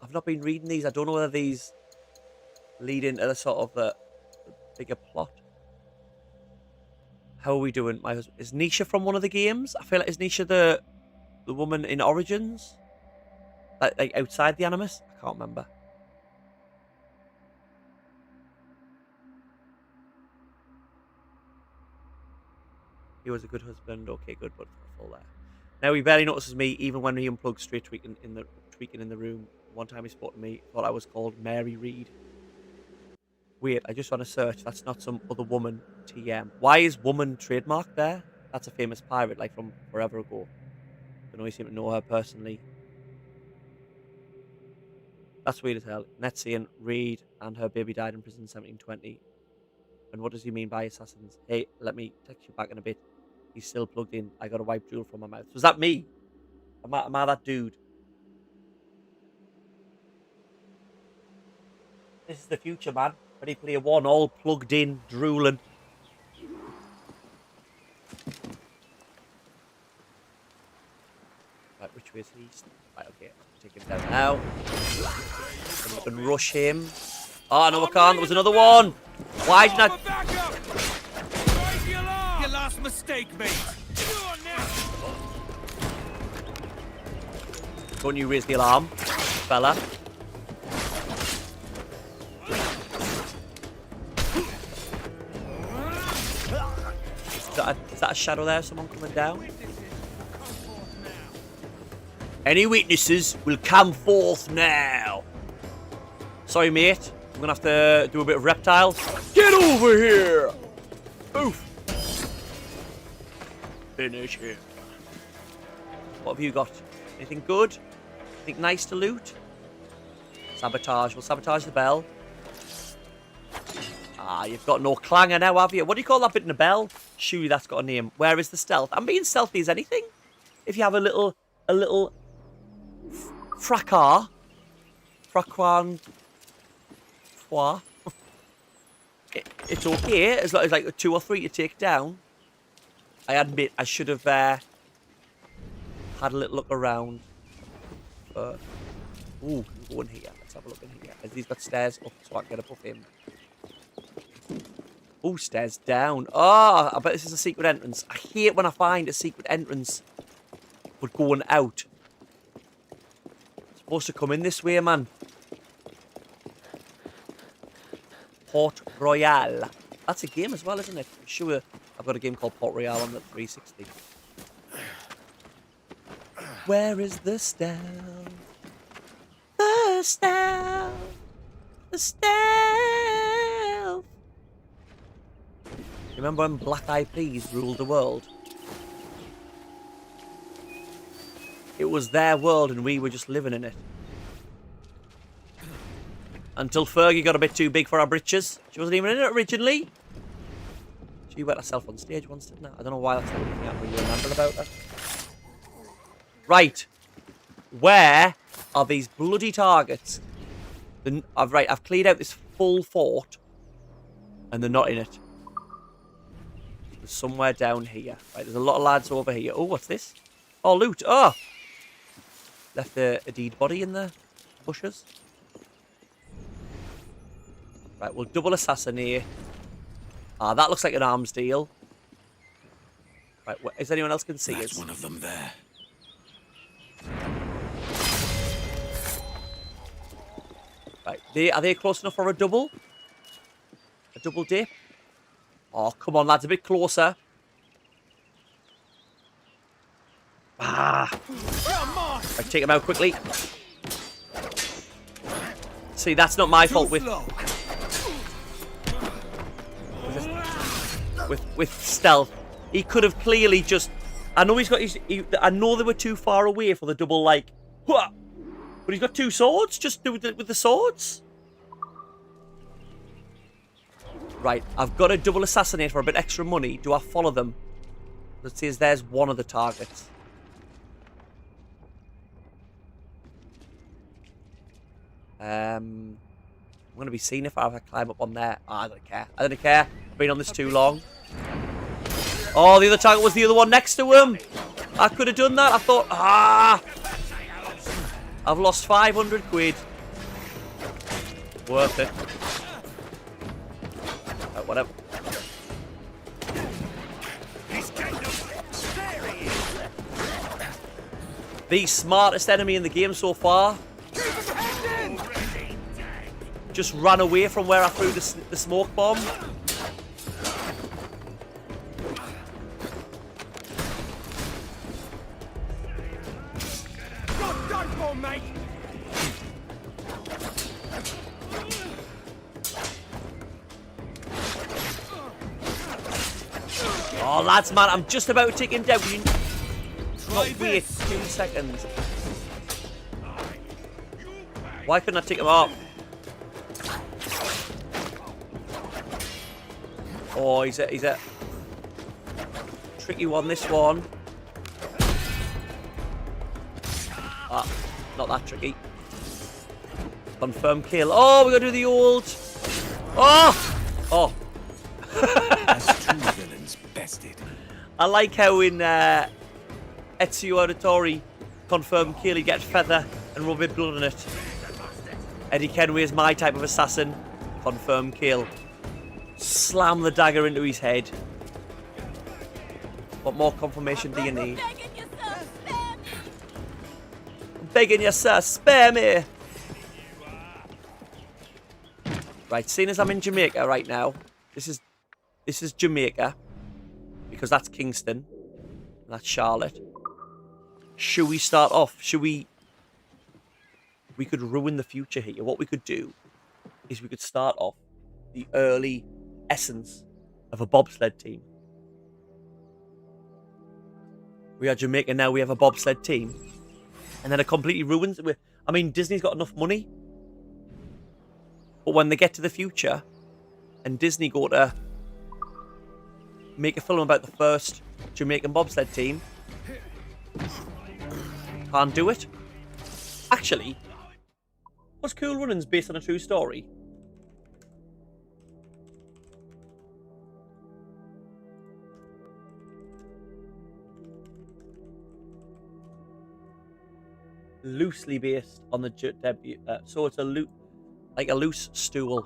I've not been reading these. I don't know whether these lead into the sort of the bigger plot. How are we doing? My husband is Nisha from one of the games. I feel like is Nisha the woman in Origins, like outside the Animus. I can't remember. He was a good husband. Okay, good, but full there. Now he barely notices me, even when he unplugs straight tweaking in the room. One time he spoke to me, thought I was called Mary Reed. Wait, I just want to search. That's not some other woman. TM. Why is woman trademarked there? That's a famous pirate, like from forever ago. Don't know, you seem to know her personally. That's weird as hell. Net saying Reed and her baby died in prison in 1720. And what does he mean by assassins? Hey, let me text you back in a bit. He's still plugged in. I got a wipe jewel from my mouth. Was that me? Am I that dude? This is the future, man. Ready Player One, all plugged in, drooling. Right, which way is he? Right, okay. Take him down now. Come up and rush him. Oh, no, I can't. There was another one. Why didn't I... Your last mistake, mate. Don't you raise the alarm, fella. Is that a shadow there? Someone coming down? Any witnesses will come forth now. Sorry, mate. I'm going to have to do a bit of reptile. Get over here! Oof. Finish him. What have you got? Anything good? Anything nice to loot? Sabotage. We'll sabotage the bell. Ah, you've got no clanger now, have you? What do you call that bit in the bell? Surely that's got a name. Where is the stealth? I'm being stealthy as anything. If you have a little fracas. It's okay, as long as like 2 or 3 to take down. I admit I should have had a little look around. But ooh, go in here. Let's have a look in here. Has these got stairs up so I can get above him? Oh, stairs down. Oh, I bet this is a secret entrance. I hate when I find a secret entrance but going out. It's supposed to come in this way, man. Port Royale. That's a game as well, isn't it? I'm sure I've got a game called Port Royale on the 360. Where is the stealth? The stealth. The stealth. Remember when Black Eyed Peas ruled the world? It was their world and we were just living in it. Until Fergie got a bit too big for our britches. She wasn't even in it originally. She wet herself on stage once, didn't I? I don't know why that's not looking at me. You remember about that? Right. Where are these bloody targets? I've cleared out this full fort. And they're not in it. There's somewhere down here. Right, there's a lot of lads over here. Oh, what's this? Oh, loot. Oh! Left a dead body in the bushes. Right, we'll double assassinate. Ah, that looks like an arms deal. Right, is anyone else can see us? There's one of them there. Right, are they close enough for a double? A double dip? Oh, come on, lads, a bit closer. Ah! Right, take him out quickly. See, that's not my fault with stealth. He could have clearly just... I know he's got his... I know they were too far away for the double, like... But he's got 2 swords. Just do it with the swords. Right, I've got a double assassinate for a bit extra money. Do I follow them? It says there's one of the targets. I'm going to be seen if I climb up on there. Oh, I don't care. I don't care. I've been on this too long. Oh, the other target was the other one next to him. I could have done that. I thought, I've lost 500 quid. Worth it. Right, whatever. The smartest enemy in the game so far. Just ran away from where I threw the smoke bomb. Oh, lads, man, I'm just about to take him down. Not wait 2 seconds. Why couldn't I take him off? Oh, he's a tricky one, this one. Ah, not that tricky. Confirm kill. Oh, we're going to do the old... Oh! Oh. As two villains bested. I like how in Ezio Auditore confirmed Keely gets feather and rub a bit blood on it. Eddie Kenway is my type of assassin. Confirmed kill. Slam the dagger into his head. What more confirmation do you need? I'm begging you, sir, spare me! Right, seeing as I'm in Jamaica right now, this is Jamaica, because that's Kingston, and that's Charlotte. Should we start off? We could ruin the future here. What we could do is we could start off the early essence of a bobsled team. We are Jamaica now, we have a bobsled team. And then it completely ruins it. I mean, Disney's got enough money. But when they get to the future, and Disney go to make a film about the first Jamaican bobsled team, can't do it. Actually, was Cool Runnings based on a true story? Loosely based on the debut, so it's a loose stool.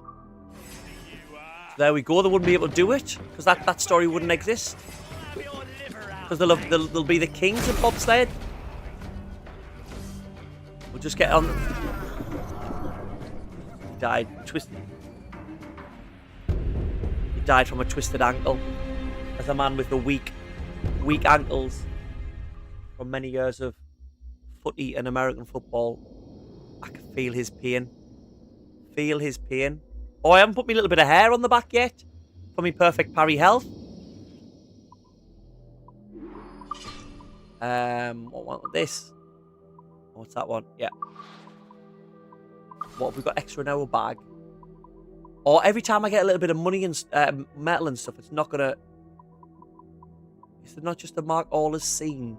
So there we go. They wouldn't be able to do it because that story wouldn't exist. Because they'll be the kings of bobsled. We'll just get on. He died twisted. He died from a twisted ankle. As a man with the weak ankles from many years of footy and American football, I can feel his pain. Feel his pain. Oh, I haven't put me little bit of hair on the back yet for me perfect parry health. What one with this? What's that one? Yeah. What have we got extra in our bag? Oh, every time I get a little bit of money and metal and stuff, it's not gonna. Is it not just to mark all as seen?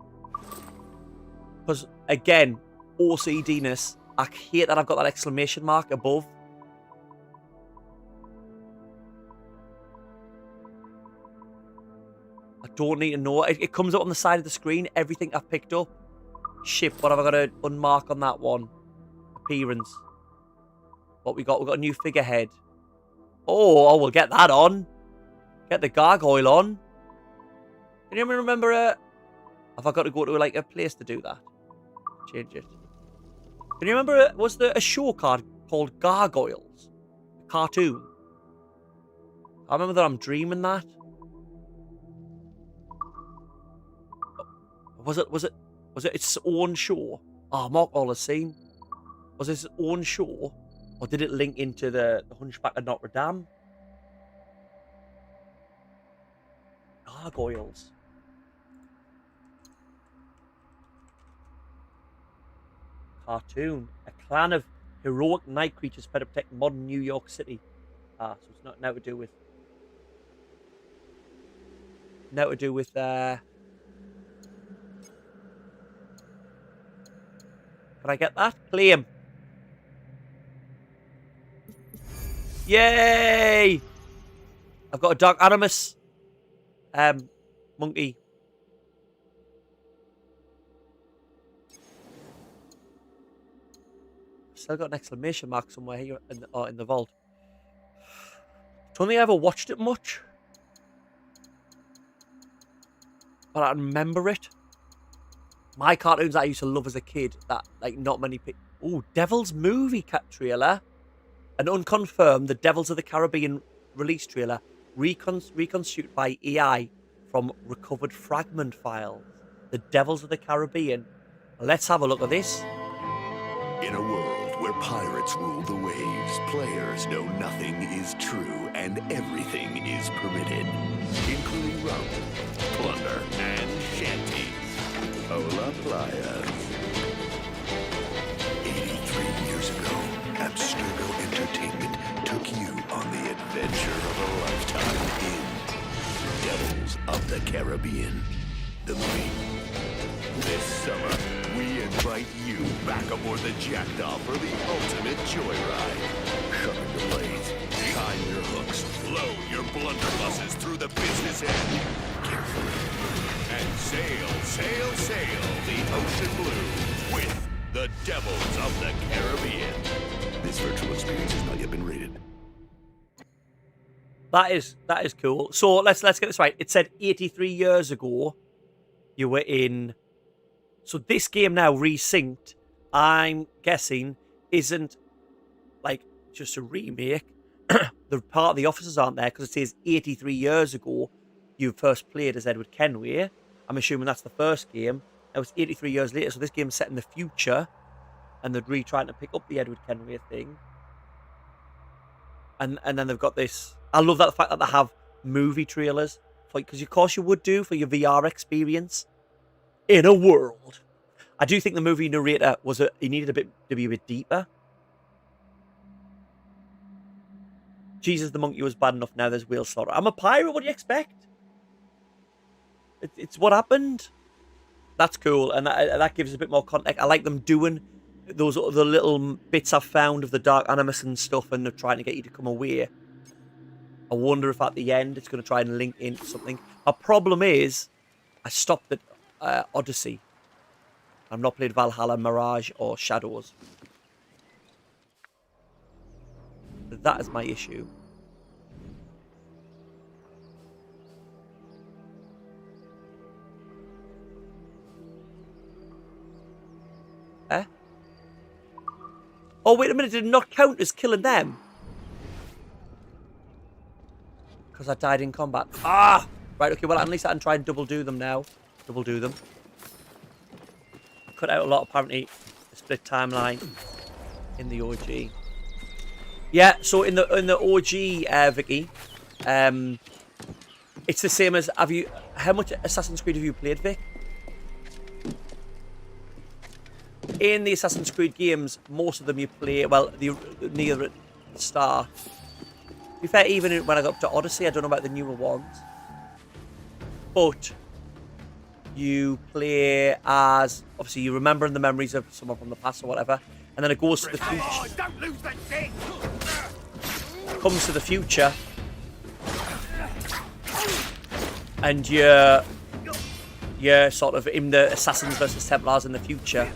Because again, OCD-ness. I hate that I've got that exclamation mark above. I don't need to know. It comes up on the side of the screen. Everything I've picked up. Shit, what have I got to unmark on that one? Appearance. What we got? We got a new figurehead. Oh, we'll get that on. Get the gargoyle on. Can you remember have I got to go to like a place to do that? Change it. Can you remember, was there a show card called Gargoyles? A cartoon. I remember that I'm dreaming that. Was it its own show? Oh, Mark all the same. Was it its own show? Or did it link into the Hunchback of Notre Dame? Gargoyles. Cartoon. A clan of heroic night creatures fed to protect modern New York City. So it's not now to do with. Now to do with. Can I get that? Claim. Yay! I've got a Dark Animus monkey. Still got an exclamation mark somewhere here in the vault. Don't think I ever watched it much, but I remember it. My cartoons that I used to love as a kid that like not many people. Oh, Devil's movie trailer. An unconfirmed The Devils of the Caribbean release trailer reconstructed by AI from recovered fragment files. The Devils of the Caribbean. Let's have a look at this. In a world where pirates rule the waves, players know nothing is true and everything is permitted, including rum, plunder, and shanties. Hola playas. 83 years ago, Abstergo Entertainment took you on the adventure of a lifetime in Devils of the Caribbean, the movie. This summer, we invite you back aboard the Jackdaw for the ultimate joyride. Sharpen your blades, shine your hooks, load your blunderbusses through the business end. Carefully. And sail, sail, sail the ocean blue with the Devils of the Caribbean. This virtual experience has not yet been rated. That is cool. So let's get this right. It said 83 years ago you were in. So this game now resynced, I'm guessing, isn't like just a remake. The part of the officers aren't there because it says 83 years ago you first played as Edward Kenway. I'm assuming that's the first game. Now it's 83 years later, so this game's set in the future, and they're trying to pick up the Edward Kenway thing. And then they've got this. I love that the fact that they have movie trailers, because of course you would do for your VR experience. In a world, I do think the movie narrator he needed to be a bit deeper. Jesus the monkey was bad enough. Now there's whale slaughter. I'm a pirate. What do you expect? It's what happened. That's cool, and that gives a bit more context. I like them doing those other little bits I've found of the Dark Animus and stuff, and they're trying to get you to come away. I wonder if at the end it's going to try and link into something. Our problem is, I stopped at Odyssey. I've not played Valhalla, Mirage, or Shadows. That is my issue. Eh? Oh, wait a minute. Did it not count as killing them? Because I died in combat. Ah! Right, okay. Well, at least I can try and double do them now. Double do them. Cut out a lot, apparently. The split timeline in the OG. Yeah, so in the OG, Vicky, it's the same as... How much Assassin's Creed have you played, Vic? In the Assassin's Creed games, most of them you play, well, near the start. To be fair, even when I got up to Odyssey, I don't know about the newer ones. But you play as, obviously, you're remembering the memories of someone from the past or whatever, and then it goes to the future. Oh, don't lose that thing! Comes to the future, and you're sort of in the Assassins versus Templars in the future.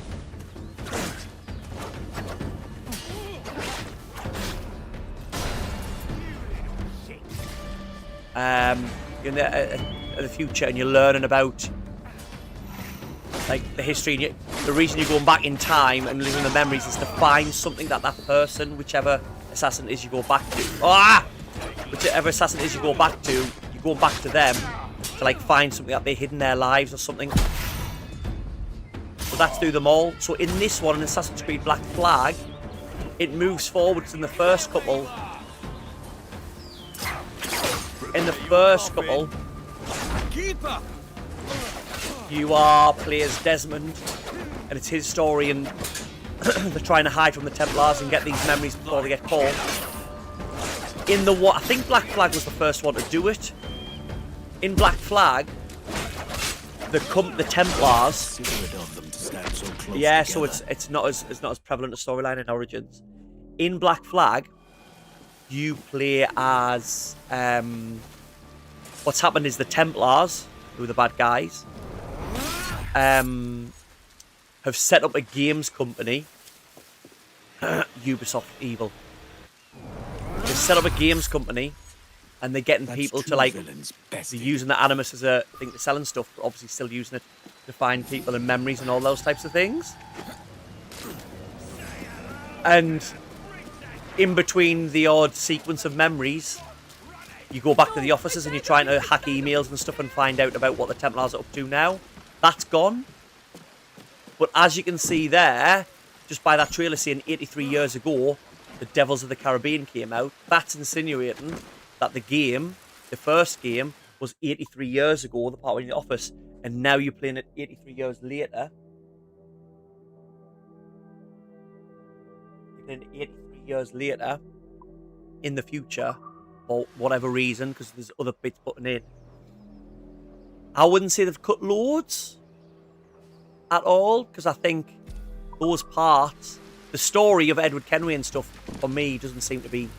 In the future, and you're learning about like the history. And the reason you're going back in time and living the memories is to find something that person, whichever assassin is you go back to. Whichever assassin is you go back to, you go back to them to like find something that they hid in their lives or something. So that's through them all. So in this one, in Assassin's Creed Black Flag, it moves forwards in the first couple. In the first couple, you are play as Desmond, and it's his story, and they're trying to hide from the Templars and get these memories before they get caught. I think Black Flag was the first one to do it. In Black Flag, the Templars. Yeah, so it's not as prevalent a storyline in Origins. In Black Flag, you play as what's happened is the Templars, who are the bad guys, have set up a games company. Ubisoft evil. They've set up a games company, and they're getting people to like they're using the Animus as a thing to selling stuff, but obviously still using it to find people and memories and all those types of things. And in between the odd sequence of memories, you go back to the offices and you're trying to hack emails and stuff and find out about what the Templars are up to now. That's gone. But as you can see there, just by that trailer saying 83 years ago, the Devils of the Caribbean came out, that's insinuating that the first game, was 83 years ago, the part in the office, and now you're playing it 83 years later. You're playing it 83 years later, in the future, for whatever reason, because there's other bits putting in. I wouldn't say they've cut loads. at all, because I think those parts, the story of Edward Kenway and stuff, for me, doesn't seem to be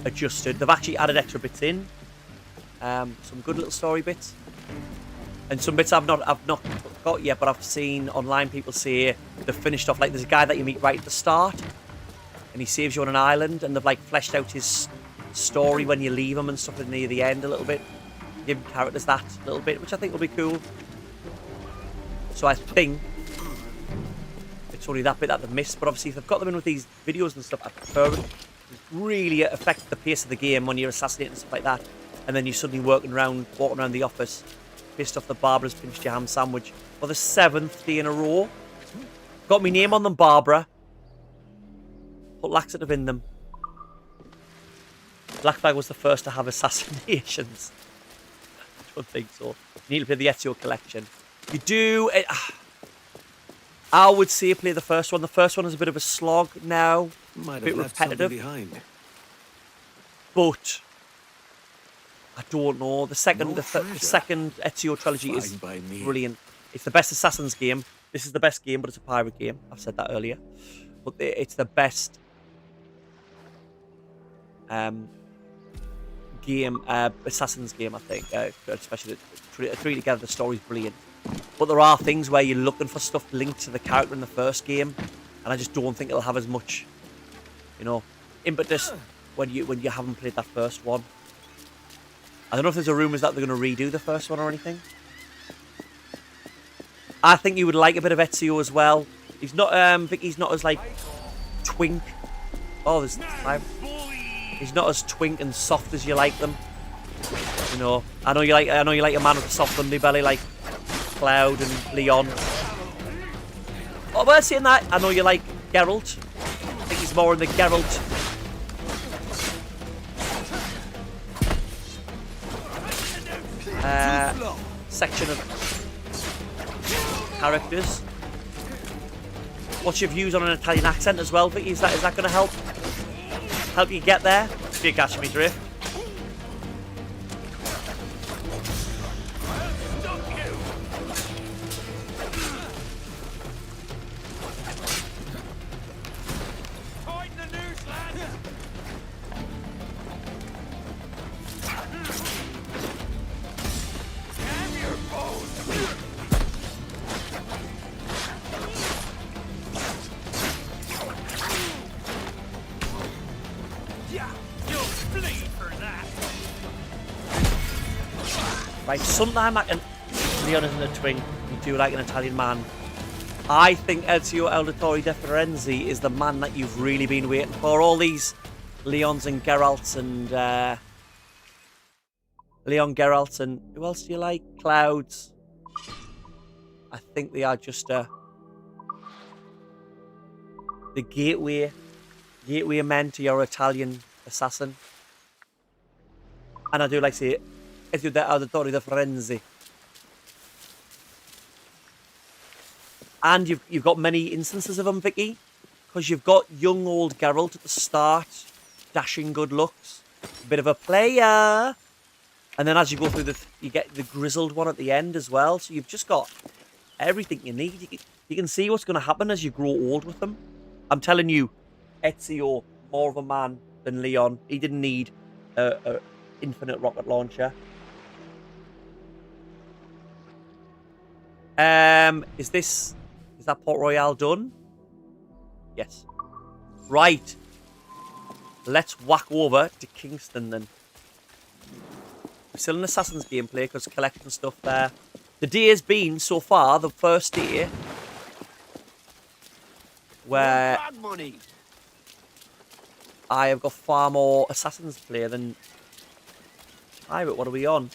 adjusted. They've actually added extra bits in, some good little story bits, and some bits I've not got yet, but I've seen online people say they've finished off. Like, there's a guy that you meet right at the start, and he saves you on an island, and they've like fleshed out his story when you leave him and stuff near the end a little bit, give characters that little bit, which I think will be cool. So I think it's only that bit that they've missed, but obviously if they've got them in with these videos and stuff, I prefer it. It really affects the pace of the game when you're assassinating and stuff like that, and then you're suddenly walking around the office, pissed off that Barbara's finished your ham sandwich for the 7th day in a row. Got my name on them, Barbara. Put laxative in them. Black Flag was the first to have assassinations. I don't think so. You need to play the Ezio collection. You do. I would say play the first one. The first one is a bit of a slog now, a bit repetitive. Behind. But I don't know. The second Ezio trilogy is brilliant. It's the best Assassin's game. This is the best game, but it's a pirate game. I've said that earlier. But it's the best Assassin's game, I think. Especially the three together, the story's brilliant. But there are things where you're looking for stuff linked to the character in the first game, and I just don't think it'll have as much, impetus when you haven't played that first one. I don't know if there's a rumours that they're going to redo the first one or anything. I think you would like a bit of Ezio as well. He's not Vicky's not as like twink. Oh, there's time. He's not as twink and soft as you like them. I know you like a man with a soft underbelly like Cloud and Leon. Oh, but saying that, I know you like Geralt. I think he's more in the Geralt section of characters. What's your views on an Italian accent as well, Vicky? Is that going to help you get there? If you catch me drift. Right, sometime I can... Leon isn't a twink. You do like an Italian man. I think Ezio Auditore de Firenze is the man that you've really been waiting for. All these Leons and Geralts and... Leon, Geralt, and... Who else do you like? Clouds. I think they are just the gateway men to your Italian assassin. And I do like to say it. Ezio Auditore de Firenze. And you've got many instances of them, Vicky, because you've got young old Geralt at the start, dashing good looks, a bit of a player, and then as you go through you get the grizzled one at the end as well. So you've just got everything you need. You can see what's going to happen as you grow old with them. I'm telling you, Ezio, more of a man than Leon. He didn't need a infinite rocket launcher. Is that Port Royale done? Yes. Right. Let's whack over to Kingston then. We're still in Assassin's gameplay because collecting stuff there. The day has been so far the first day where I have got far more Assassin's play than Pirate. What are we on?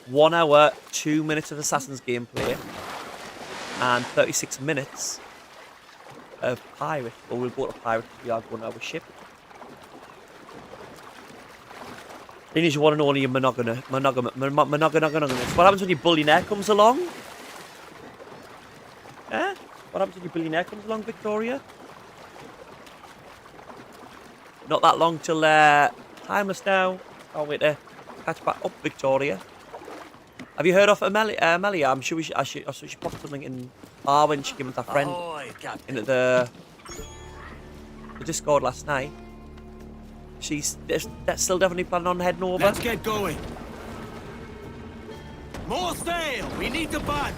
1 hour, 2 minutes of Assassin's gameplay and 36 minutes of Pirate. Well, we'll go to Pirate because we are going to our ship. Thing is, you want to know only your monogamous. What happens when your billionaire comes along? Eh? What happens when your billionaire comes along, Victoria? Not that long till timeless now. Can't wait to catch back up, Victoria. Have you heard of Amelia? I'm sure I should she popped something in when she came with her friend into the Discord last night. She's still definitely planning on heading over. Let's get going. More sail! We need to budge!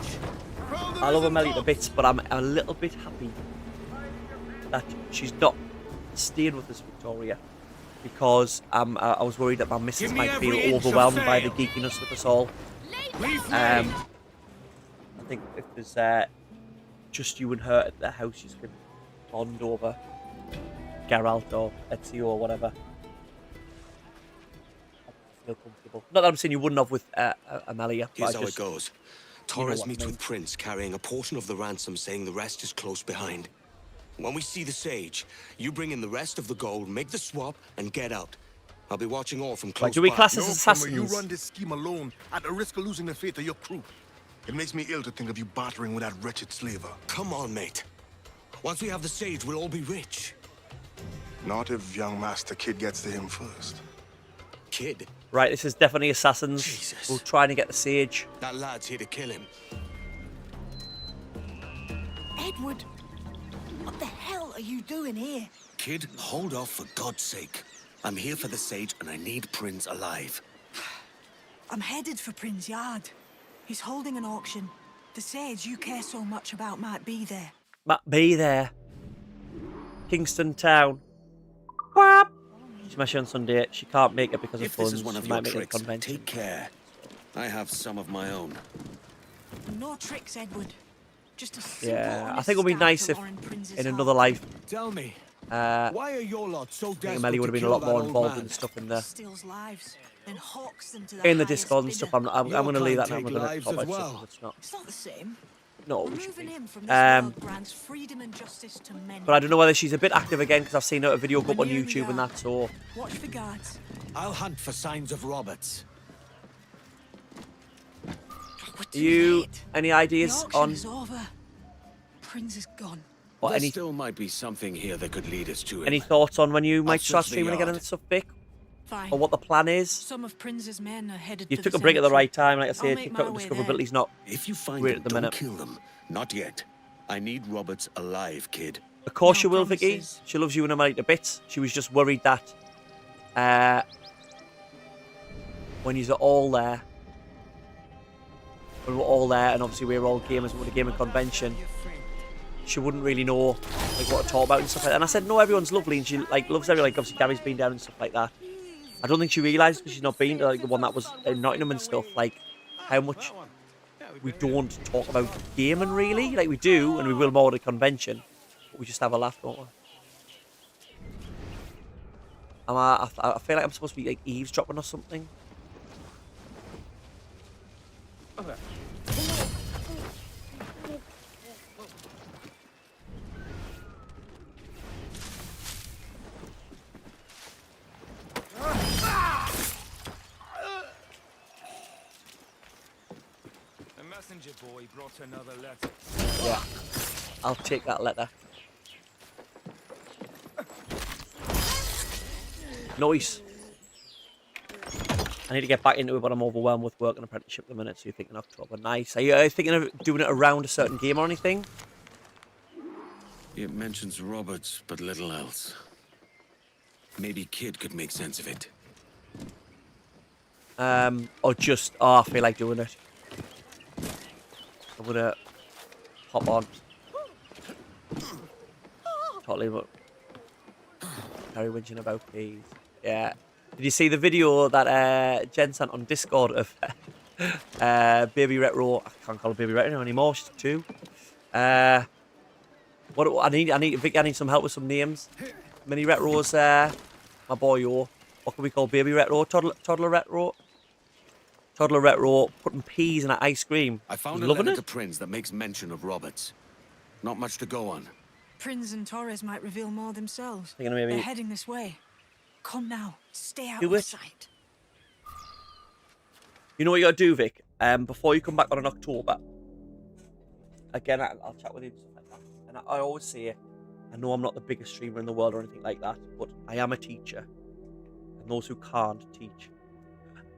I love Amelia to bits, but I'm a little bit happy that she's not staying with us, Victoria, because I was worried that my missus might feel overwhelmed by the geekiness with us all. I think if there's just you and her at the house, she's going to bond over Geralt or Ezio or whatever. I feel comfortable. Not that I'm saying you wouldn't have with Amelia. Here's how it goes. Torres meets with Prince, carrying a portion of the ransom, saying the rest is close behind. When we see the sage, you bring in the rest of the gold, make the swap, and get out. I'll be watching all from close do we by. class as assassins? You run this scheme alone at the risk of losing the faith of your crew. It makes me ill to think of you bartering with that wretched slaver. Come on, mate. Once we have the sage, we'll all be rich. Not if young Master Kid gets to him first. Kid? Right, this is definitely assassins. Jesus. We're trying to get the sage. That lad's here to kill him. Edward, what the hell are you doing here? Kid, hold off for God's sake. I'm here for the sage and I need Prince alive. I'm headed for Prin's yard. He's holding an auction. The sage you care so much about might be there. Might be there. Kingston Town. Whap! She's my on Sunday. She can't make it because of If funds. this is one of She your might make it tricks, convention. take care. I have some of my own. No tricks, Edward. Just a simple, Yeah, I think it would be nice if in another life. Tell me, why are your lot so I think desperate Amelia would have been a lot more involved in the stuff in the Steals lives, then hawks them to in the highest Discord and bidder. stuff. I'm going to leave that now. I'm take going to lives talk as about well. stuff that's not. It's not the same. No, we should Removing be. him from this world grants freedom and justice to many. But I don't know whether she's a bit active again because I've seen her video go up on And here we YouTube and are. that. So Watch for guards. I'll hunt for signs of Roberts. you any The ideas auction on is over. Prince is gone. or There any still might be something here that could lead us to it. any thoughts on when you might start search the streaming again yard. and stuff, Vic? Fine. Or what the plan is? Some of Prince's men are headed You for took the a break at the cemetery. right time. Like I I'll said, make my TikTok way discoverability's not If you find great them, at the don't minute. kill them. Not yet. I need Roberts alive, kid. Of course No she will, Vicky. promises. She loves you and Amelia to bits. She was just worried that when you're all there, when we're all there, and obviously we're all gamers with a gaming convention, she wouldn't really know like what to talk about and stuff like that. And I said, no, everyone's lovely, and she like loves everyone. Like obviously Gary's been down and stuff like that. I don't think she realised because she's not been to like the one that was in Nottingham and stuff. Like how much we don't talk about gaming really. Like we do, and we will more at a convention. But we just have a laugh, don't we? I feel like I'm supposed to be like eavesdropping or something. Okay. The messenger boy brought another letter. Yeah, I'll take that letter. Nice. I need to get back into it, but I'm overwhelmed with work and apprenticeship at the minute, so you're thinking October. Nice. Are you thinking of doing it around a certain game or anything? It mentions Roberts, but little else. Maybe Kid could make sense of it. Or just, I feel like doing it. I'm gonna hop on. Totally, but Harry whinging about these. Yeah. Did you see the video that Jen sent on Discord of Baby Retro? I can't call her Baby Retro anymore. She's 2. What I need Vicky, I need some help with some names. Mini Retro's my boy. Yo, what can we call Baby Retro? Toddler Retro. Toddler Retro putting peas in an ice cream. I found a Loving letter it. to Prince that makes mention of Roberts. Not much to go on. Prince and Torres might reveal more themselves. Thinking of maybe- They're heading this way. Come now. Stay out Do of it. sight. You know what you gotta do, Vic? Before you come back on in October, again, I'll chat with you and stuff like that. And I always say, I know I'm not the biggest streamer in the world or anything like that, but I am a teacher. And those who can't teach,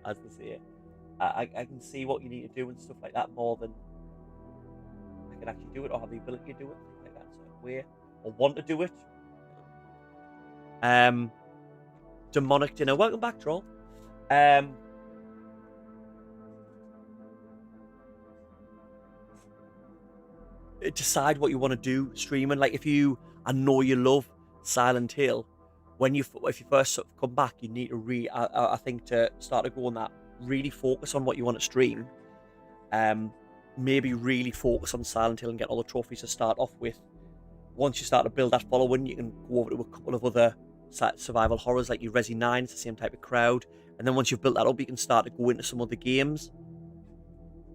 as they say. I can see what you need to do and stuff like that more than I can actually do it or have the ability to do it, things like that in a certain way, or want to do it. Demonic Dinner. Welcome back, Troll. Decide what you want to do streaming. Like I know you love Silent Hill, if you first sort of come back, you need to I think to start to go on that, really focus on what you want to stream. Maybe really focus on Silent Hill and get all the trophies to start off with. Once you start to build that following, you can go over to a couple of other survival horrors like your Resi 9. It's the same type of crowd. And then once you've built that up, you can start to go into some other games.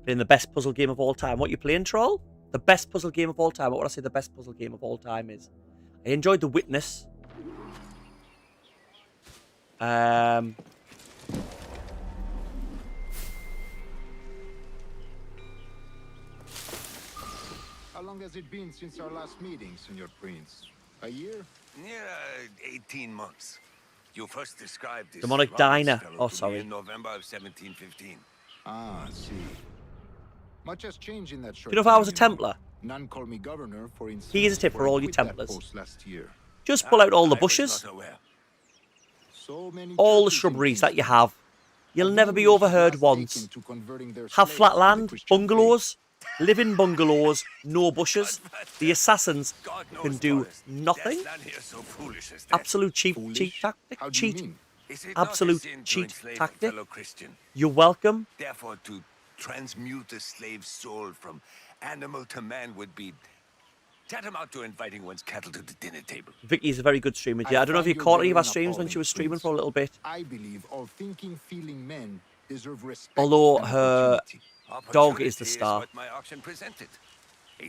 Playing the best puzzle game of all time. What you playing, Troll? The best puzzle game of all time. What would I say the best puzzle game of all time is? I enjoyed The Witness. How long has it been since our last meeting, Senor Prince? A year? Near 18 months. You first described this Demonic Roberts Diner. fellow Oh, to me sorry. in November of 1715. Ah, I see. Much has changed in that short Do you know if I was a time, Templar? None call me governor, for instance. Here's a tip for all you I quit that Templars. post last year. Just pull out all the bushes, So many all the churches shrubberies in that you have. You'll never be overheard once. to converting their Have slaves flat to the land, Christian bungalows, live in bungalows, no bushes. The assassins can do nothing. Absolute cheat tactic. Absolute cheat tactic. You're welcome. Therefore, to transmute a slave's soul from animal to man would be tantamount to inviting one's cattle to the dinner table. Vicky's a very good streamer. Yeah, I don't know if you caught any of our streams when she was streaming for a little bit. I believe all thinking, feeling men deserve respect. Although and her opportunity. dog is the star. What my auction presented.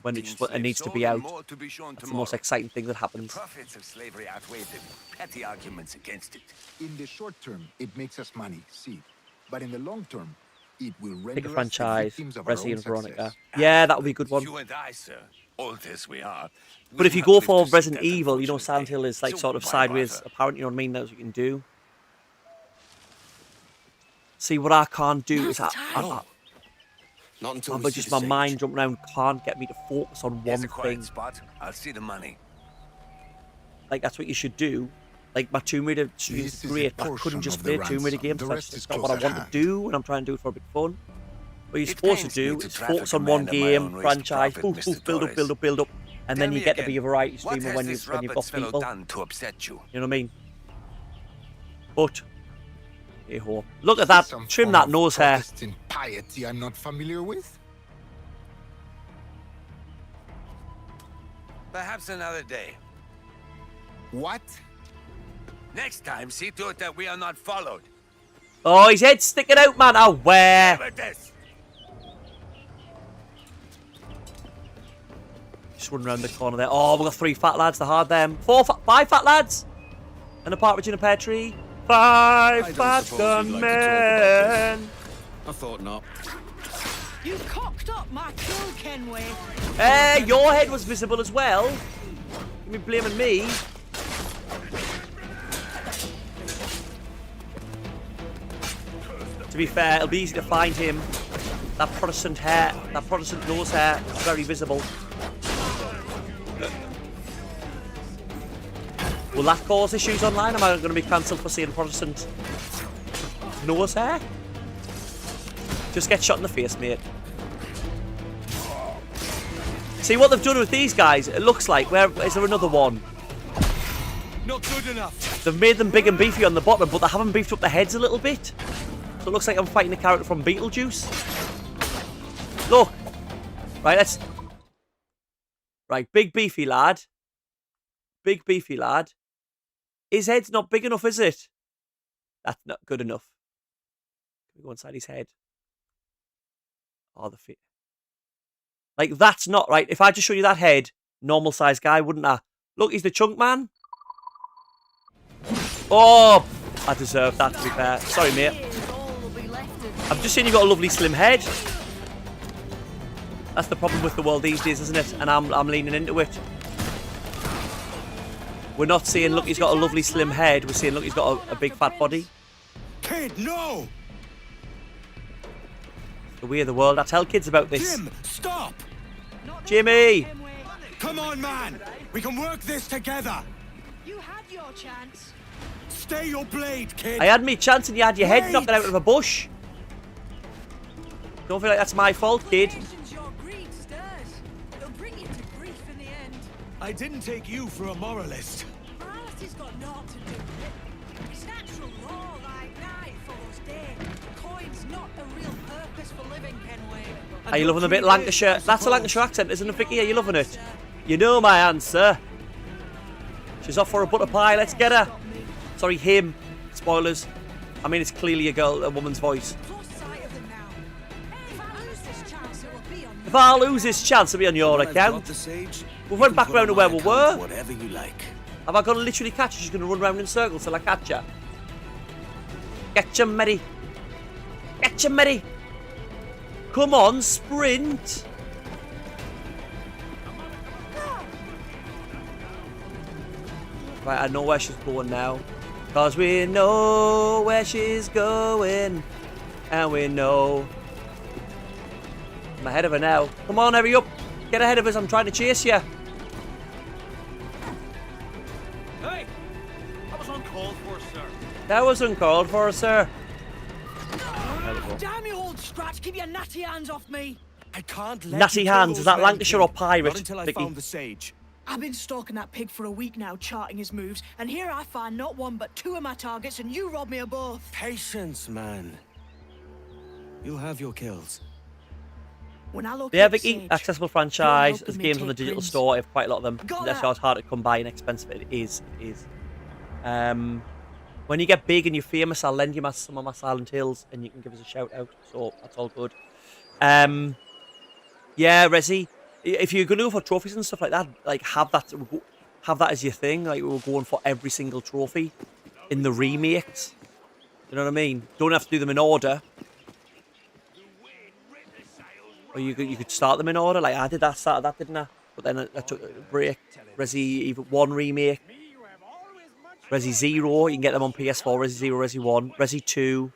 When it needs to be out. That's the most exciting thing that happens. Profits of slavery outweigh the petty arguments against it. In the short term, it makes us money, see. But in the long term, it will render Pick a us franchise, victims of our Resi own and Veronica. success. Yeah, that would be a good one. You and I, sir, old as we are. But if you go for Resident Evil, you know, Silent Hill is like sort of sideways apparent, you know what I mean? That's what you can do. See, what I can't do is Not until we but see just the my sage. mind jumping around can't get me to focus on Here's one a quiet thing. spot. I'll see the money. Like, that's what you should do. Like, my Tomb Raider streams This is is a great, but I portion couldn't just of the play Tomb Raider ransom. games. The That's rest just is not what I close at want to hand. do when I'm trying to do it for a bit of fun. What you're It supposed to pains me do to is traffic focus a on one man of my game, own race to franchise, profit, build Mr. up, Torres. build up, and Tell then you me get to again, be a variety what streamer has when this you've got Roberts fellow people. done to upset you? You know what I mean? But, hey-ho. Look at that. Some Trim form that of nose hair. Protestant piety I'm not familiar with. Perhaps another day. What? Next time, see to it that we are not followed. Oh, his head's sticking out, man. Oh, where? Never this. Just run around the corner there. Oh, we've got 3 fat lads. They're hard, them. 5 fat lads. And a partridge in a pear tree. 5 fat gunmen. I thought not. You cocked up my kill, Kenway. Hey, your head was visible as well. You mean blaming me? To be fair, it'll be easy to find him. That Protestant hair, that Protestant nose hair is very visible. Will that cause issues online? Am I going to be cancelled for seeing Protestant nose hair? Just get shot in the face, mate. See what they've done with these guys? It looks like. Where is there another one? Not good enough. They've made them big and beefy on the bottom, but they haven't beefed up the heads a little bit. So it looks like I'm fighting a character from Beetlejuice. Look. Right, let's... Right, big beefy lad. Big beefy lad. His head's not big enough, is it? That's not good enough. Can we go inside his head? Oh, the feet. Like, that's not right. If I just showed you that head, normal sized guy, wouldn't I? Look, he's the chunk man. Oh, I deserve that, to be fair. Sorry, mate. I've just seen you got a lovely slim head. That's the problem with the world these days, isn't it? And I'm leaning into it. We're not saying, look, he's got a lovely slim head. We're saying, look, he's got a big fat body. Kid, no! The way of the world. I tell kids about this. Jim, stop! Jimmy! Come on, man! We can work this together! You had your chance. Stay your blade, kid! I had me chance and you had your head Wait. knocked out of a bush. Don't feel like that's my fault, kid. Your greed stirs. It'll bring you to grief in the end. I didn't take you for a moralist. Morality's got naught to do with it. It's natural law, like night follows day. Coin's not a real purpose for living, Kenway. Are you loving the bit Lancashire? That's a Lancashire accent, isn't it, Vicky? Are you loving it? You know my answer. She's off for a butter pie. Let's get her. Sorry, him. Spoilers. I mean, it's clearly a woman's voice. If I lose this chance, it'll be on your account. We went back round to where we were. Whatever you like. Have I got to literally catch her? She's going to run round in circles till I catch her. Get you, Mary. Get you, Mary. Come on, sprint. Right, I know where she's going now. Because we know where she's going. And we know. I'm ahead of her now. Come on, hurry up. Get ahead of us. I'm trying to chase you. Hey! That was uncalled for, sir. That was uncalled for, sir. Damn you, old scratch! Keep your natty hands off me! I can't let Natty you kill hands. those Is that men, Lancashire or kid. pirate, Not until I Vicky? found the sage. I've been stalking that pig for a week now, charting his moves, and here I find not one but two of my targets, and you rob me of both. Patience, man. You'll have your kills. When I look Yeah, at Vicky, Sage, accessible you're franchise. helping There's me games on the take digital Prince. store. I have quite a lot of them. Got That's that? how it's hard to come by and expensive it is. It is. When you get big and you're famous, I'll lend you some of my Silent Hills and you can give us a shout out. So that's all good. Yeah, Resi, if you're going to go for trophies and stuff like that, like have that as your thing. Like we're going for every single trophy in the remakes. You know what I mean? Don't have to do them in order. Or you could start them in order. Like I did that, started that, didn't I? But then I took a break. Resi even 1 remake. Resi 0, you can get them on PS4. Resi 0, Resi 1, Resi 2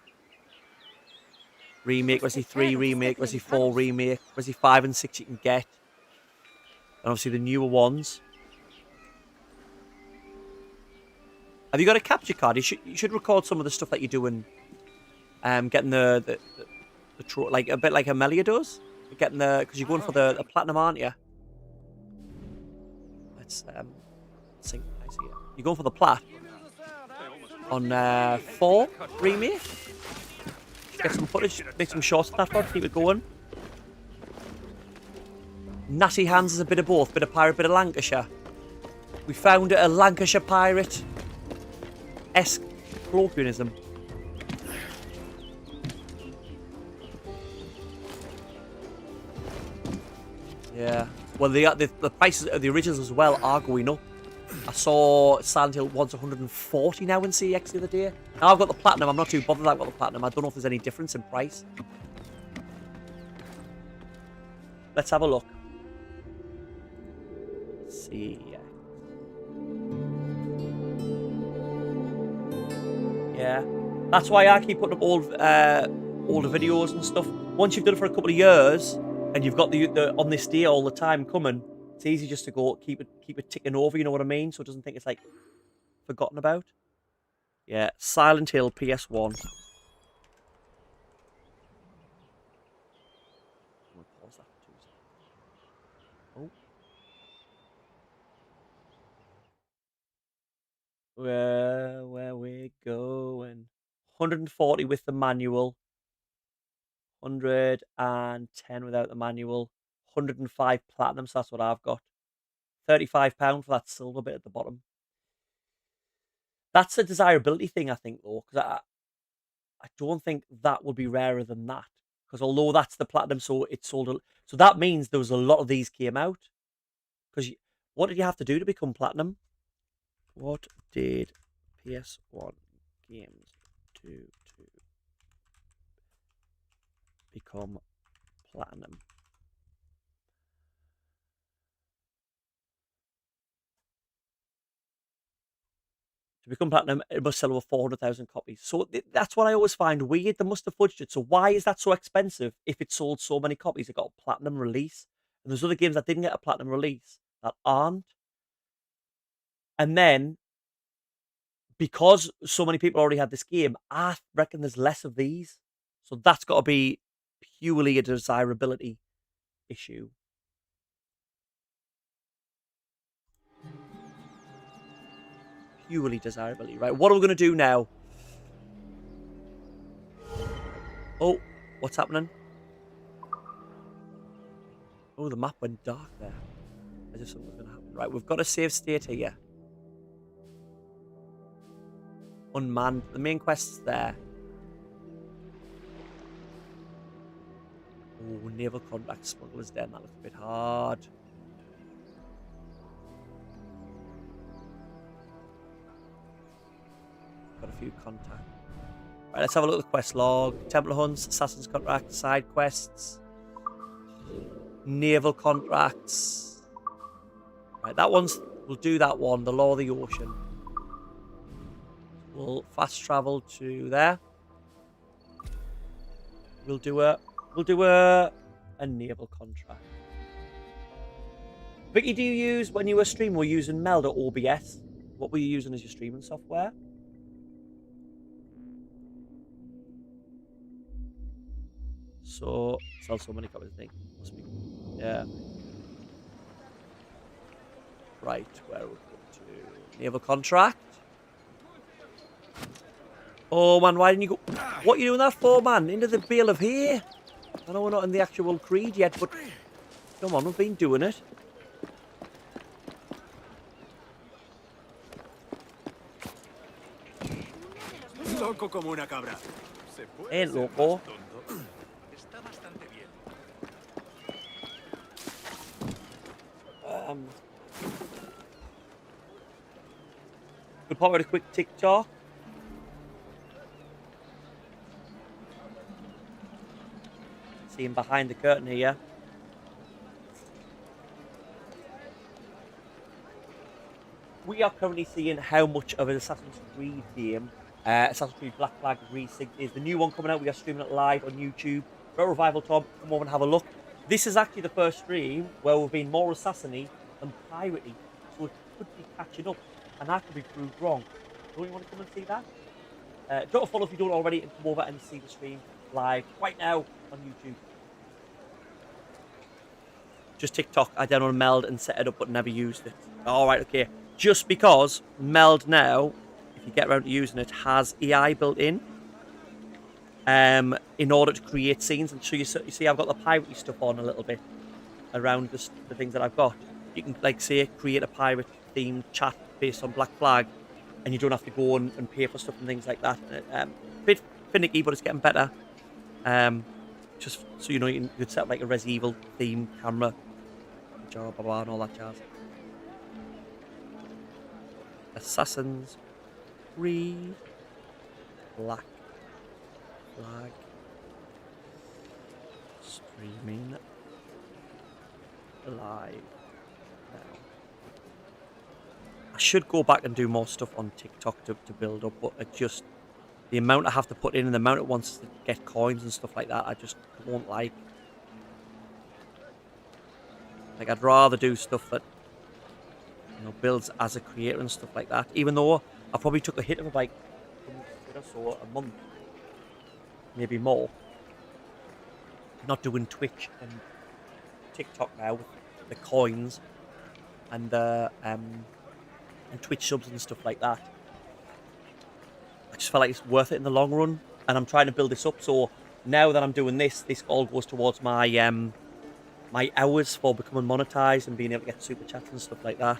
remake, Resi 3 remake, Resi 4 remake, Resi 5 and 6 you can get. And obviously the newer ones. Have you got a capture card? You should record some of the stuff that you're doing. Getting the like a bit like Amelia does. Getting because you're going for the platinum, aren't you? Let's sync. I see it. You're going for the plat on 4 remake. Get some footage, make some shots of that for keep it going. Natty Hands is a bit of both, bit of pirate, bit of Lancashire. We found a Lancashire pirate-esque colloquialism. Yeah. Well, the prices of the originals as well are going up. I saw Silent Hill wants 140 now in CX the other day. Now I've got the platinum. I'm not too bothered I've got the platinum. I don't know if there's any difference in price. Let's have a look. CX. Yeah. That's why I keep putting up older videos and stuff. Once you've done it for a couple of years and you've got the on this day all the time coming, it's easy just to go keep it ticking over, you know what I mean? So it doesn't think it's like forgotten about. Yeah, Silent Hill PS1. Pause that for 2 seconds. Oh. Where we going? 140 with the manual. 110 without the manual. 105 platinum, so that's what I've got. £35 for that silver bit at the bottom. That's a desirability thing, I think, though, because I don't think that would be rarer than that. Because although that's the platinum, so it sold. So that means there was a lot of these came out. Because what did you have to do to become platinum? What did PS1 games do to become platinum? To become platinum, it must sell over 400,000 copies. So that's what I always find weird. They must have fudged it. So why is that so expensive if it sold so many copies? It got a platinum release. And there's other games that didn't get a platinum release that aren't. And then, because so many people already had this game, I reckon there's less of these. So that's got to be purely a desirability issue. Purely desirability. Right, what are we going to do now? Oh, what's happening? Oh, the map went dark there. As if something was going to happen. Right, we've got a save state here. Unmanned. The main quest's there. Oh, naval contract smugglers den. That looks a bit hard. Got a few contacts. Right, let's have a look at the quest log. Templar hunts, assassin's contracts, side quests, naval contracts. Right, that one's. We'll do that one. The Law of the Ocean. We'll fast travel to there. We'll do a naval contract. Vicky, do you use, when you were streaming, were you using Meld or OBS? What were you using as your streaming software? So, sell so many copies, I think. Must be, yeah. Right, where are we going to? Naval contract. Oh man, why didn't you go? What are you doing that for, man? Into the bale of hay? I know we're not in the actual creed yet, but come on, we've been doing it. Loco como una cabra. Ain't loco. Could pop out a quick TikTok. Seeing behind the curtain here. We are currently seeing how much of an Assassin's Creed game, Assassin's Creed Black Flag Resynced is. The new one coming out, we are streaming it live on YouTube. Got Revival Tom, come over and have a look. This is actually the first stream where we've been more assassiny than piratey, so it could be catching up, and that could be proved wrong. Don't you want to come and see that? Drop a follow if you don't already, and come over and see the stream live right now on YouTube. Just TikTok, I downloaded Meld and set it up but never used it. Alright, okay. Just because Meld now, if you get around to using it, has AI built in order to create scenes. And so you see I've got the piratey stuff on a little bit around the things that I've got. You can, like, say, create a pirate themed chat based on Black Flag, and you don't have to go and pay for stuff and things like that. Bit finicky, but it's getting better. Just so you know, you can set up like a Res Evil theme camera, blah, blah, blah, and all that jazz. Assassin's Creed Black Flag streaming live now. I should go back and do more stuff on TikTok to build up, but it just, the amount I have to put in and the amount it wants to get coins and stuff like that, I just won't like. Like, I'd rather do stuff that, you know, builds as a creator and stuff like that. Even though I probably took a hit of like so a month, maybe more. Not doing Twitch and TikTok now with the coins and the and Twitch subs and stuff like that. I just felt like it's worth it in the long run, and I'm trying to build this up. So now that I'm doing this all goes towards my my hours for becoming monetized and being able to get super chats and stuff like that.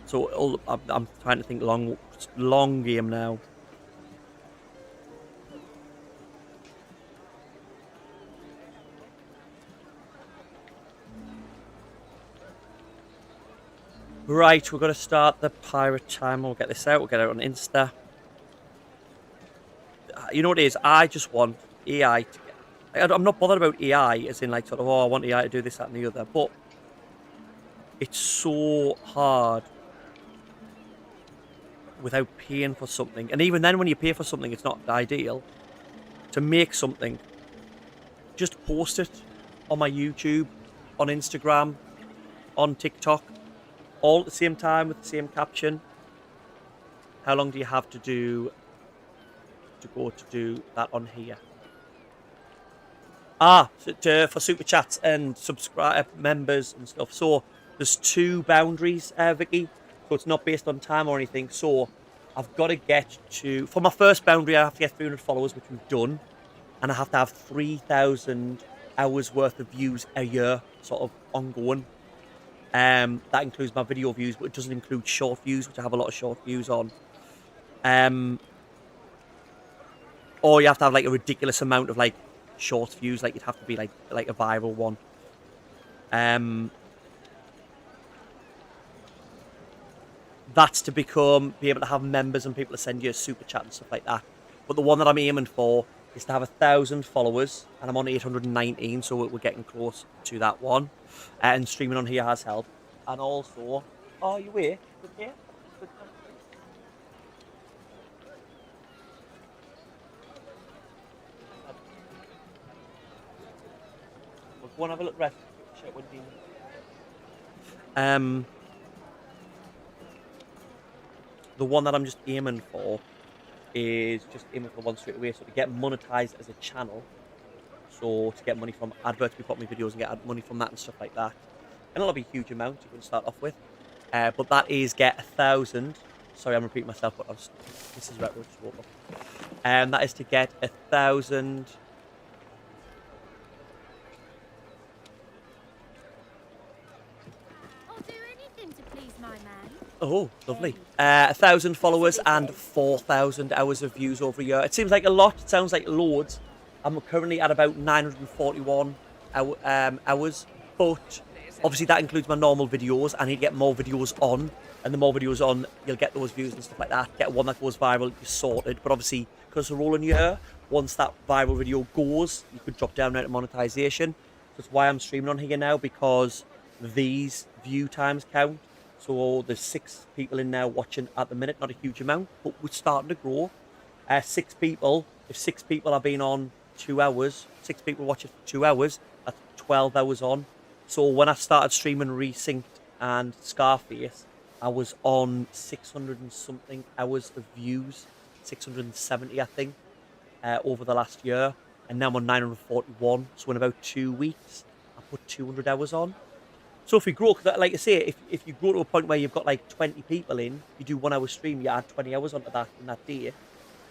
So I'm trying to think long game now. Right, we're going to start the pirate time. We'll get this out. We'll get it on Insta. You know what it is? I just want AI to get... I'm not bothered about AI, as in like sort of, oh, I want AI to do this, that, and the other. But it's so hard without paying for something. And even then, when you pay for something, it's not ideal. To make something, just post it on my YouTube, on Instagram, on TikTok, all at the same time with the same caption. How long do you have to do that on here? For super chats and subscribe members and stuff. So there's 2 boundaries, Vicky. So it's not based on time or anything. So I've got to get to, for my first boundary, I have to get 300 followers, which we've done, and I have to have 3,000 hours worth of views a year, sort of ongoing. That includes my video views, but it doesn't include short views, which I have a lot of short views on. Or you have to have like a ridiculous amount of like short views, like you'd have to be like a viral one. That's to be able to have members and people to send you a super chat and stuff like that. But the one that I'm aiming for is to have 1,000 followers, and I'm on 819, so we're getting close to that one. And streaming on here has helped. And also, oh, you awake? Okay. We'll go and have a look rest. The one that I'm just aiming for is just aiming for one straight away. So to get monetized as a channel, so to get money from adverts we put on my videos and get money from that and stuff like that. And it'll be a huge amount you can start off with. But that is get 1,000. Sorry, I'm repeating myself, but this is right where I just woke up. That is to get 1,000. Oh, lovely. 1,000 followers and 4,000 hours of views over a year. It seems like a lot. It sounds like loads. I'm currently at about 941 hours. But obviously that includes my normal videos. I need to get more videos on. And the more videos on, you'll get those views and stuff like that. Get one that goes viral, you're sorted. But obviously, because we're rolling year, once that viral video goes, you could drop down out of monetization. That's why I'm streaming on here now, because these view times count. So there's 6 people in now watching at the minute, not a huge amount, but we're starting to grow. 6 people, if 6 people have been on 2 hours, 6 people watching for 2 hours, that's 12 hours on. So when I started streaming Resynced and Scarface, I was on 600 and something hours of views, 670 I think, over the last year. And now I'm on 941, so in about 2 weeks, I put 200 hours on. So if we grow, like I say, if you grow to a point where you've got like 20 people in, you do 1 hour stream, you add 20 hours onto that in that day.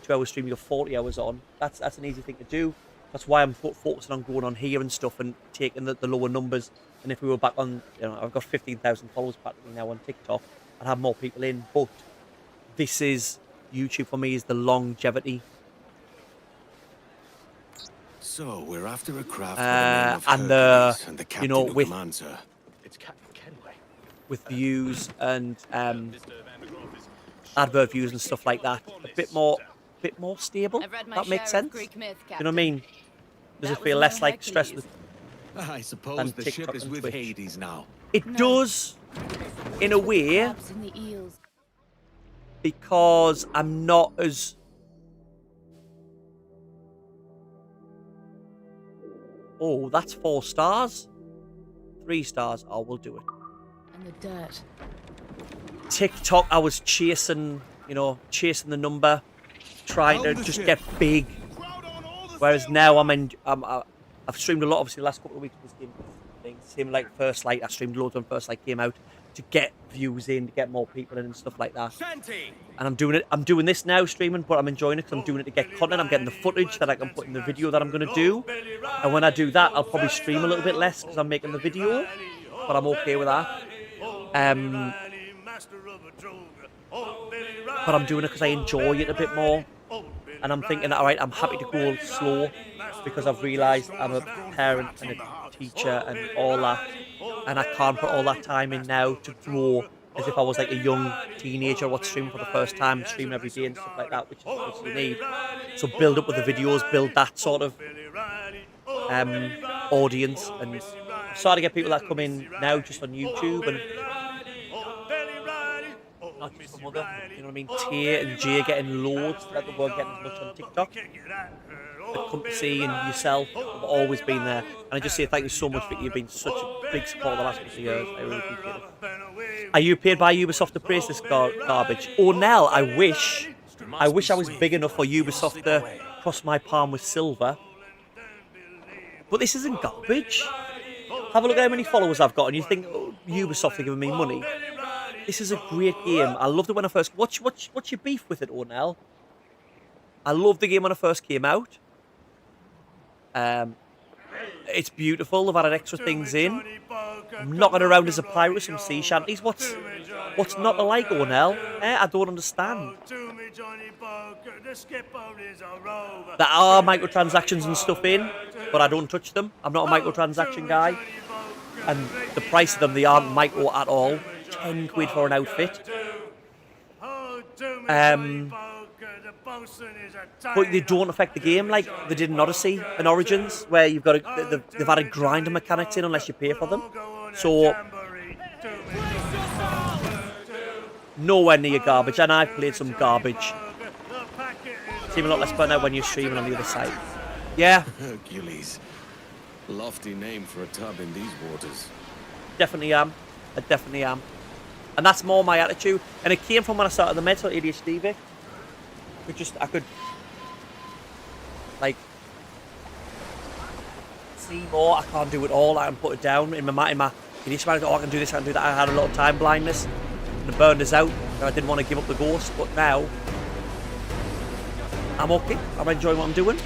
2 hour stream, you're 40 hours on. That's an easy thing to do. That's why I'm focusing on going on here and stuff and taking the lower numbers. And if we were back on, I've got 15,000 followers practically now on TikTok. I'd have more people in. But this is YouTube for me, is the longevity. So we're after a craft and the captain who with commands her. With views and advert views and stuff like that, a bit more stable. That makes sense. You know what I mean? Does it feel less like stress with? I suppose the ship is with Hades now. It does, in a way, because I'm not as. Oh, that's 4 stars. 3 stars. Oh, we'll do it. The dirt. TikTok, I was chasing the number, trying to just get big. Whereas now I've streamed a lot. Obviously, the last couple of weeks was game things. Same like First Light. I streamed loads when First Light came out to get views in, to get more people in and stuff like that. And I'm doing it. I'm doing this now, streaming, but I'm enjoying it because I'm doing it to get content. I'm getting the footage that I can put in the video that I'm going to do. And when I do that, I'll probably stream a little bit less because I'm making the video. But I'm okay with that. But I'm doing it because I enjoy it a bit more. And I'm thinking, all right, I'm happy to go slow because I've realised I'm a parent and a teacher and all that. And I can't put all that time in now to grow as if I was like a young teenager what's streaming for the first time, streaming every day and stuff like that, which is what you need. So build up with the videos, build that sort of audience, and I'm starting to get people that come in now just on YouTube, and not just from other, you know what I mean? Tia and Jay getting loads that they weren't getting as much on TikTok. The company and yourself have always been there. And I just say thank you so much, Vicky. You've been such a big support the last couple of years. I really appreciate it. Are you paid by Ubisoft to praise this garbage? Oh, Nell, I wish I was big enough for Ubisoft to cross my palm with silver. But this isn't garbage. Have a look at how many followers I've got, and you think, oh, Ubisoft are giving me money. This is a great game. I loved it when I first... What's your beef with it, Ornell? I loved the game when it first came out. It's beautiful. They've added extra things in. I'm knocking around as a pirate with some sea shanties. What's not to like, Ornell? I don't understand. There are microtransactions and stuff in, but I don't touch them. I'm not a microtransaction guy. And the price of them, they aren't micro at all. 10 quid for an outfit. But they don't affect the game like they did in Odyssey and Origins, where you've got they've added grinder mechanics in unless you pay for them. So nowhere near garbage, and I've played some garbage. Seem a lot less fun now when you're streaming on the other side. Yeah. Hercules. Lofty name for a tub in these waters. Definitely am. I definitely am. And that's more my attitude. And it came from when I started the mental ADHD, Vic. I could like see more. I can't do it all. I can put it down in my ADHD mind. Oh, I can do this. I can do that. I had a little time blindness, and it burned us out. And I didn't want to give up the ghost, but now I'm okay. I'm enjoying what I'm doing.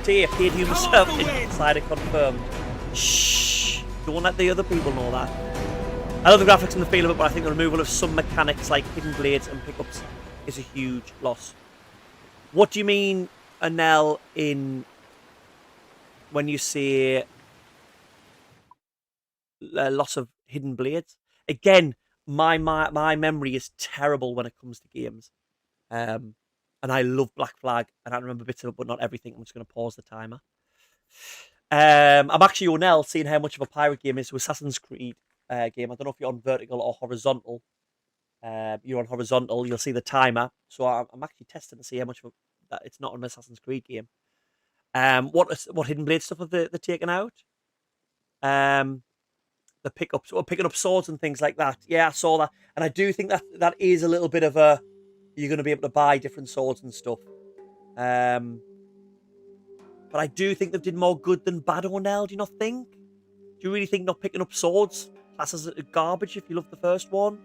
Tia, paid you myself inside it confirmed. Shh! Don't let the other people know that. I love the graphics and the feel of it, but I think the removal of some mechanics like hidden blades and pickups is a huge loss. What do you mean, Anel, in when you say loss of hidden blades? Again, my memory is terrible when it comes to games. And I love Black Flag, and I remember bits of it, but not everything. I'm just going to pause the timer. I'm actually, Onel, seeing how much of a pirate game is to Assassin's Creed game. I don't know if you're on vertical or horizontal. You're on horizontal, you'll see the timer. So I'm actually testing to see how much of that it's not an Assassin's Creed game. What hidden blade stuff have they taken out? The pickups, or picking up swords and things like that. Yeah, I saw that, and I do think that is a little bit of a you're going to be able to buy different swords and stuff. But I do think they did more good than bad, Ornell. Do you not think? Do you really think not picking up swords classes as garbage if you love the first one?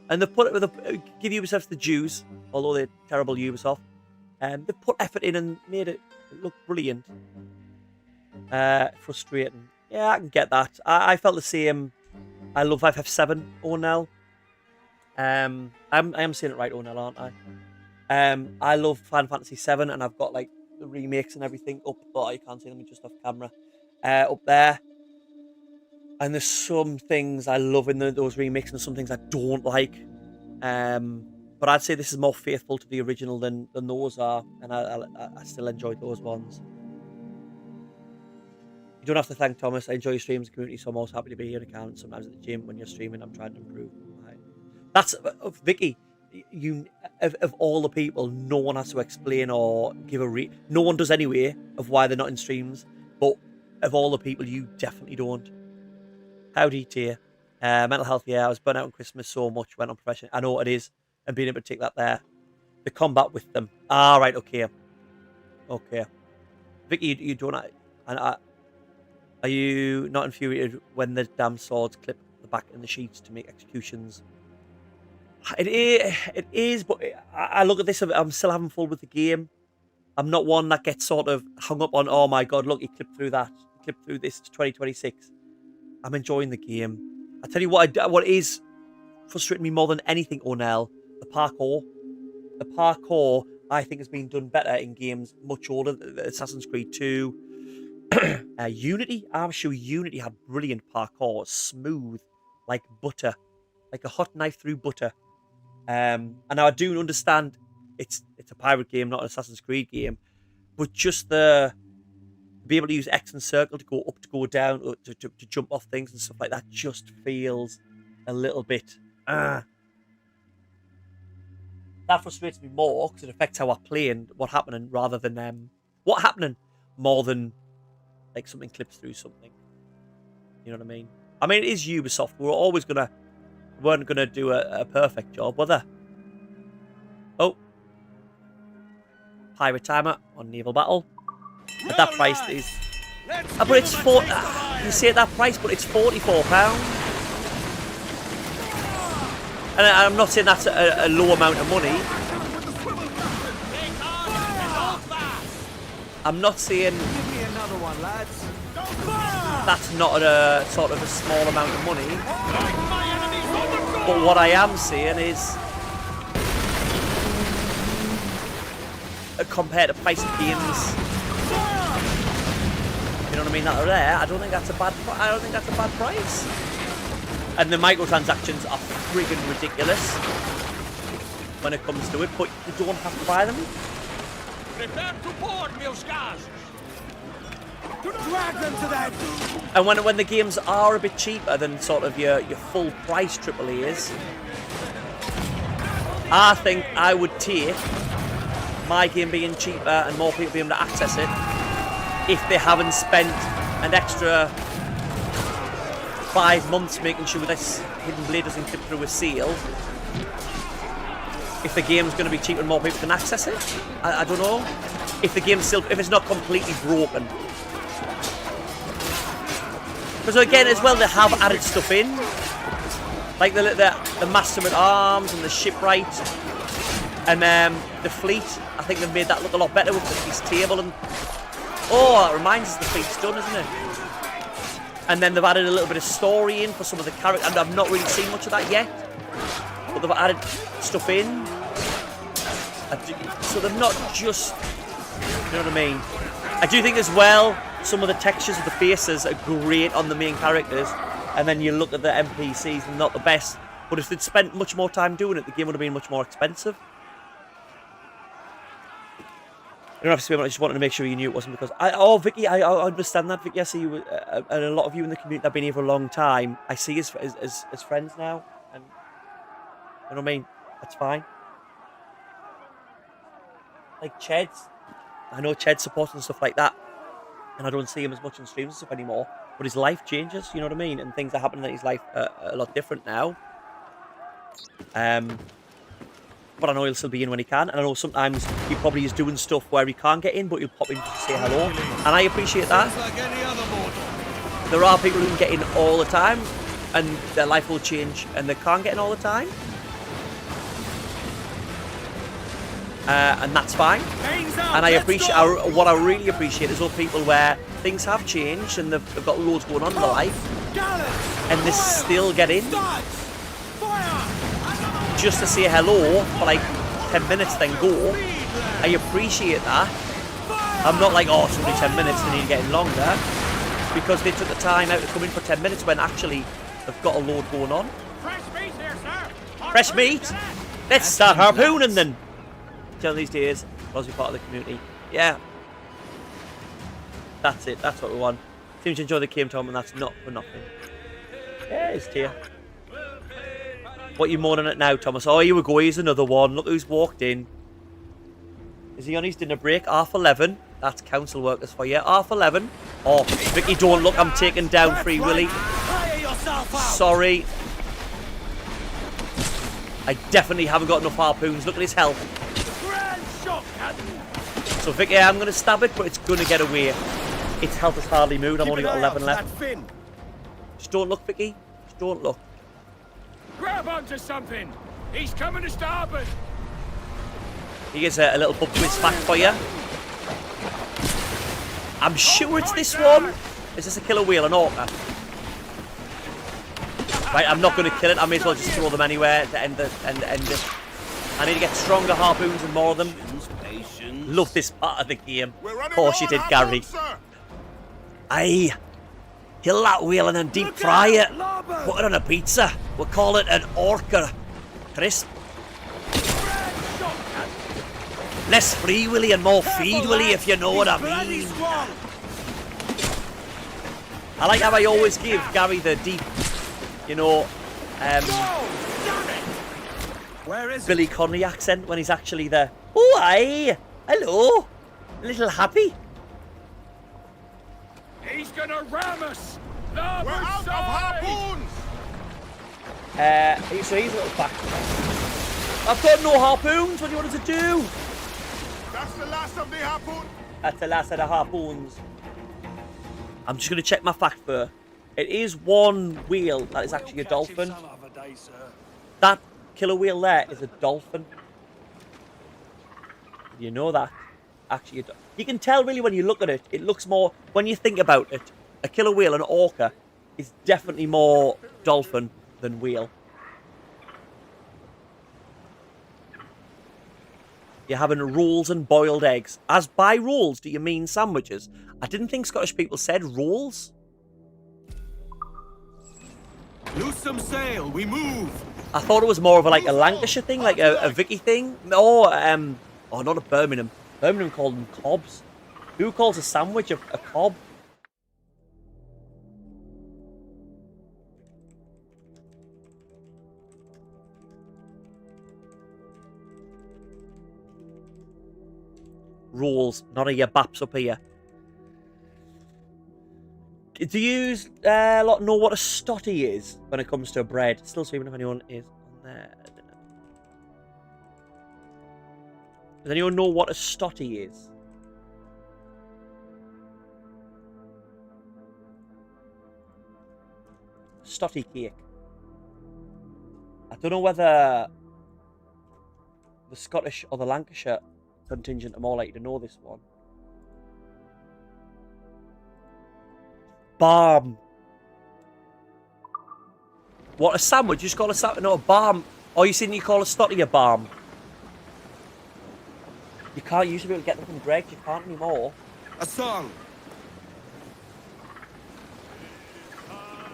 And they've put it with give Ubisoft the dues, although they're terrible Ubisoft. They've put effort in and made it look brilliant. Frustrating. Yeah, I can get that. I felt the same. I love FF7, Ornell. I am saying it right, Ornell, aren't I? I love Final Fantasy 7, and I've got like the remakes and everything up. Oh, you can't see them just off camera. Up there. And there's some things I love in those remakes, and some things I don't like. But I'd say this is more faithful to the original than those are, and I still enjoyed those ones. You don't have to thank Thomas. I enjoy your streams and community, so I'm also happy to be here again. Sometimes at the gym when you're streaming, I'm trying to improve. That's Vicky. You of all the people, no one has to explain or give no one does anyway of why they're not in streams. But of all the people, you definitely don't. Howdy, Tia. Mental health, yeah. I was burnt out on Christmas so much. Went on profession. I know what it is, and being able to take that there. The combat with them. Ah, right. Okay. Okay. Vicky, you don't. Are you not infuriated when the damn swords clip the back and the sheets to make executions? It is, but I look at this. I'm still having fun with the game. I'm not one that gets sort of hung up on, oh my god, look, he clipped through that. He clipped through this to 2026. I'm enjoying the game. I tell you what is frustrating me more than anything, Ornell, the parkour. The parkour, I think, has been done better in games much older. Assassin's Creed 2. Unity. I'm sure Unity had brilliant parkour. Smooth, like butter. Like a hot knife through butter. And now I do understand it's a pirate game, not an Assassin's Creed game. But just to be able to use X and circle to go up, to go down, to jump off things and stuff like that just feels a little bit... that frustrates me more because it affects how I play and what happening rather than what happening more than like something clips through something. You know what I mean? I mean, it is Ubisoft. Weren't gonna do a perfect job, were they? Oh, pirate timer on naval battle. At that price, is but it's you say at that price, but it's £44. And I'm not saying that's a low amount of money. I'm not saying that's not a sort of a small amount of money. But what I am saying is, compared to price of games, you know what I mean, that are there, I don't think that's a bad price. And the microtransactions are friggin' ridiculous when it comes to it, but you don't have to buy them. Prepare to board, Milskas! Drag them to that! And when the games are a bit cheaper than sort of your full price AAAs, I think I would take my game being cheaper and more people being able to access it if they haven't spent an extra 5 months making sure this Hidden Blade doesn't clip through a seal. If the game's going to be cheaper and more people can access it, I don't know. If the game's still, if it's not completely broken. Because again, as well, they have added stuff in, like the Master at Arms and the shipwright, and the fleet. I think they've made that look a lot better with this table and. Oh, it reminds us the fleet's done, isn't it? And then they've added a little bit of story in for some of the characters, and I've not really seen much of that yet. But they've added stuff in. So they're not just, you know what I mean? I do think as well, some of the textures of the faces are great on the main characters, and then you look at the NPCs and not the best. But if they'd spent much more time doing it, the game would have been much more expensive. You don't have to speak about it, I just wanted to make sure you knew it wasn't because... Vicky, I understand that, Vicky. I see you, and a lot of you in the community that have been here for a long time. I see as friends now, and you know what I mean? That's fine. Like Ched's, I know Ched supports and stuff like that, and I don't see him as much on streams and stuff anymore, but his life changes, you know what I mean? And things are happening in his life a lot different now. But I know he'll still be in when he can, and I know sometimes he probably is doing stuff where he can't get in, but he'll pop in to say hello, and I appreciate that. There are people who can get in all the time, and their life will change, and they can't get in all the time. And that's fine. And I appreciate, what I really appreciate is all people where things have changed, and they've got loads going on in their life, and they still get in. Just to say hello for like 10 minutes, then go. I appreciate that. I'm not like, oh, it's only 10 minutes, they need to get in longer. Because they took the time out to come in for 10 minutes when actually they've got a load going on. Fresh meat here, sir! Fresh meat? Let's start harpooning then. Tell these days, as we're part of the community. Yeah. That's it, that's what we want. Seems to enjoy the game, Tom, and that's not for nothing. Yeah, it's here. What are you moaning at now, Thomas? Oh, here we go. Here's another one. Look who's walked in. Is he on his dinner break? 11:30. That's council workers for you. 11:30. Oh, Vicky, don't look. I'm taking down Free Willy. Sorry. I definitely haven't got enough harpoons. Look at his health. So, Vicky, I'm going to stab it, but it's going to get away. Its health has hardly moved. I've only got 11 left. Just don't look, Vicky. Just don't look. Grab onto something! He's coming to starboard! Here's a little pub quiz fact for you. I'm sure it's this one. Is this a killer whale, an orca? Right, I'm not going to kill it. I may as well just throw them anywhere to end it. I need to get stronger harpoons and more of them. Love this part of the game. Of course you did, Gary. Aye. Kill that whale and then deep fry it. Put it on a pizza. We'll call it an orca crisp. Less Free Willy and more Feed Willy, if you know what I mean. I like how I always give Gary the deep, you know, Where is Billy Connolly accent when he's actually there. Oh, aye. Hello. A little happy. He's gonna ram us! We're out of harpoons! So he's a little back. I've got no harpoons. What do you want us to do? That's the last of the harpoon. That's the last of the harpoons. I'm just going to check my fact for. It is one wheel that is actually a dolphin. That killer wheel there is a dolphin. You know that. Actually, you can tell really when you look at it. It looks more, when you think about it, a killer whale, an orca, is definitely more dolphin than whale. You're having rolls and boiled eggs. As by rolls, do you mean sandwiches? I didn't think Scottish people said rolls. Loose some sail, we move! I thought it was more of a Lancashire thing, like a Vicky thing. Or, not a Birmingham. Birmingham called them cobs. Who calls a sandwich a cob? Rolls, none of your baps up here. Do you know what a stotty is when it comes to bread? Still see if anyone is on there. Does anyone know what a stotty is? Stotty cake. I don't know whether the Scottish or the Lancashire contingent are more likely to know this one. Barm. What, a sandwich? You just call a sandwich? No, a barm. Oh, you saying you call a stotty a barm? You can't used to be able to get them from Greg's. You can't anymore. A song.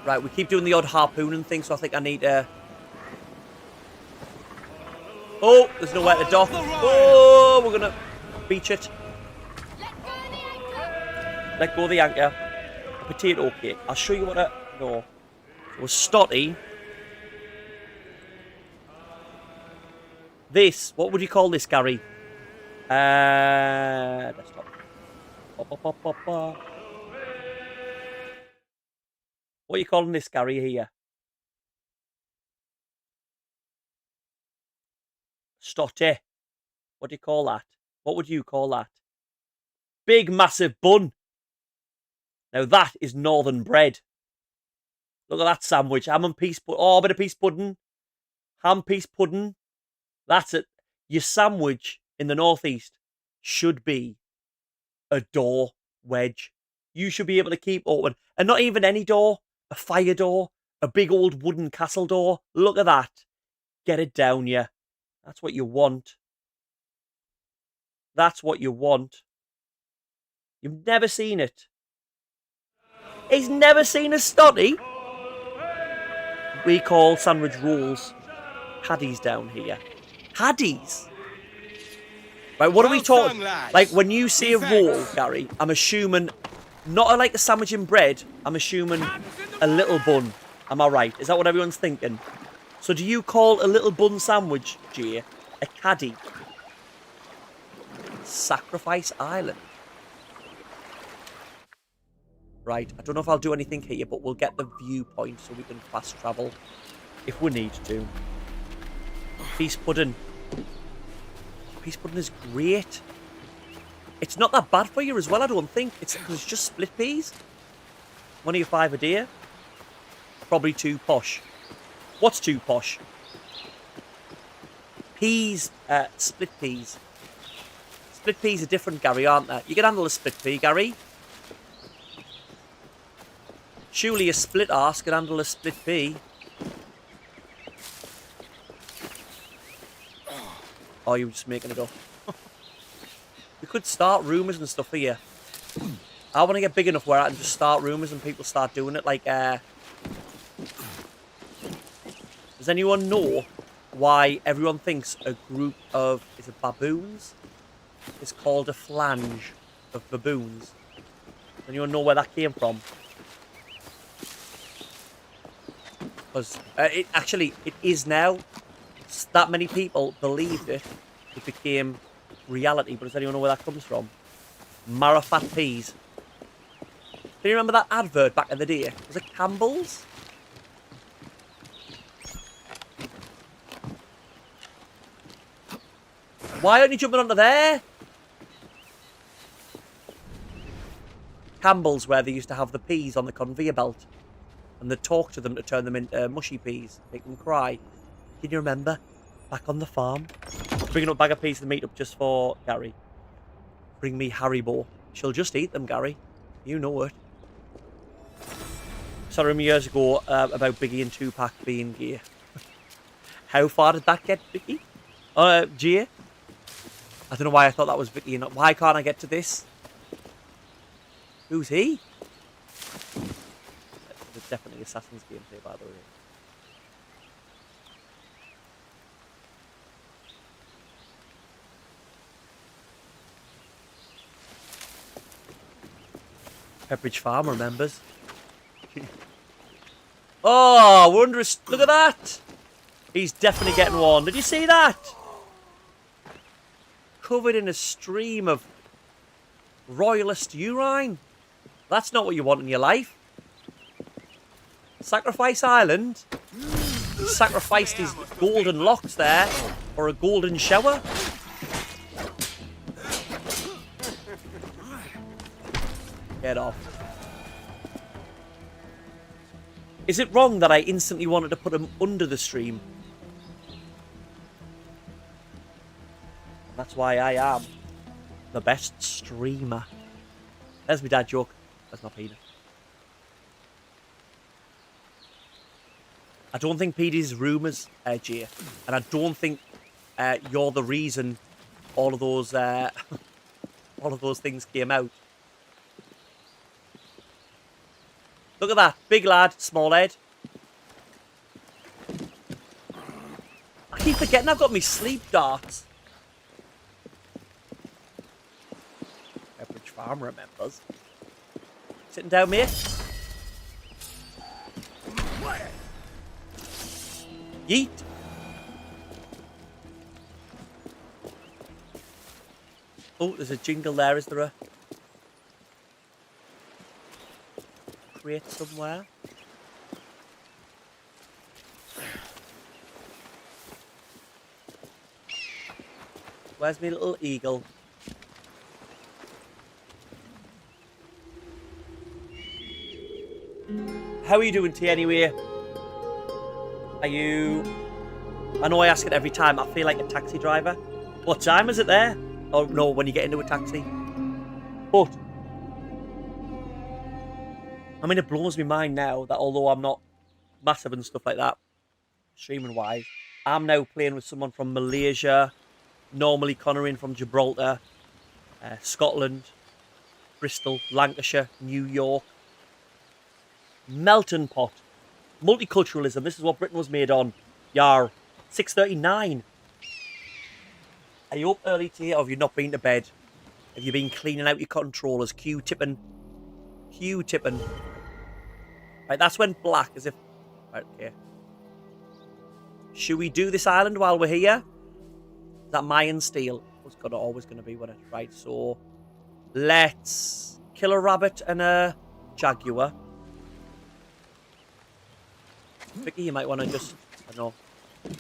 Right, we keep doing the odd harpooning thing, so I think I need to... Oh, there's nowhere to dock. Oh, we're going to beach it. Let go of the anchor. A potato cake. I'll show you what a... No. So a stotty. This. What would you call this, Gary? Desktop. What are you calling this, Gary, here? Stotty. What do you call that? What would you call that? Big, massive bun. Now that is northern bread. Look at that sandwich. Ham and peas pudding. Oh, a bit of peas pudding. Ham peas pudding. That's it. Your sandwich in the northeast should be a door wedge. You should be able to keep open. And not even any door. A fire door. A big old wooden castle door. Look at that. Get it down, yeah. That's what you want. That's what you want. You've never seen it. He's never seen a stotty. We call sandwich rolls haddies down here. Haddies? Right, what are we talking? Like, when you say a roll, Gary, I'm assuming not like a sandwich in bread. I'm assuming a little bun. Am I right? Is that what everyone's thinking? So do you call a little bun sandwich, Jay, a caddy? Sacrifice Island. Right, I don't know if I'll do anything here, but we'll get the viewpoint so we can fast travel if we need to. Peas pudding. Peas pudding is great. It's not that bad for you as well, I don't think. It's because it's just split peas. One of your 5 a day. Probably too posh. What's too posh? Peas, split peas. Split peas are different, Gary, aren't they? You can handle a split pea, Gary. Surely a split arse can handle a split pea. Oh, you're just making it up. We could start rumours and stuff here. I want to get big enough where I can just start rumours and people start doing it. Like, does anyone know why everyone thinks a group of, is it baboons? Is called a flange of baboons? Does anyone know where that came from? Because it is now. that many people believed it, it became reality. But does anyone know where that comes from? Marifat peas. Do you remember that advert back in the day? Was it Campbell's? Why aren't you jumping onto there? Campbell's, where they used to have the peas on the conveyor belt. And they'd talk to them to turn them into mushy peas. Make them cry. Can you remember? Back on the farm. Bringing up a bag of peas to the meet up just for Gary. Bring me Haribo. She'll just eat them, Gary. You know it. Sorry, years ago about Biggie and Tupac being gay. How far did that get, Vicky? Gia? I don't know why I thought that was Vicky. And why can't I get to this? Who's he? There's definitely Assassin's gameplay, by the way. Pepperidge Farm remembers. Oh, wondrous. Look at that. He's definitely getting one. Did you see that? Covered in a stream of royalist urine. That's not what you want in your life. Sacrifice Island. He sacrificed his golden locks there for a golden shower. Get off. Is it wrong that I instantly wanted to put him under the stream? That's why I am the best streamer. There's my dad joke. That's not Peter. I don't think Petey's rumours, Jay. And I don't think you're the reason all of those things came out. Look at that. Big lad, small head. I keep forgetting I've got me sleep darts. Pepperidge Farm remembers. Sitting down, mate. Yeet. Oh, there's a jingle there, is there a crate somewhere? Where's my little eagle? How are you doing, T, anyway? Are you... I know I ask it every time. I feel like a taxi driver. What time is it there? Oh, no, when you get into a taxi. But... I mean, it blows my mind now that although I'm not massive and stuff like that, streaming-wise, I'm now playing with someone from Malaysia, normally Connorin from Gibraltar, Scotland, Bristol, Lancashire, New York. Melting pot. Multiculturalism. This is what Britain was made on. Yar. 6:39. Are you up early today or have you not been to bed? Have you been cleaning out your controllers? Q-tipping. Q-tipping. Right, that's when black as if... Right, okay. Should we do this island while we're here? Is that Mayan steel? It's always going to be what it... Right, so... Let's kill a rabbit and a jaguar. Vicky, you might want to just, I don't know,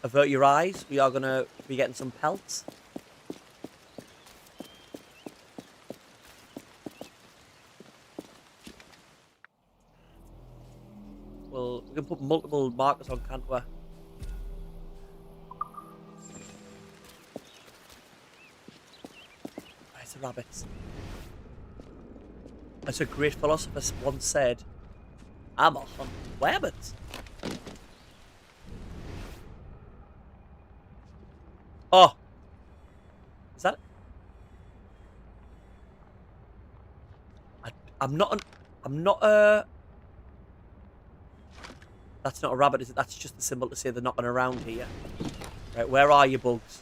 avert your eyes. We are going to be getting some pelts. Well, we can put multiple markers on, can't we? Where's the rabbits? As a great philosopher once said, I'm a hunting rabbits. Oh. Is that... I'm not That's not a rabbit, is it? That's just the symbol to say they're knocking around here. Right, where are you, bugs?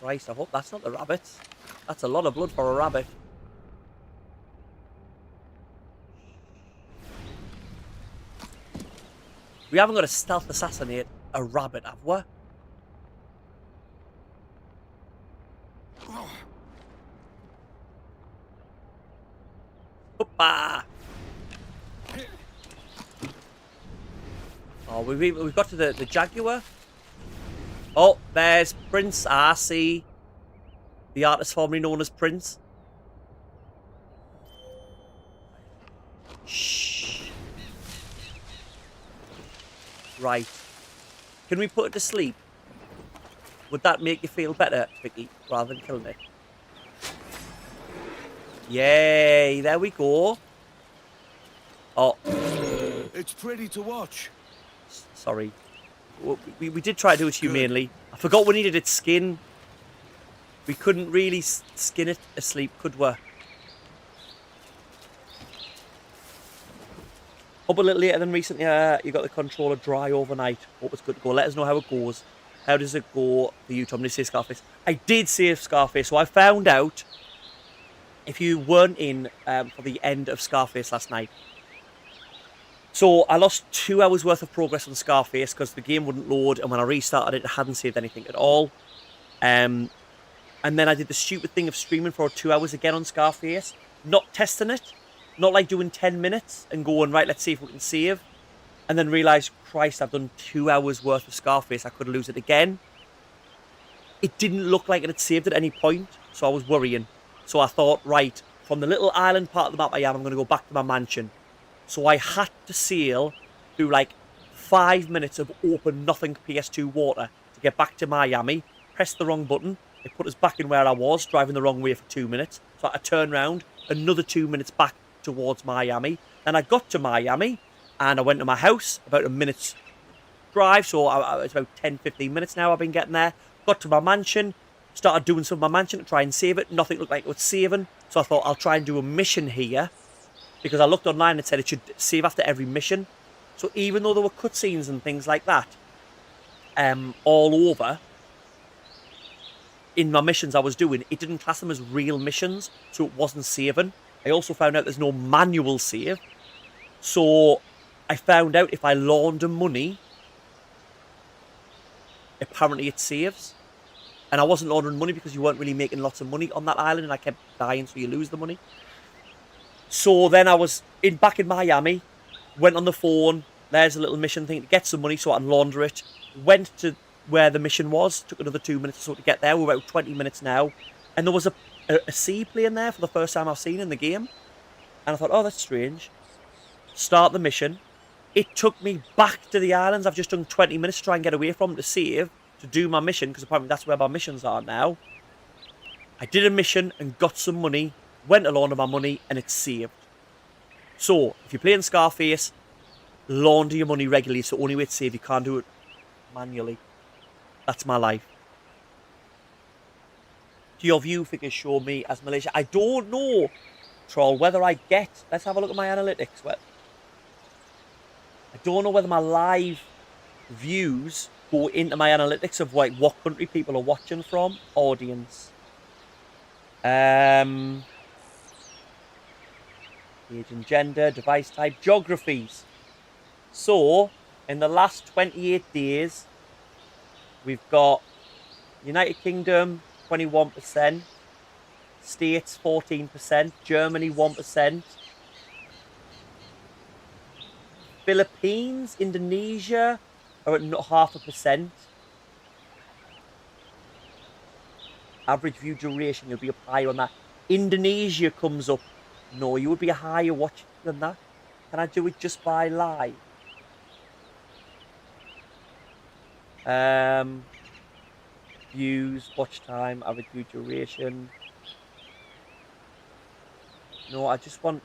Christ, I hope that's not the rabbits. That's a lot of blood for a rabbit. We haven't got to stealth assassinate a rabbit, have we? Hoppa! Oh, we've got to the Jaguar. Oh, there's Prince. I see. The artist formerly known as Prince. Shh. Right. Can we put it to sleep? Would that make you feel better, Vicky, rather than killing it? Yay, there we go. Oh. It's pretty to watch. Sorry. We did try to do it humanely. I forgot we needed its skin. We couldn't really skin it asleep, could we? Up a little later than recently, you got the controller dry overnight. Hope it's good to go. Let us know how it goes. How does it go for you, Tom? Did you say Scarface? I did save Scarface, so I found out, if you weren't in for the end of Scarface last night. So I lost 2 hours worth of progress on Scarface because the game wouldn't load, and when I restarted it, it hadn't saved anything at all. And then I did the stupid thing of streaming for 2 hours again on Scarface, not testing it, not like doing 10 minutes and going, right, let's see if we can save. And then realised, Christ, I've done 2 hours worth of Scarface, I could lose it again. It didn't look like it had saved at any point, so I was worrying. So I thought, right, from the little island part of the map I'm going to go back to my mansion. So I had to sail through like 5 minutes of open nothing PS2 water to get back to Miami. Pressed the wrong button. It put us back in where I was, driving the wrong way for 2 minutes. So I had to turn around, another 2 minutes back towards Miami. Then I got to Miami and I went to my house, about a minute's drive. So it's about 10-15 minutes now I've been getting there. Got to my mansion, started doing some of my mansion to try and save it. Nothing looked like it was saving. So I thought I'll try and do a mission here. Because I looked online and it said it should save after every mission. So even though there were cutscenes and things like that all over, in my missions I was doing, it didn't class them as real missions, so it wasn't saving. I also found out there's no manual save. So I found out if I launder money, apparently it saves. And I wasn't laundering money because you weren't really making lots of money on that island, and I kept dying, so you lose the money. So then I was back in Miami, went on the phone, there's a little mission thing to get some money so I can launder it. Went to where the mission was, took another 2 minutes or so to get there, we're about 20 minutes now. And there was a seaplane there for the first time I've seen in the game. And I thought, oh, that's strange. Start the mission. It took me back to the islands. I've just done 20 minutes to try and get away from to save, to do my mission, because apparently that's where my missions are now. I did a mission and got some money. Went to launder my money and it's saved. So, if you're playing Scarface, launder your money regularly. It's the only way to save. You can't do it manually. That's my life. Do your view figures show me as Malaysia? I don't know, Troll, whether I get... Let's have a look at my analytics. Well, I don't know whether my live views go into my analytics of like what country people are watching from. Audience. Age and gender, device type, geographies. So, in the last 28 days, we've got United Kingdom, 21%, States, 14%, Germany, 1%, Philippines, Indonesia are at 0.5%. Average view duration, you'll be up higher on that. Indonesia comes up. No, you would be a higher watch than that. Can I do it just by live? Views, watch time, average view duration. No, I just want...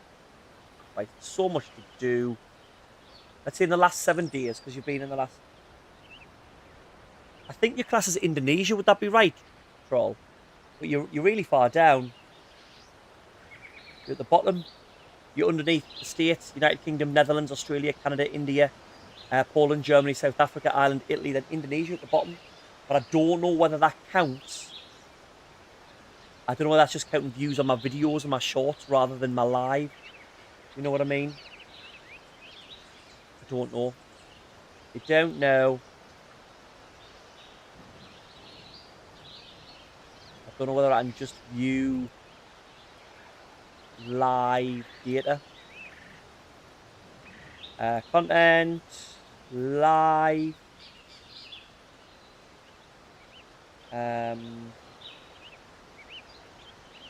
Right, so much to do. Let's say in the last 7 days, because you've been in the last... I think your class is Indonesia, would that be right, Troll? But you're really far down. You're at the bottom. You're underneath the States, United Kingdom, Netherlands, Australia, Canada, India, Poland, Germany, South Africa, Ireland, Italy, then Indonesia at the bottom. But I don't know whether that counts. I don't know whether that's just counting views on my videos and my shorts rather than my live. You know what I mean? I don't know. You don't know. I don't know whether I can just view live data. Content, live.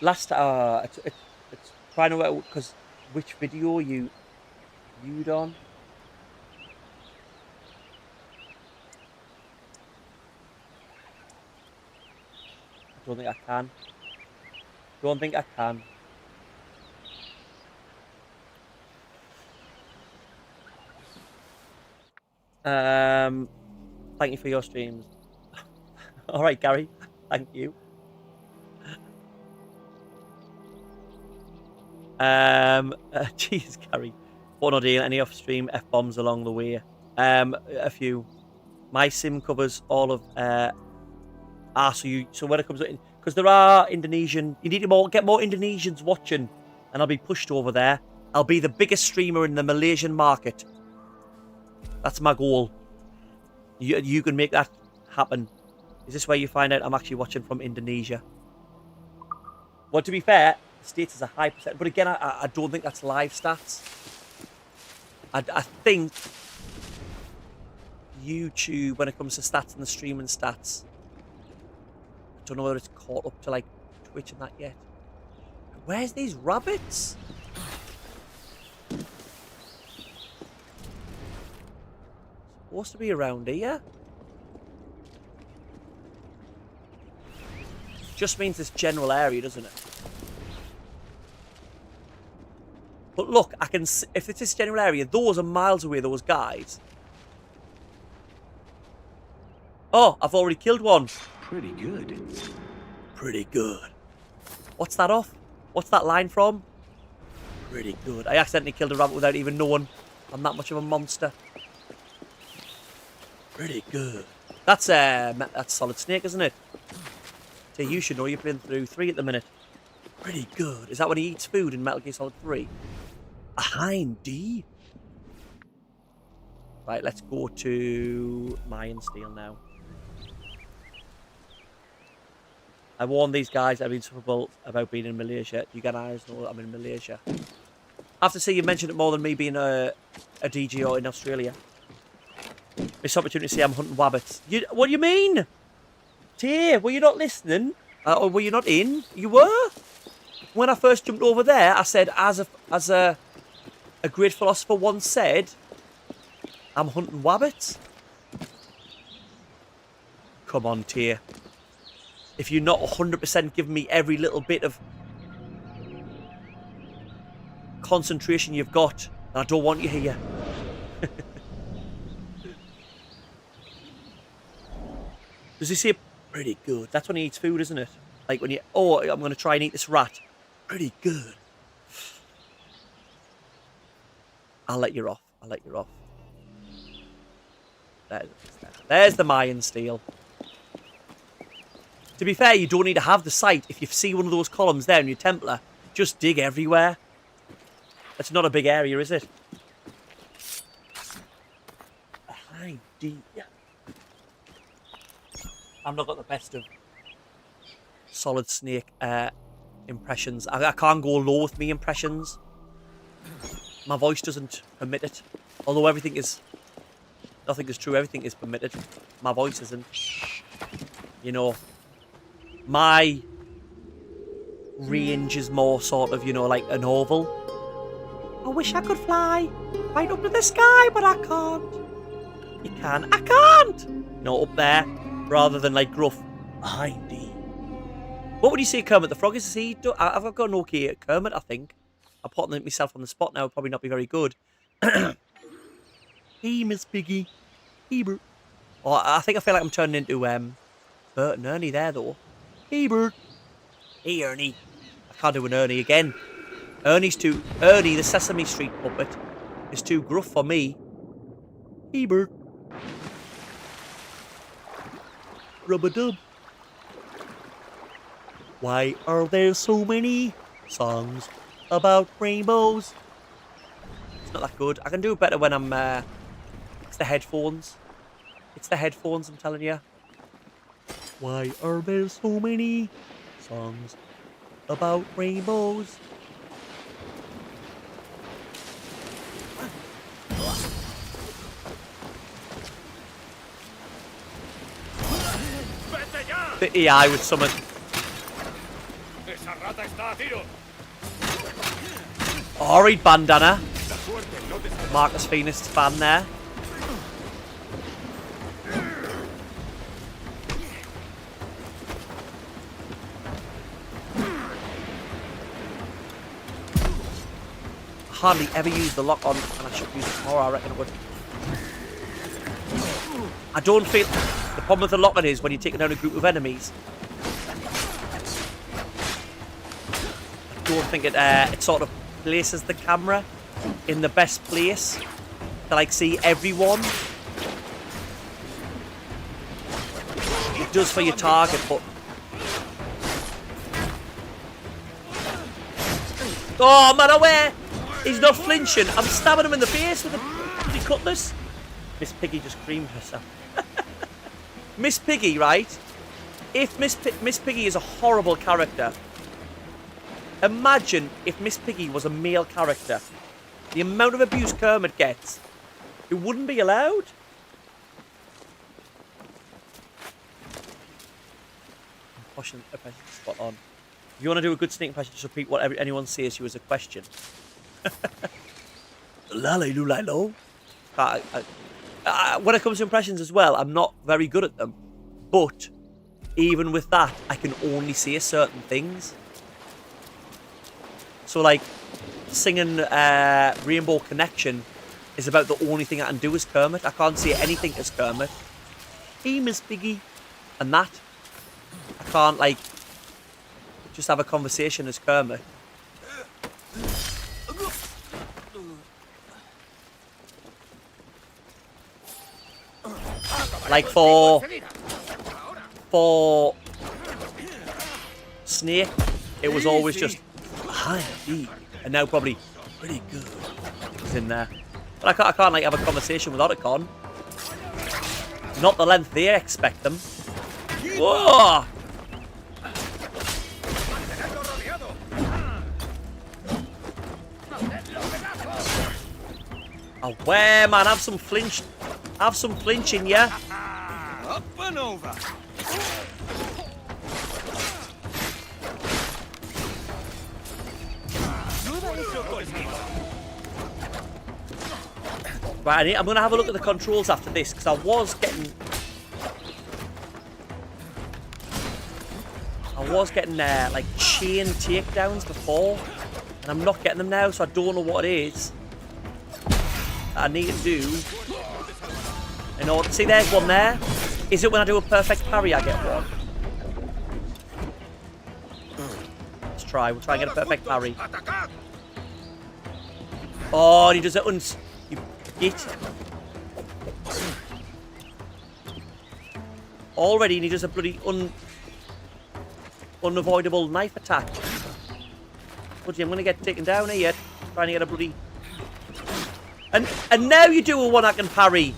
Last, it's trying to work because which video you viewed on. I don't think I can. Don't think I can. Thank you for your streams. All right, Gary. Thank you. Jeez, Gary. What not doing any off-stream F-bombs along the way? A few. My sim covers all of. So when it comes in, because there are Indonesian, you need to get more Indonesians watching, and I'll be pushed over there. I'll be the biggest streamer in the Malaysian market. That's my goal. You can make that happen. Is this where you find out I'm actually watching from Indonesia? Well, to be fair, the States is a high percent, but again, I don't think that's live stats. I think YouTube, when it comes to stats and the streaming stats, I don't know whether it's caught up to like Twitch and that yet. Where's these rabbits? Supposed to be around here. Just means this general area, doesn't it? But look, I can see, if it's this general area, those are miles away, those guys. Oh, I've already killed one. Pretty good. Pretty good. What's that off? What's that line from? Pretty good. I accidentally killed a rabbit without even knowing I'm that much of a monster. Pretty good. That's Solid Snake, isn't it? So you should know you're playing through 3 at the minute. Pretty good. Is that when he eats food in Metal Gear Solid 3? Behind D. Right, let's go to Mayan Steel now. I warned these guys I've been insufferable about being in Malaysia. You guys know that I'm in Malaysia. I have to say you mentioned it more than me being a DGO in Australia. This opportunity to say I'm hunting wabbits. What do you mean? Tay, were you not listening? Or were you not in? You were? When I first jumped over there, I said, as a great philosopher once said, I'm hunting wabbits. Come on, Tay. If you're not 100% giving me every little bit of concentration you've got, I don't want you here. Does he say pretty good? That's when he eats food, isn't it? Like when you, oh, I'm going to try and eat this rat. Pretty good. I'll let you off. I'll let you off. There's the Mayan Steel. To be fair, you don't need to have the sight. If you see one of those columns there in your Templar, just dig everywhere. That's not a big area, is it? idea. I've not got the best of Solid Snake impressions. I can't go low with me impressions. My voice doesn't permit it. Although nothing is true, everything is permitted. My voice isn't. You know, my range is more sort of, you know, like an oval. I wish I could fly right up to the sky, but I can't. You can. I can't! No, up there, rather than like gruff. Behind me. What would you say, Kermit the Frog? Is he? I've got an okay at Kermit, I think. I'm putting myself on the spot now. It'll probably not be very good. Hey, Miss Piggy. Hebert. Oh, I feel like I'm turning into Bert and Ernie there, though. Hey, Bert. Hey, Ernie. I can't do an Ernie again. Ernie, the Sesame Street puppet, is too gruff for me. Hey, Bert. Rub-a-dub. Why are there so many songs about rainbows? It's not that good. I can do it better when I'm It's the headphones. It's the headphones, I'm telling you. Why are there so many songs about rainbows? The AI with summon. Alright, bandana. Marcus Phoenix fan there. Hardly ever use the lock on, and I should use it more. I reckon it would. I don't feel the problem with the lock on is when you're taking down a group of enemies. I don't think it sort of places the camera in the best place to like see everyone. It does for your target, but oh man, away! He's not flinching. I'm stabbing him in the face with a bloody cutlass. Miss Piggy just creamed herself. Miss Piggy, right? If Miss Piggy is a horrible character, imagine if Miss Piggy was a male character. The amount of abuse Kermit gets, it wouldn't be allowed. Pushing a question spot on. If you want to do a good sneak impression, just repeat what anyone says to you as a question. Lalo. When it comes to impressions as well, I'm not very good at them. But even with that, I can only say certain things. So like singing Rainbow Connection is about the only thing I can do as Kermit. I can't say anything as Kermit. Hey, Miss Piggy. And that. I can't like just have a conversation as Kermit. Like for Snake, it was always just hi, and now probably pretty good. It's in there, but I can't like have a conversation without it gone. Not the length they expect them. Whoa! Away, man! Have some flinch. Have some flinching, yeah. Up and over. Right, I'm gonna have a look at the controls after this because I was getting like chain takedowns before, and I'm not getting them now, so I don't know what it is I need to do. In order, see, there's one there. Is it when I do a perfect parry I get one? Let's try. We'll try and get a perfect parry. Oh, and he does it you git. Already, and he does a bloody unavoidable knife attack. Bloody, I'm gonna get taken down here. Trying to get a bloody. And now you do a one I can parry.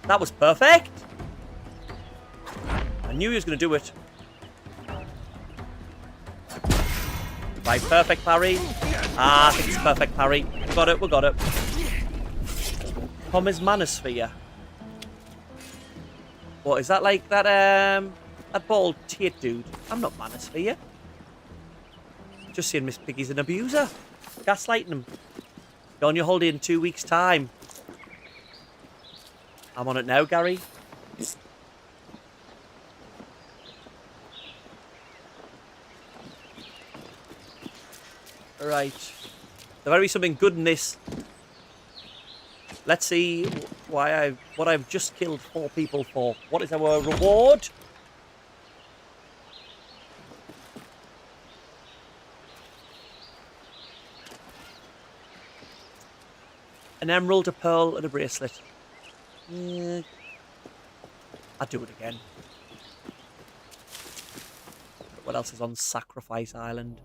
That was perfect. I knew he was going to do it. Right, perfect parry. I think it's perfect parry. We got it, we got it. Thomas Manosphere. What, is that like that, that bald Tate dude? I'm not Manosphere. Just saying Miss Piggy's an abuser. Gaslighting him. You're on your holiday in 2 weeks' time. I'm on it now, Gary. Right. There better be something good in this. Let's see what I've just killed 4 people for. What is our reward? An emerald, a pearl, and a bracelet. I'd do it again. What else is on Sacrifice Island?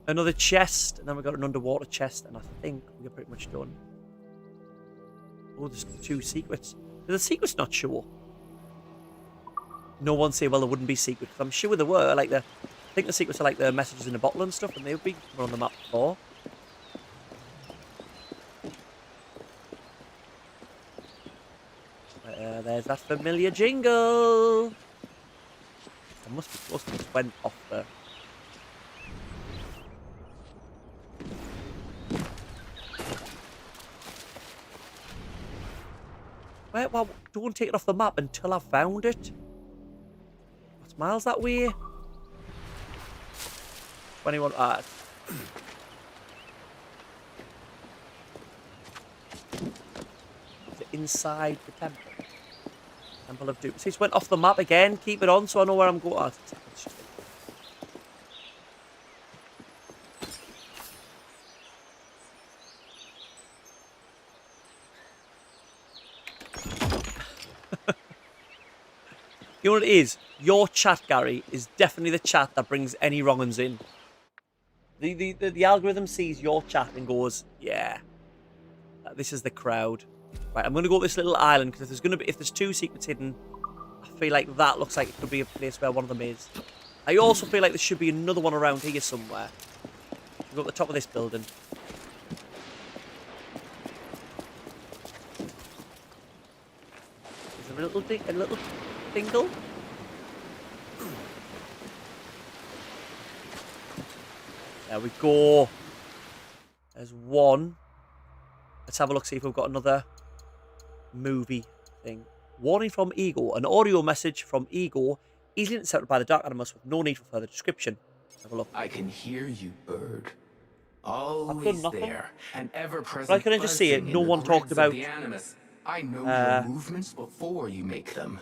Another chest, and then we've got an underwater chest, and I think we're pretty much done. Oh, there's 2 secrets. Did the secrets not show? No one say, well, there wouldn't be secrets. I'm sure there were. Like I think the secrets are like the messages in a bottle and stuff, and they would be on the map before. There's that familiar jingle. I must be close to just went off there. Well, don't take it off the map until I've found it. What's miles that way? 21. Is it inside the temple? Temple of Doom. See, it's went off the map again. Keep it on so I know where I'm going. Oh, it's just... You know what it is? Your chat, Gary, is definitely the chat that brings any wrong uns in. The algorithm sees your chat and goes, yeah, this is the crowd. Right, I'm going to go to this little island because if there's 2 secrets hidden, I feel like that looks like it could be a place where one of them is. I also feel like there should be another one around here somewhere. We'll go to the top of this building. Is there a little dingle? There we go. There's one. Let's have a look, see if we've got another movie thing. Warning from Ego. An audio message from Ego, easily intercepted by the Dark Animus with no need for further description. Have a look. I can hear you, bird. Always there, and ever present. But I couldn't just see it. No one talked about. I know your movements before you make them.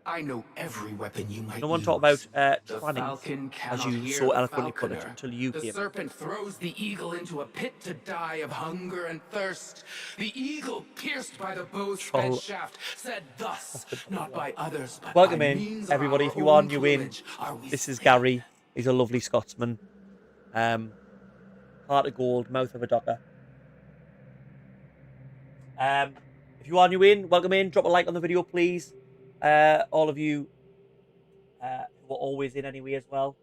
I know every weapon you might use. No one talked about planning, as you so eloquently put it, until you came. The serpent throws the eagle into a pit to die of hunger and thirst. The eagle, pierced by the bow's fed shaft, said thus, not by others, but welcome by in, means of everybody. our If you are own new in, plumage are we this is saved. Gary. He's a lovely Scotsman. Heart of gold, mouth of a docker. If you are new in, welcome in. Drop a like on the video, please. All of you who are always in anyway as well,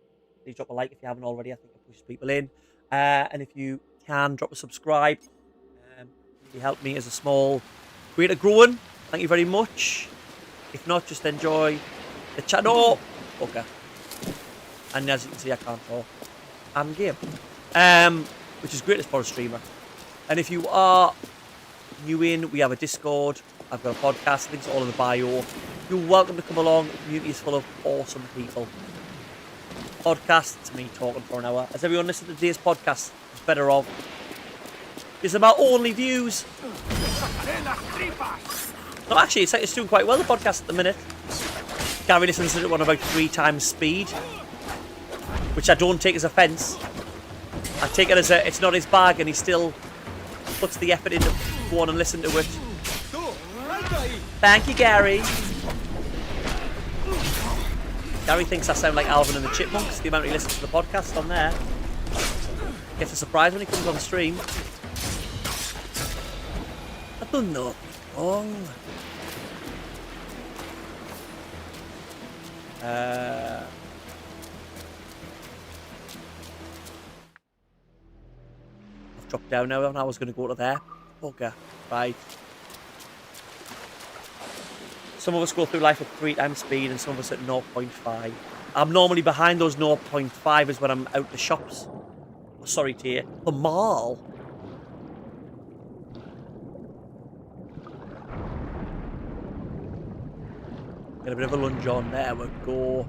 please drop a like if you haven't already. I think it pushes people in. And if you can, drop a subscribe. You help me as a small creator growing. Thank you very much. If not, just enjoy the channel. Okay. And as you can see, I can't talk. I'm game. Which is great for a streamer. And if you are new in, we have a Discord. I've got a podcast. Links all in the bio. You're welcome to come along. The community is full of awesome people. Podcast, it's me talking for an hour. Has everyone listened to today's podcast? It's better off. It's about only views. No, actually, it's doing quite well, the podcast at the minute. Gary listens to it on about 3 times speed, which I don't take as offence. I take it as it's not his bag, and he still puts the effort in to go on and listen to it. Thank you, Gary. Gary thinks I sound like Alvin and the Chipmunks, the amount he listens to the podcast on there. Gets a surprise when he comes on stream. I don't know what's wrong. I've dropped down now, and I was going to go to there. Bugger. Right. Some of us go through life at 3 times speed and some of us at 0.5. I'm normally behind those 0.5s when I'm out the shops. Oh, sorry, Tia. The mall. Get a bit of a lunge on. There we go.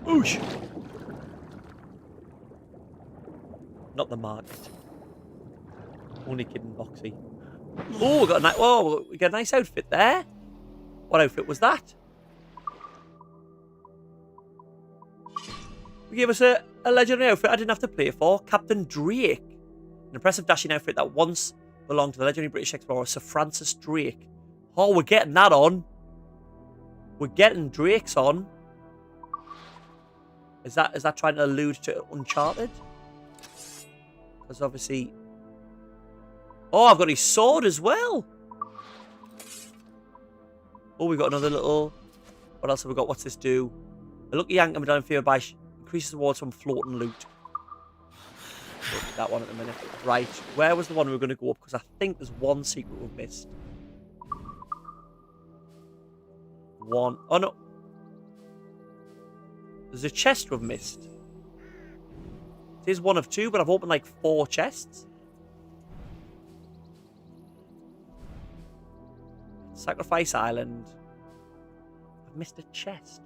Oosh. Not the market. Only kidding, Boxy. Oh, we got a nice outfit there. What outfit was that? We gave us a legendary outfit I didn't have to play for. Captain Drake. An impressive dashing outfit that once belonged to the legendary British explorer Sir Francis Drake. Oh, we're getting that on. We're getting Drake's on. Is that trying to allude to Uncharted? Because obviously... Oh, I've got his sword as well. Oh, we've got another little... What else have we got? What's this do? A lucky yank and down fear by increases the rewards from floating loot. We'll do that one at the minute. Right, where was the one we were going to go up? Because I think there's one secret we've missed. One. Oh, no. There's a chest we've missed. It is one of two, but I've opened like 4 chests. Sacrifice Island. I've missed a chest.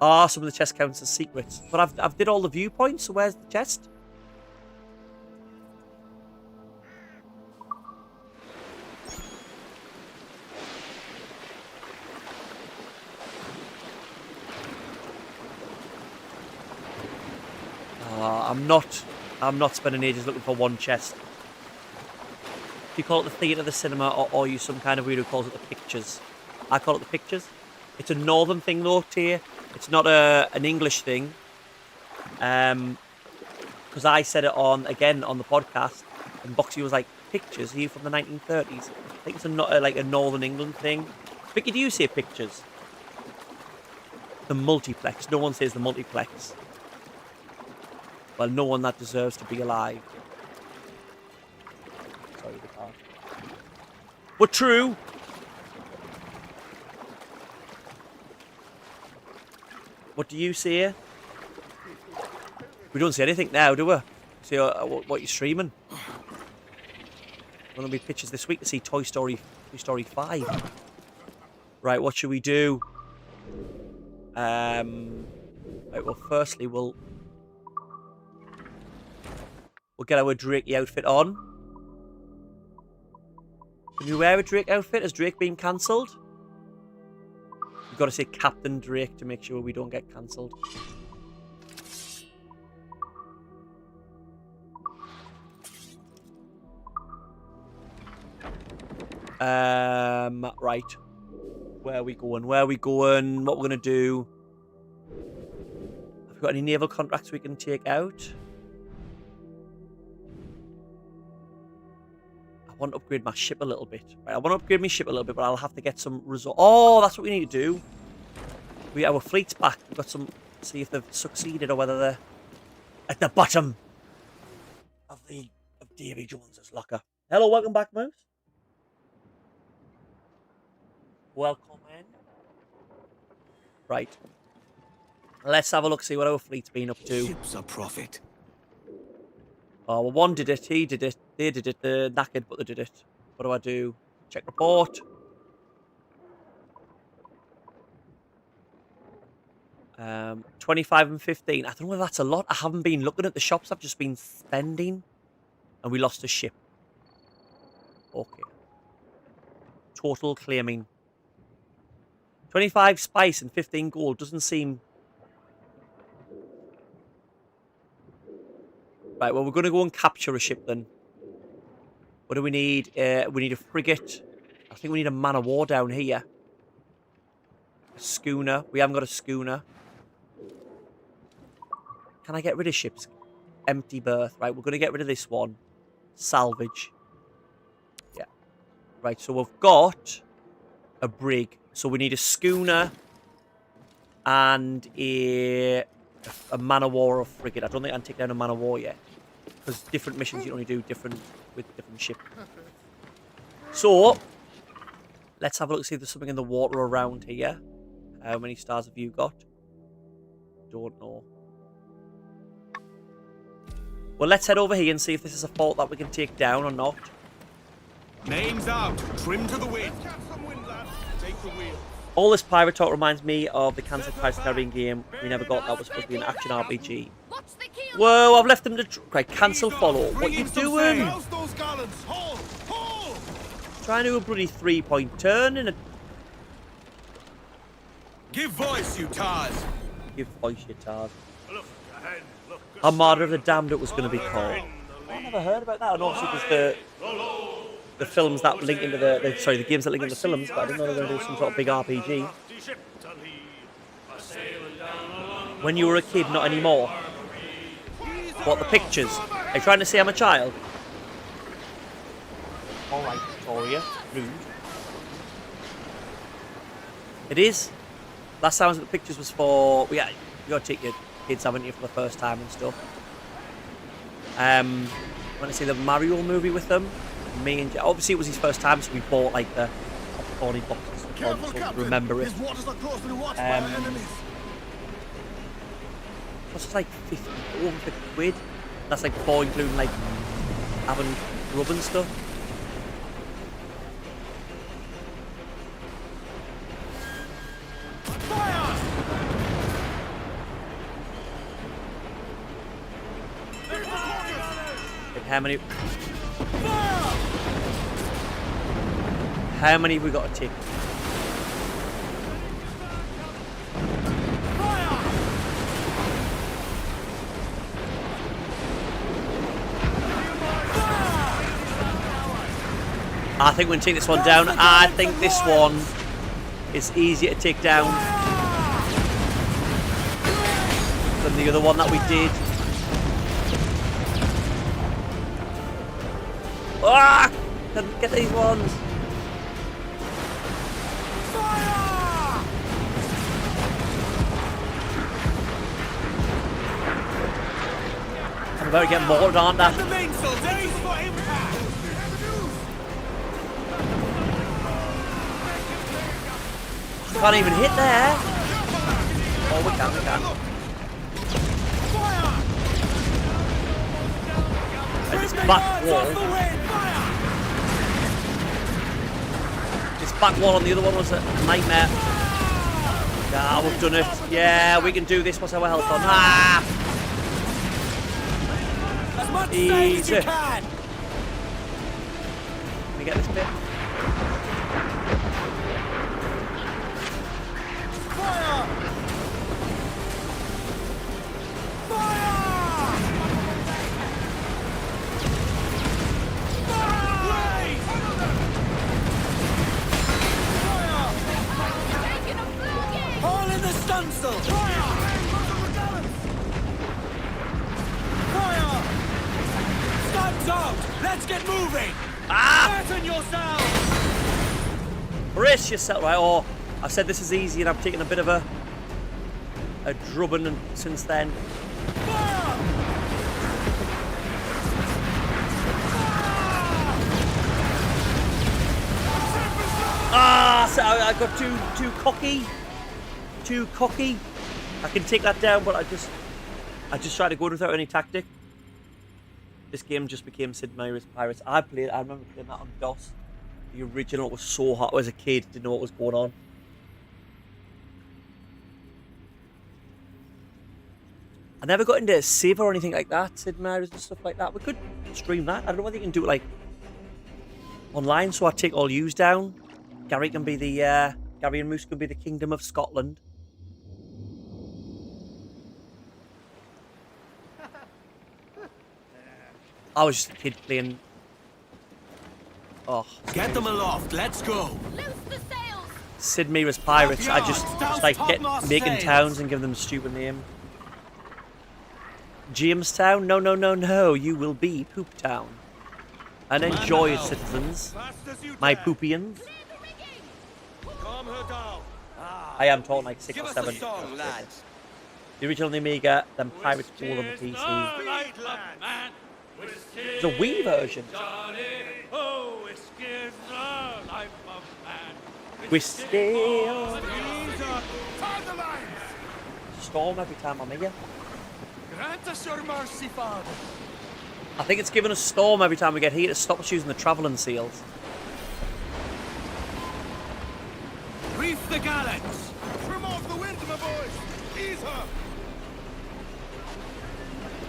Ah, some of the chests counts as secrets. But I've did all the viewpoints, so where's the chest? I'm not spending ages looking for one chest. If you call it the theatre, the cinema, or you some kind of weirdo who calls it the pictures. I call it the pictures. It's a northern thing though, Tyr. It's not an English thing. Because I said it on the podcast, and Boxy was like, pictures? Are you from the 1930s? I think it's like a Northern England thing. Vicky, do you say pictures? The multiplex. No one says the multiplex. Well, no one that deserves to be alive. Sorry, the car. But true. What do you see? We don't see anything now, do we? See what you're streaming. There'll be pictures this week to see Toy Story 5. Right, what should we do? Right, well, firstly, we'll get our Drake outfit on. Can you wear a Drake outfit? Has Drake been cancelled? We've got to say Captain Drake to make sure we don't get cancelled. Right. Where are we going? Where are we going? What we're going to do? Have we got any naval contracts we can take out? I want to upgrade my ship a little bit. Right, I want to upgrade my ship a little bit, but I'll have to get some resources. Oh, that's what we need to do. Our fleet's back. We've got some... See if they've succeeded or whether they're at the bottom of Davy Jones's locker. Hello, welcome back, Moose. Welcome in. Right. Let's have a look, see what our fleet's been up to. Ships are profit. Oh, well, one did it, he did it, they did it, they're knackered, but they did it. What do I do? Check report. 25 and 15. I don't know whether that's a lot. I haven't been looking at the shops, I've just been spending. And we lost a ship. Okay. Total claiming. 25 spice and 15 gold doesn't seem... Right, well, we're going to go and capture a ship then. What do we need? We need a frigate. I think we need a man of war down here. A schooner. We haven't got a schooner. Can I get rid of ships? Empty berth. Right, we're going to get rid of this one. Salvage. Yeah. Right, so we've got a brig. So we need a schooner and a man of war or frigate. I don't think I can take down a man of war yet. Because different missions you only do different with different ship. So, let's have a look, see if there's something in the water around here. How many stars have you got? Don't know. Well, let's head over here and see if this is a fort that we can take down or not. Names out. Trim to the wind. Take the wheel. All this pirate talk reminds me of the cancelled Pirates of the Caribbean game we never got that was supposed to be an action RPG. Whoa, I've left them to... Right, cancel follow. What you doing? Trying to do a bloody 3-point turn in a... Give voice, you tars. Give voice, you tars. Armada of the Damned it was going to be called. I never heard about that. And obviously there's the films that link into the games that link into the films, but I didn't know they were going to do some sort of big RPG. When you were a kid, not anymore. What, the pictures? Are you trying to say I'm a child? Alright, Victoria. Rude. It is. Last time I was at the pictures was for... you gotta take your kids, haven't you, for the first time and stuff. When I see the Mario movie with them, me and... Obviously it was his first time, so we bought like the popcorn boxes for him, so remember it. What's like 50, over 50 quid? That's like before including like having grub and stuff. Like how many have we got to take? I think we're going to take this one down. I think this one is easier to take down than the other one that we did. Ah! Couldn't get these ones. I'm about to get mortared, aren't I? Can't even hit there. Oh, we can. Right, this back wall. This back wall on the other one was a nightmare. Yeah, we've done it. Yeah, we can do this. What's our health on? Ah! Easy. Can we get this bit? Let's get moving! Fasten yourself! Brace yourself, right? Oh, I said this is easy and I've taken a bit of a drubbing since then. So I got too cocky. Too cocky. I can take that down, but I just tried to go without any tactic. This game just became Sid Meier's Pirates. I remember playing that on DOS. The original was so hot as a kid, didn't know what was going on. I never got into Civ or anything like that, Sid Meier's and stuff like that. We could stream that. I don't know whether you can do it like online, so I take all yous down. Gary and Moose can be the Kingdom of Scotland. I was just a kid playing. Oh, get them aloft. Let's go. Sid Meier's Pirates. I just like making towns and giving them a stupid name. Jamestown? No. You will be Poop Town. And enjoy it, citizens. My poopians. I am talking like 6 or 7. The original Amiga, then Pirates all on the PC. There's a Wii version. Whiskey. Storm every time I'm here. Grant us your mercy, Father. I think it's giving us storm every time we get here to stop us using the travelling seals. Reef the gallants. Trim off the wind, my boys. Ease her.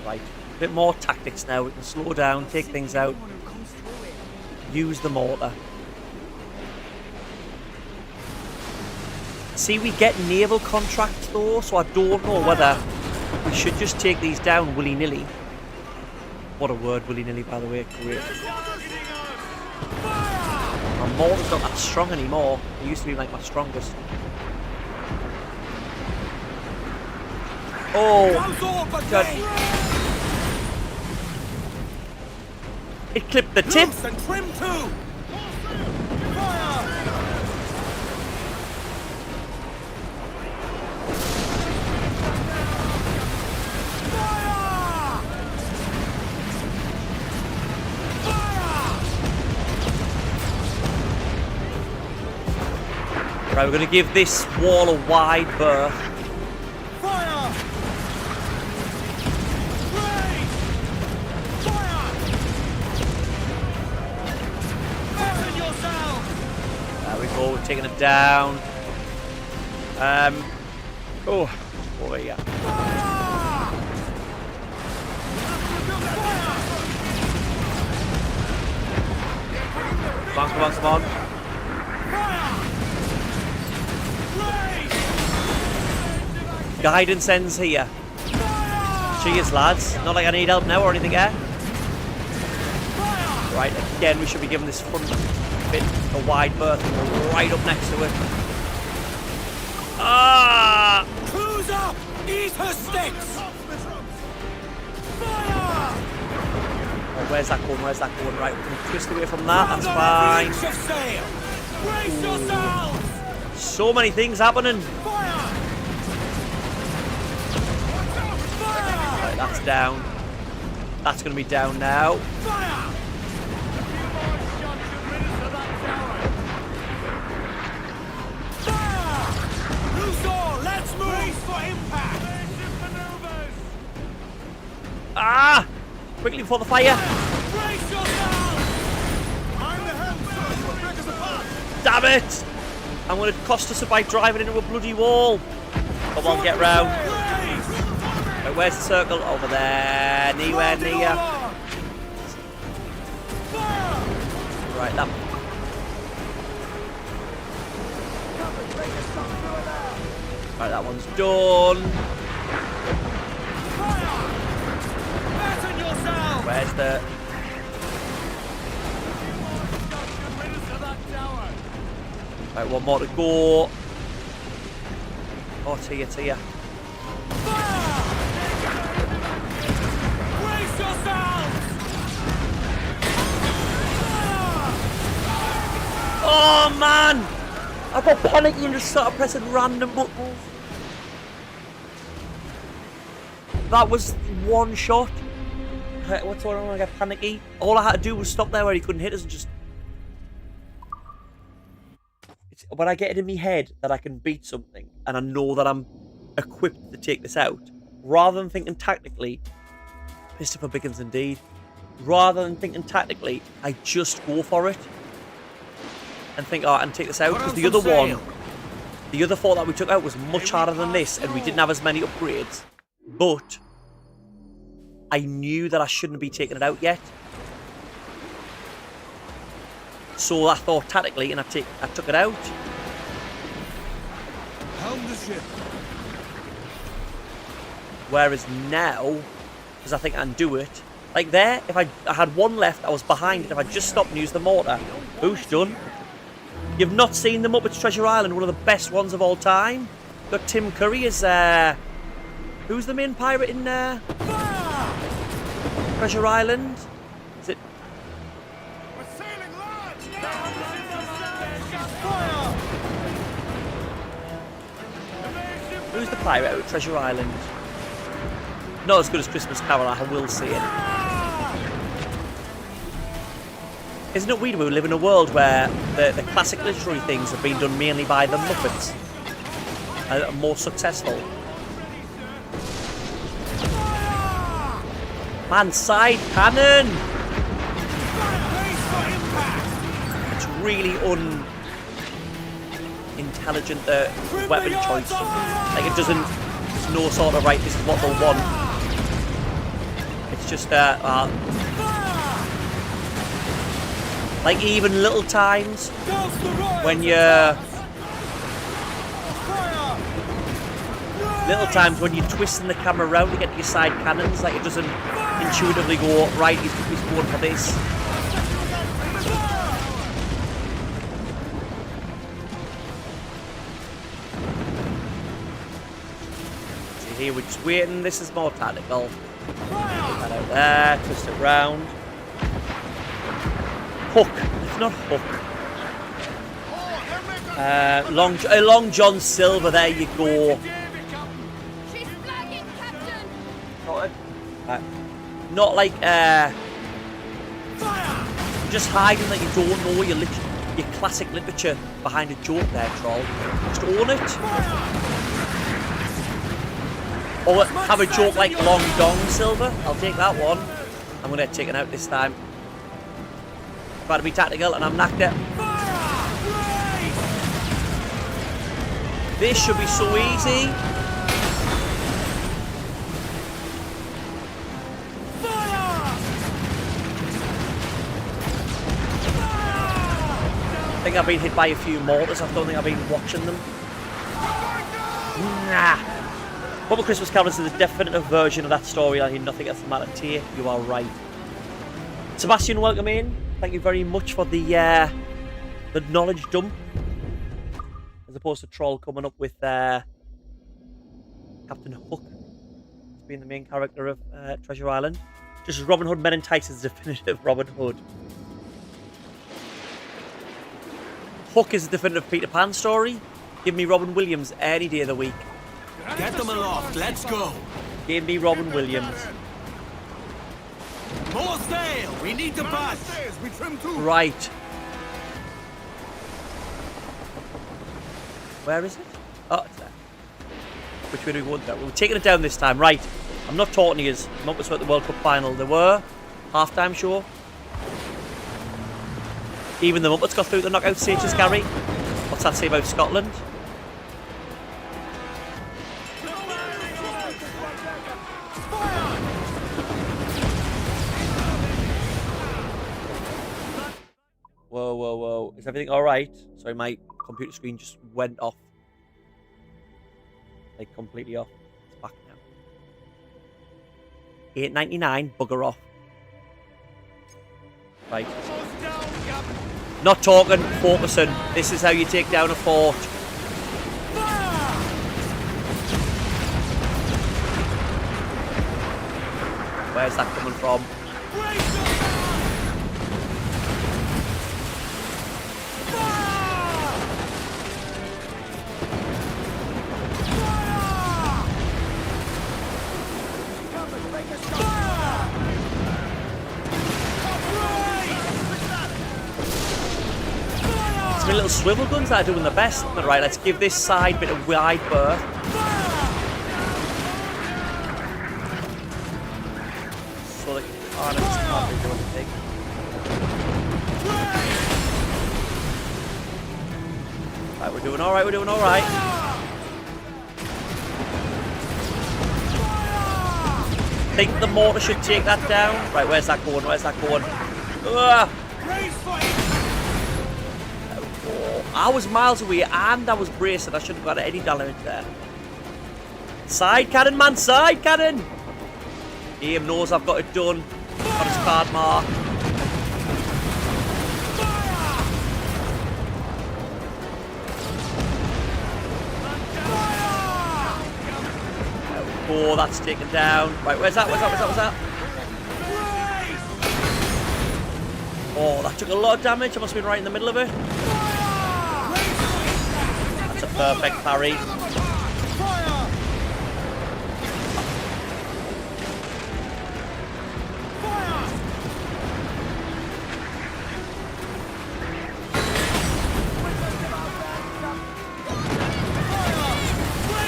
Right. A bit more tactics now. We can slow down, take things out, use the mortar. See, we get naval contracts though, so I don't know whether we should just take these down willy-nilly. What a word, willy-nilly, by the way. Great. My mortar's not that strong anymore. It used to be like my strongest. Oh, God. It clipped the tip. Loose and trim too. Right, we're going to give this wall a wide berth. Fire! Blaze! Fire! Fasten yourselves! There we go, we're taking it down. Oh, over here. Come on, come on, come on. Guidance ends here. Cheers, lads. Not like I need help now or anything, eh? Right, again, we should be giving this front bit a wide berth right up next to it. Ah! Crews up! Eat her sticks! Fire! Oh, where's that going? Where's that going? Right, we can twist away from that. That's fine. Brace yourselves! So many things happening. Right, that's down. That's going to be down now. Let's move for impact! Ah! Quickly before the fire. Brace yourselves! I'm the helm, sir. You will break us apart. Damn it! I'm going to cost us it by driving into a bloody wall. Come on, get round. Right, where's the circle? Over there. Anywhere near. Right, that. Right, that one's done. Where's the... Right, one more to go. Oh, to you, to you. Brace yourselves! Oh, man! I got panicky and just started pressing random buttons. That was one shot. What's going on when I get panicky? All I had to do was stop there where he couldn't hit us and just... When I get it in my head that I can beat something and I know that I'm equipped to take this out, rather than thinking tactically, Christopher Biggins indeed, rather than thinking tactically, I just go for it and think, oh, and take this out, because the other one, the other four that we took out was much harder than this and we didn't have as many upgrades, but I knew that I shouldn't be taking it out yet. So I thought tactically, and I took it out. Helm the ship. Whereas now, because I think I can do it, like there, if I had one left, I was behind it. If I just stopped and used the mortar, boosh, done. You've not seen the Muppets Treasure Island, one of the best ones of all time. Got Tim Curry as who's the main pirate in Treasure Island? Is it? Who's the pirate out at Treasure Island? Not as good as Christmas Carol, I will see it. Isn't it weird we live in a world where the classic literary things have been done mainly by the Muppets? Are more successful. Man, side cannon! It's really unintelligent weapon choice. Like it doesn't, there's no sort of right, this is what they'll want. It's just like even little times when you're twisting the camera around to get to your side cannons, like it doesn't intuitively go right, he's going for this. See here, we're just waiting, this is more tactical. Put that out there, twist it round. Hook. It's not Hook. Long John Silver. There you go. She's flagging, Captain. Not like just hiding that you don't know your classic literature behind a joke there, troll. Just own it. Or have a joke like Long Dong Silver. I'll take that one. I'm gonna get taken out this time. Try to be tactical, and I'm knocked out. This should be so easy. I think I've been hit by a few mortars. I don't think I've been watching them. Nah. Bubble Christmas Carols is the definitive version of that storyline. Nothing else matters to you. You are right. Sebastian, welcome in. Thank you very much for the knowledge dump. As opposed to Troll coming up with Captain Hook as being the main character of Treasure Island. Just as Robin Hood Men in Tights is the definitive Robin Hood. Hook is the definitive Peter Pan story. Give me Robin Williams any day of the week. Get them aloft, let's go. Give me Robin Williams. More sail, we need to pass. Right. Where is it? Oh, it's there. Which way do we want that? We're taking it down this time. Right. I'm not talking to you. Muppets were at the World Cup final. They were. Half-time show. Even the Muppets got through the knockout stages, Gary. What's that say about Scotland? Whoa, whoa, whoa. Is everything alright? Sorry, my computer screen just went off. Like, completely off. It's back now. $8.99, bugger off. Right. Not talking, focusing. This is how you take down a fort. Where's that coming from? It's my little swivel guns that are doing the best. Right, let's give this side bit of wide berth. So that Arnold's can't really do anything. Right, we're doing alright, we're doing alright. I think the mortar should take that down. Right, where's that going? Where's that going? Ugh. Oh, I was miles away and I was bracing. I shouldn't have got any damage there. Side cannon, man, side cannon! Aim knows I've got it done. Got his card mark. Oh, that's taken down. Right, where's that? Where's that? Where's that? Where's that? Oh, that took a lot of damage. I must have been right in the middle of it. That's a perfect parry.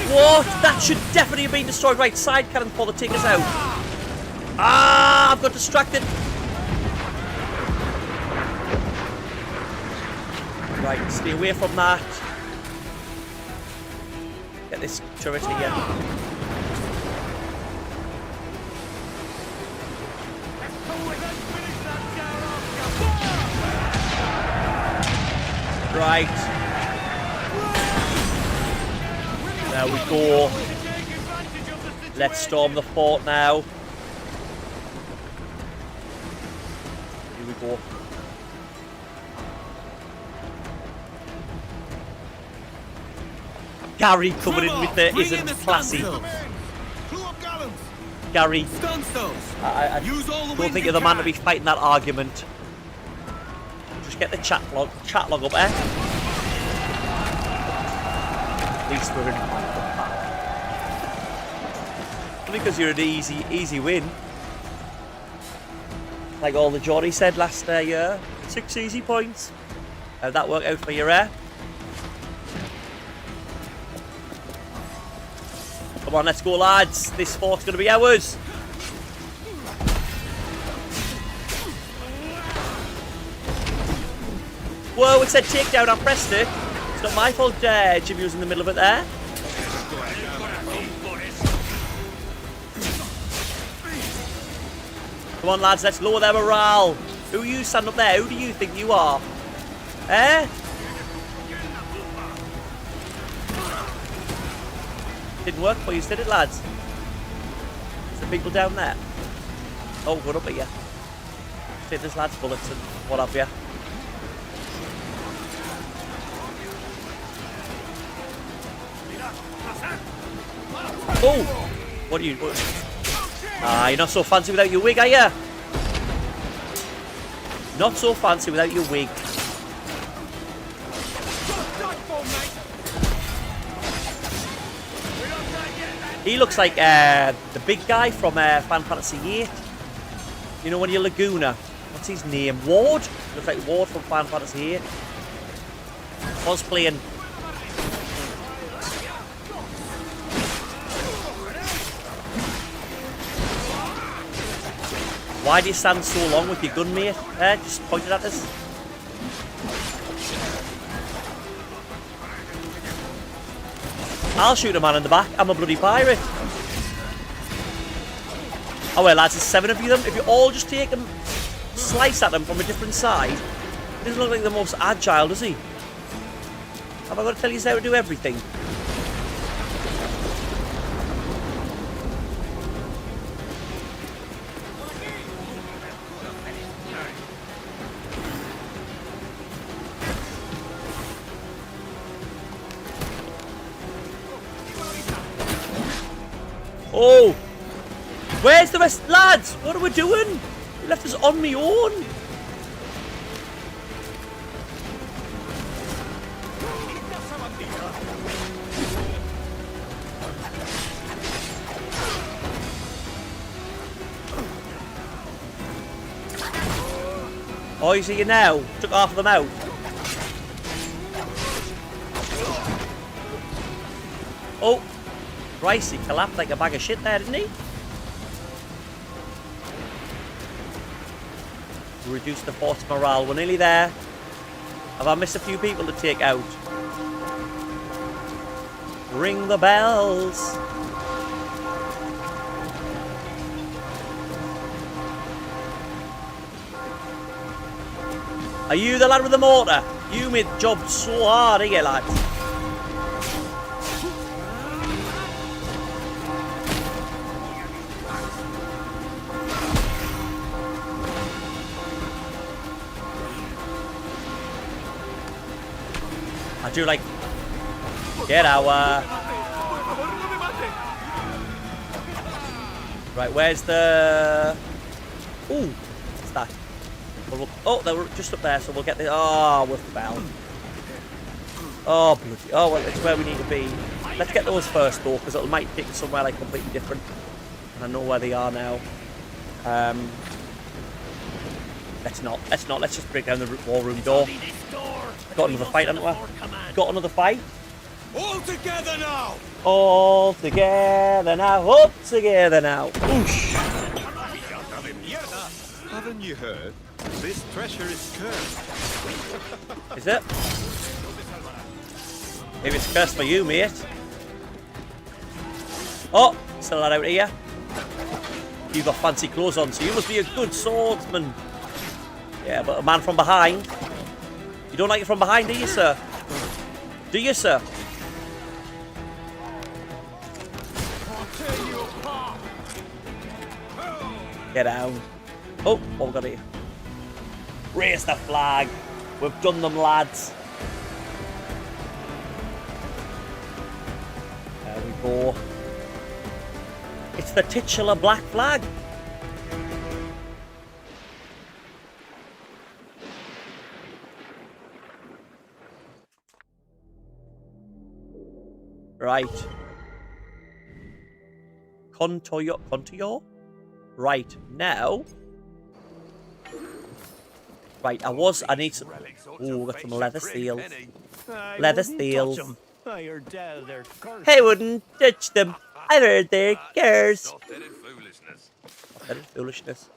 What? That should definitely have been destroyed. Right, side cannon before they take us out. Ah, I've got distracted. Right, stay away from that. Get this turret here. Right. There we go. Let's storm the fort now. Here we go. Gary coming in with the isn't classy. Gary, I don't think you're the man to be fighting that argument. get the chat log up there. At least we're in. Because you're an easy win. Like all the Johnny said last year. 6 easy points. How'd that work out for you, Rare? Come on, let's go, lads. This fort's going to be ours. Whoa, it said takedown. I pressed it. It's not my fault Jimmy was in the middle of it there. Come on, lads, let's lower their morale. Who are you standing up there? Who do you think you are? Eh? Didn't work for you, did it, lads? There's the people down there. Oh, good up here. Take this lads' bullets and what have you. Oh! What are you... Ah, you're not so fancy without your wig, are you? Not so fancy without your wig. He looks like the big guy from Final Fantasy VIII. You know, when you're Laguna. What's his name? Ward? Looks like Ward from Final Fantasy VIII. Cosplaying. Why do you stand so long with your gun, mate? Just pointed at us. I'll shoot a man in the back. I'm a bloody pirate. Oh well, lads, there's 7 of you then. If you all just take them, slice at them from a different side, he doesn't look like the most agile, does he? Have I got to tell you how to do everything? Oh! Where's the rest? Lads, what are we doing? You left us on me own. Oh, you see you now? Took half of them out. Oh! Christ, he collapsed like a bag of shit there, didn't he? Reduce the force morale. We're nearly there. Have I missed a few people to take out? Ring the bells. Are you the lad with the mortar? You made the job so hard, are you, lads? I do like... Get our... Right, where's the... Ooh, what's that? Oh, they were just up there, so we'll get the... Oh, with the bell. Oh, bloody... Oh, well, it's where we need to be. Let's get those first, though, because it might take us somewhere, like, completely different. And I know where they are now. Let's not. Let's just break down the war room door. Got another fight, haven't we? Got another fight. All together now! All together now. Up together now. Oosh. Haven't you heard? This treasure is cursed. Is it? Maybe it's cursed for you, mate. Oh, still that out here. You've got fancy clothes on, so you must be a good swordsman. Yeah, but a man from behind. You don't like it from behind, do you, sir? Do you, sir? Get down. Oh, what we got here? Raise the flag. We've done them, lads. There we go. It's the titular black flag. Right. Contour? Right, now... Right, I need some... Ooh, got some leather seals. Leather seals. I heard tell they're cursed. I wouldn't touch them. I've heard they're cursed. Soft-headed foolishness. Soft-headed foolishness.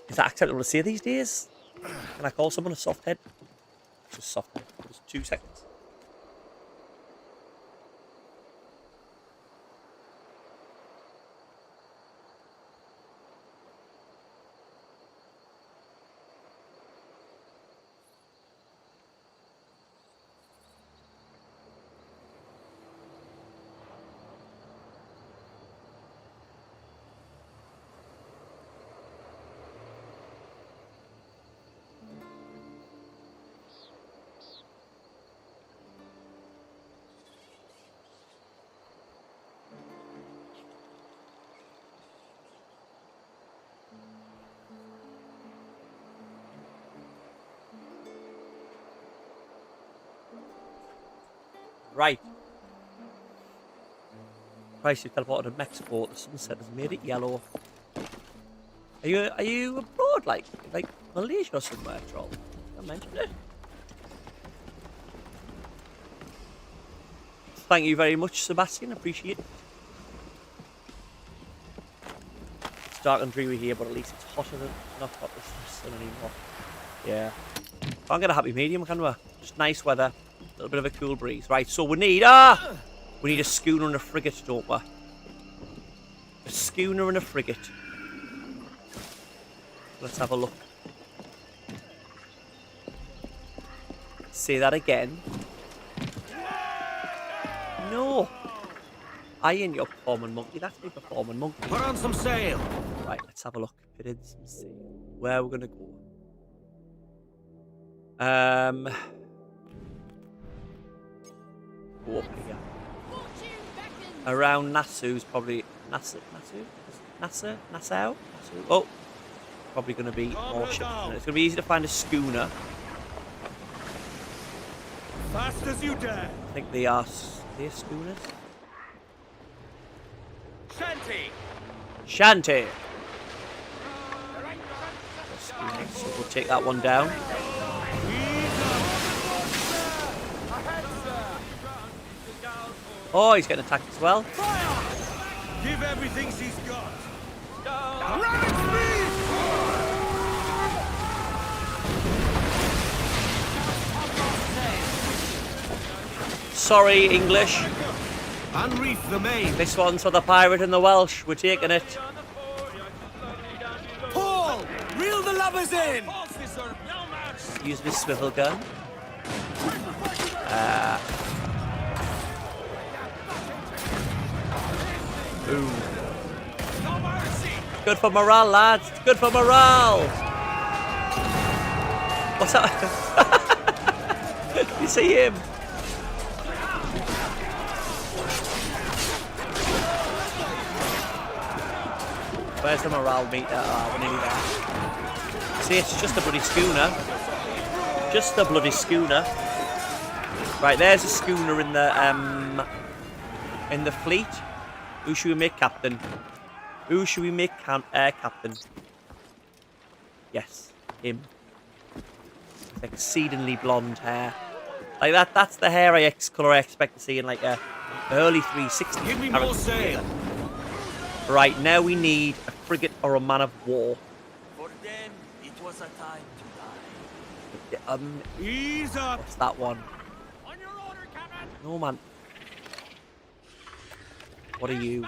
Is that acceptable to say these days? Can I call someone a soft head? Just soft head. Just 2 seconds. Right. Christ, you teleported to Mexico. The sunset has made it yellow. Are you abroad, like Malaysia or somewhere, troll? I mentioned it. Thank you very much, Sebastian. Appreciate it. It's dark and dreary here, but at least it's hotter than not hot as the sun anymore. Yeah. Can't get a happy medium, can we? Just nice weather. A little bit of a cool breeze. Right, so we need a schooner and a frigate, don't we? A schooner and a frigate. Let's have a look. Say that again. No. I ain't your performing monkey. That's me performing monkey. Put on some sail. Right, let's have a look. Put in some sail. Where we're gonna go? Go up here. Around Nassau's probably Nassau. Oh, probably gonna be more ships. It's gonna be easy to find a schooner. Fast as you dare. I think they are schooners. Shanty. So we'll take that one down. Oh, he's getting attacked as well. Give everything she's got. Sorry, English. Unreef the main. This one's for the pirate and the Welsh. We're taking it. Paul, reel the lubbers in. Use this swivel gun. Ooh. Good for morale, lads. It's good for morale. What's that? You see him? Where's the morale meter? Oh, we're nearly there. See, it's just a bloody schooner. Just a bloody schooner. Right, there's a schooner in the fleet. Who should we make captain? Who should we make captain? Yes, him. With exceedingly blonde hair. Like that's the hair colour I expect to see in like a early 360s. Give me more sail. Right, now we need a frigate or a man of war. For them, it was a time to die. Ease up. What's that one? On your order, Captain. No, man. What are you?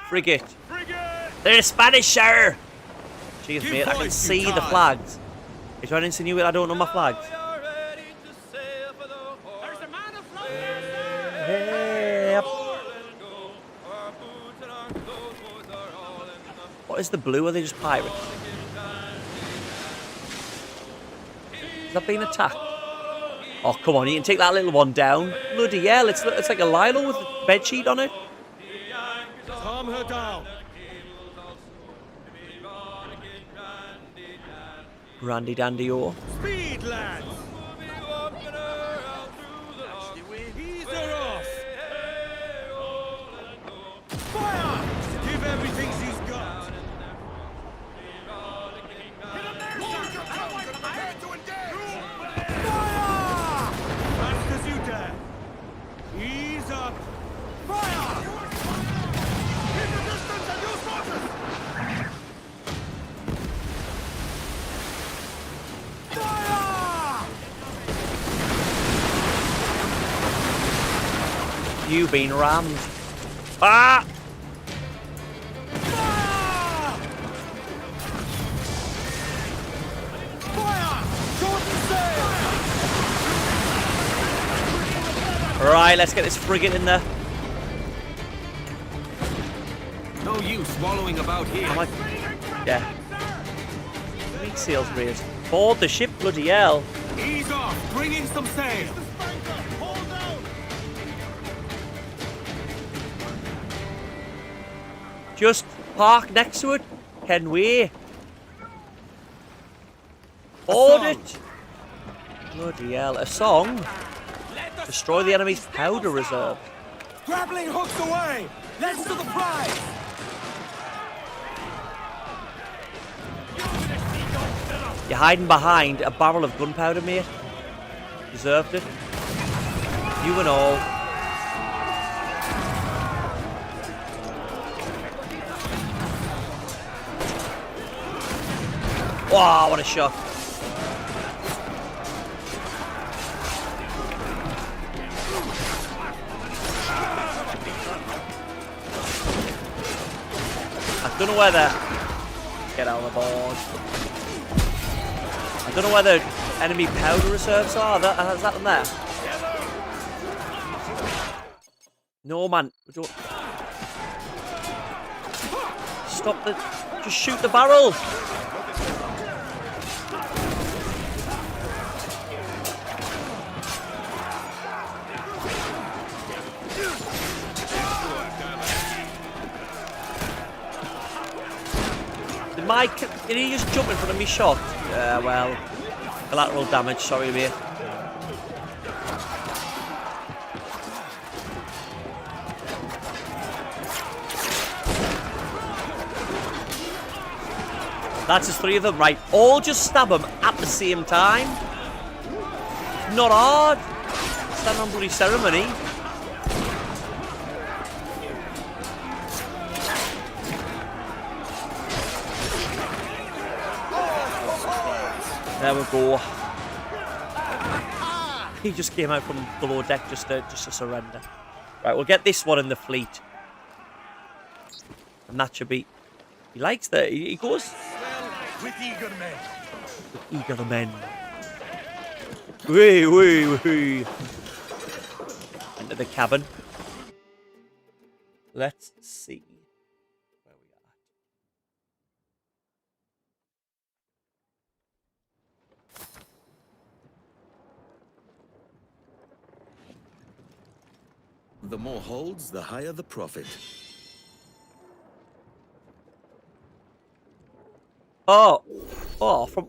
Frigate. They're Spanish, sir. Jeez, mate, I can see the flags. You're trying to insinuate I don't know my flags? Hey. What is the blue? Are they just pirates? Is that being attacked? Oh, come on, you can take that little one down. Bloody hell, it's like a Lilo with a bedsheet on it. Calm her down. Randy dandy oh. Speed, lads. everything she's got. Fire! Fast as you dare. Ease up. Fire! Keep the distance and use mortars! Fire! You've been rammed. Ah! Right, let's get this frigate in there. No use wallowing about here. Yeah. Meat seals raised. Board the ship, bloody hell. Ease off. Bring in some sail. Just park next to it, can we? Board it. Bloody hell, a song? Destroy the enemy's powder reserve. Grappling hooks away. Let's to the prize. You're hiding behind a barrel of gunpowder, mate. Deserved it. You and all. Wow, what a shot. I don't know whether... Get out of the board. I don't know where the enemy powder reserves are. Is that them there? No, man. We don't... Stop the... Just shoot the barrel. Did he just jump in front of me shot? Well, collateral damage, sorry mate. That's just 3 of them, right? All just stab them at the same time. Not hard. Stand on bloody ceremony. There we go. He just came out from below deck just to surrender. Right, we'll get this one in the fleet. And that should be... He likes that. He goes... With eager men. With eager men. Wee, wee, wee. Into the cabin. Let's see. The more holds, the higher the profit. Oh,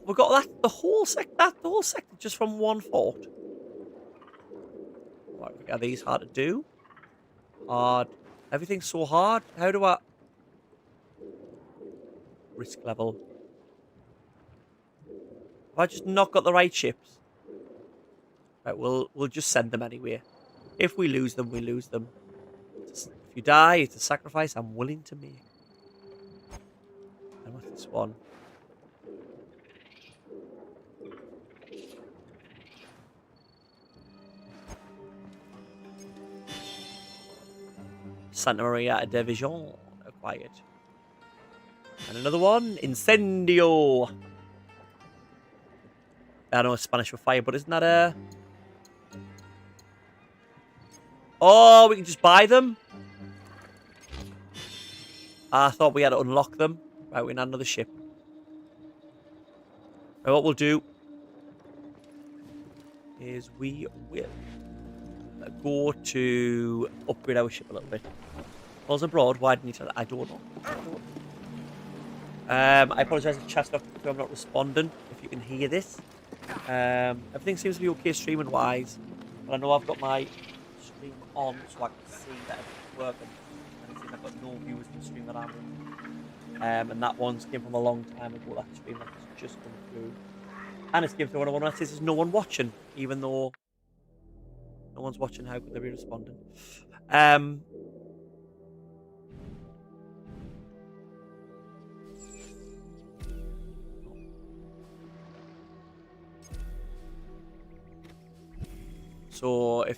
we got that the whole sector just from one fort. Right, are these hard to do? Hard. Everything's so hard. How do I risk level? Have I just not got the right ships? Right, we'll just send them anyway. If we lose them, we lose them. If you die, it's a sacrifice I'm willing to make. And what's this one? Santa Maria Division acquired. And another one, Incendio. I know it's Spanish for fire, but isn't that a... Oh, we can just buy them? I thought we had to unlock them. Right, we need another ship. Right, what we'll do is we will go to upgrade our ship a little bit. Falls abroad, why didn't you... I don't know. I apologise if chat's not, if I'm not responding, if you can hear this. Everything seems to be okay streaming wise. But I know I've got my stream on so I can see that everything's working. And it's I've got no viewers in the stream that I'm in. And that one's came from a long time ago, that stream that's just come through. And it's came through one that says there's no one watching, even though no one's watching. How could they be responding? So if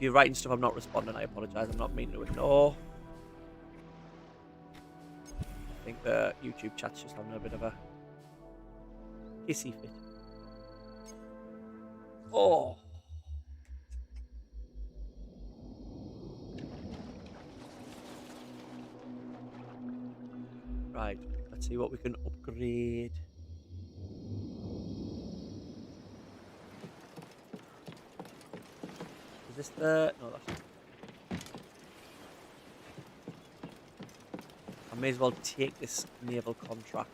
you're writing stuff I'm not responding, I apologise. I'm not meaning to ignore. I think the YouTube chat's just having a bit of a hissy fit. Oh. Right, let's see what we can upgrade. Is this the... No, that's not. I may as well take this naval contract.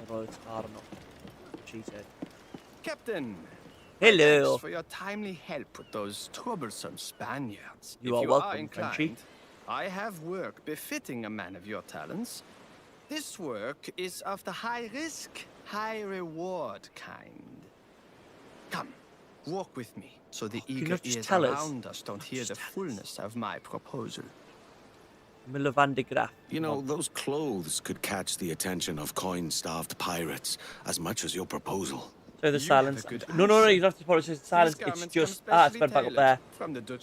Although it's hard enough. She said. Captain. Hello. Thanks for your timely help with those troublesome Spaniards. You if are you welcome, are inclined, Frenchie. I have work befitting a man of your talents. This work is of the high risk, high reward kind. Come, walk with me, so the you eager not just ears tell us? around us don't hear the fullness of my proposal. Miller van de Graaf. You know, those clothes could catch the attention of coin-starved pirates as much as your proposal. So the silence. No, you don't have to apologize. The silence. It's just it's went back up there.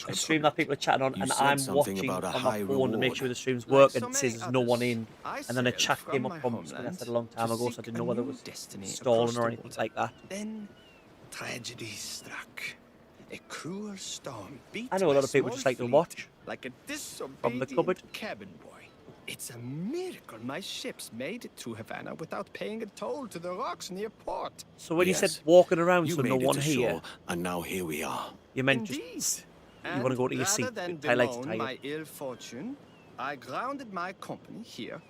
A stream that people are chatting on, and I'm watching on my phone to make sure the stream's working. It says there's no one in, and then a chat came up from something I said a long time ago, so I didn't know whether it was stolen or anything like that. Then tragedy struck. A cruel storm beat I know a lot of people just like to watch like a from the cupboard. cabin boy. It's a miracle my ships made it to Havana without paying a toll to the rocks near port. So when you said walking around, you so no made it one to here, shore, and now here we are. you meant just you want to go to your seat. Highlights tired. My ill fortune, I grounded my company here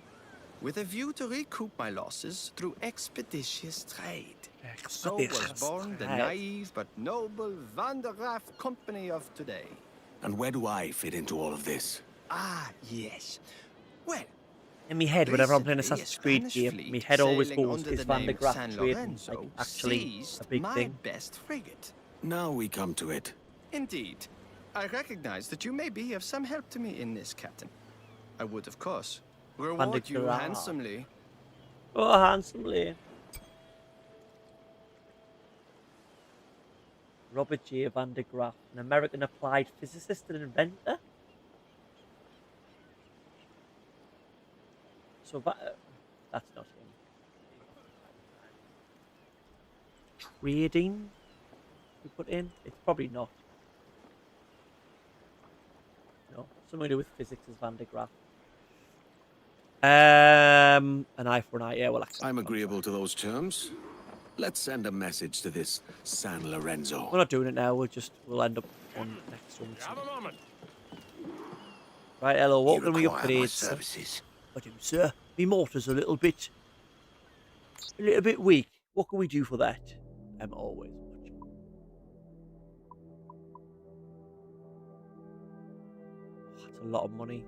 with a view to recoup my losses through expeditious trade. So was born the naive but noble Van der Graaf company of today. And where do I fit into all of this? Ah, yes. Well, in my head, whenever I'm playing Assassin's Creed game, my head always sailing goes, under is the Van der name Graaf San trading Lorenzo like actually seized a big my thing? best frigate. Now we come to it. Indeed. I recognize that you may be of some help to me in this, Captain. I would, of course, reward you Graaf. handsomely. Oh, handsomely. Robert J. Van der Graaf, an American applied physicist and inventor. So that's not him. Trading? We put in? It's probably not. No, something to do with physics is Van der Graaf. An eye for an eye. Yeah, well, I'm agreeable to those terms. Let's send a message to this San Lorenzo. We're not doing it now. We'll end up on next one. Right, hello. What can we upgrade? Services. I do, sir. My motor's a little bit weak. What can we do for that? I'm always watching. Oh, that's a lot of money.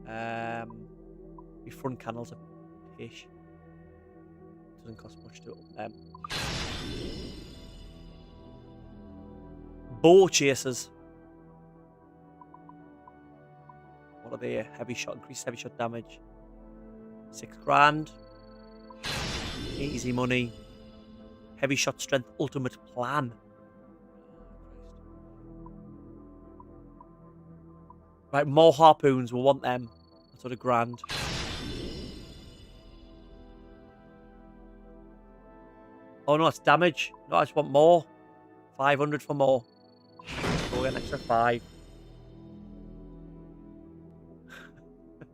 My front canals are pish. Doesn't cost much to up them. Bow chasers. What are they? Heavy shot, increased heavy shot damage. 6 grand. Easy money. Heavy shot strength ultimate plan. Right, more harpoons. We'll want them. That's sort of grand. Oh no, it's damage. No, I just want more. 500 for more. Go get an extra 5.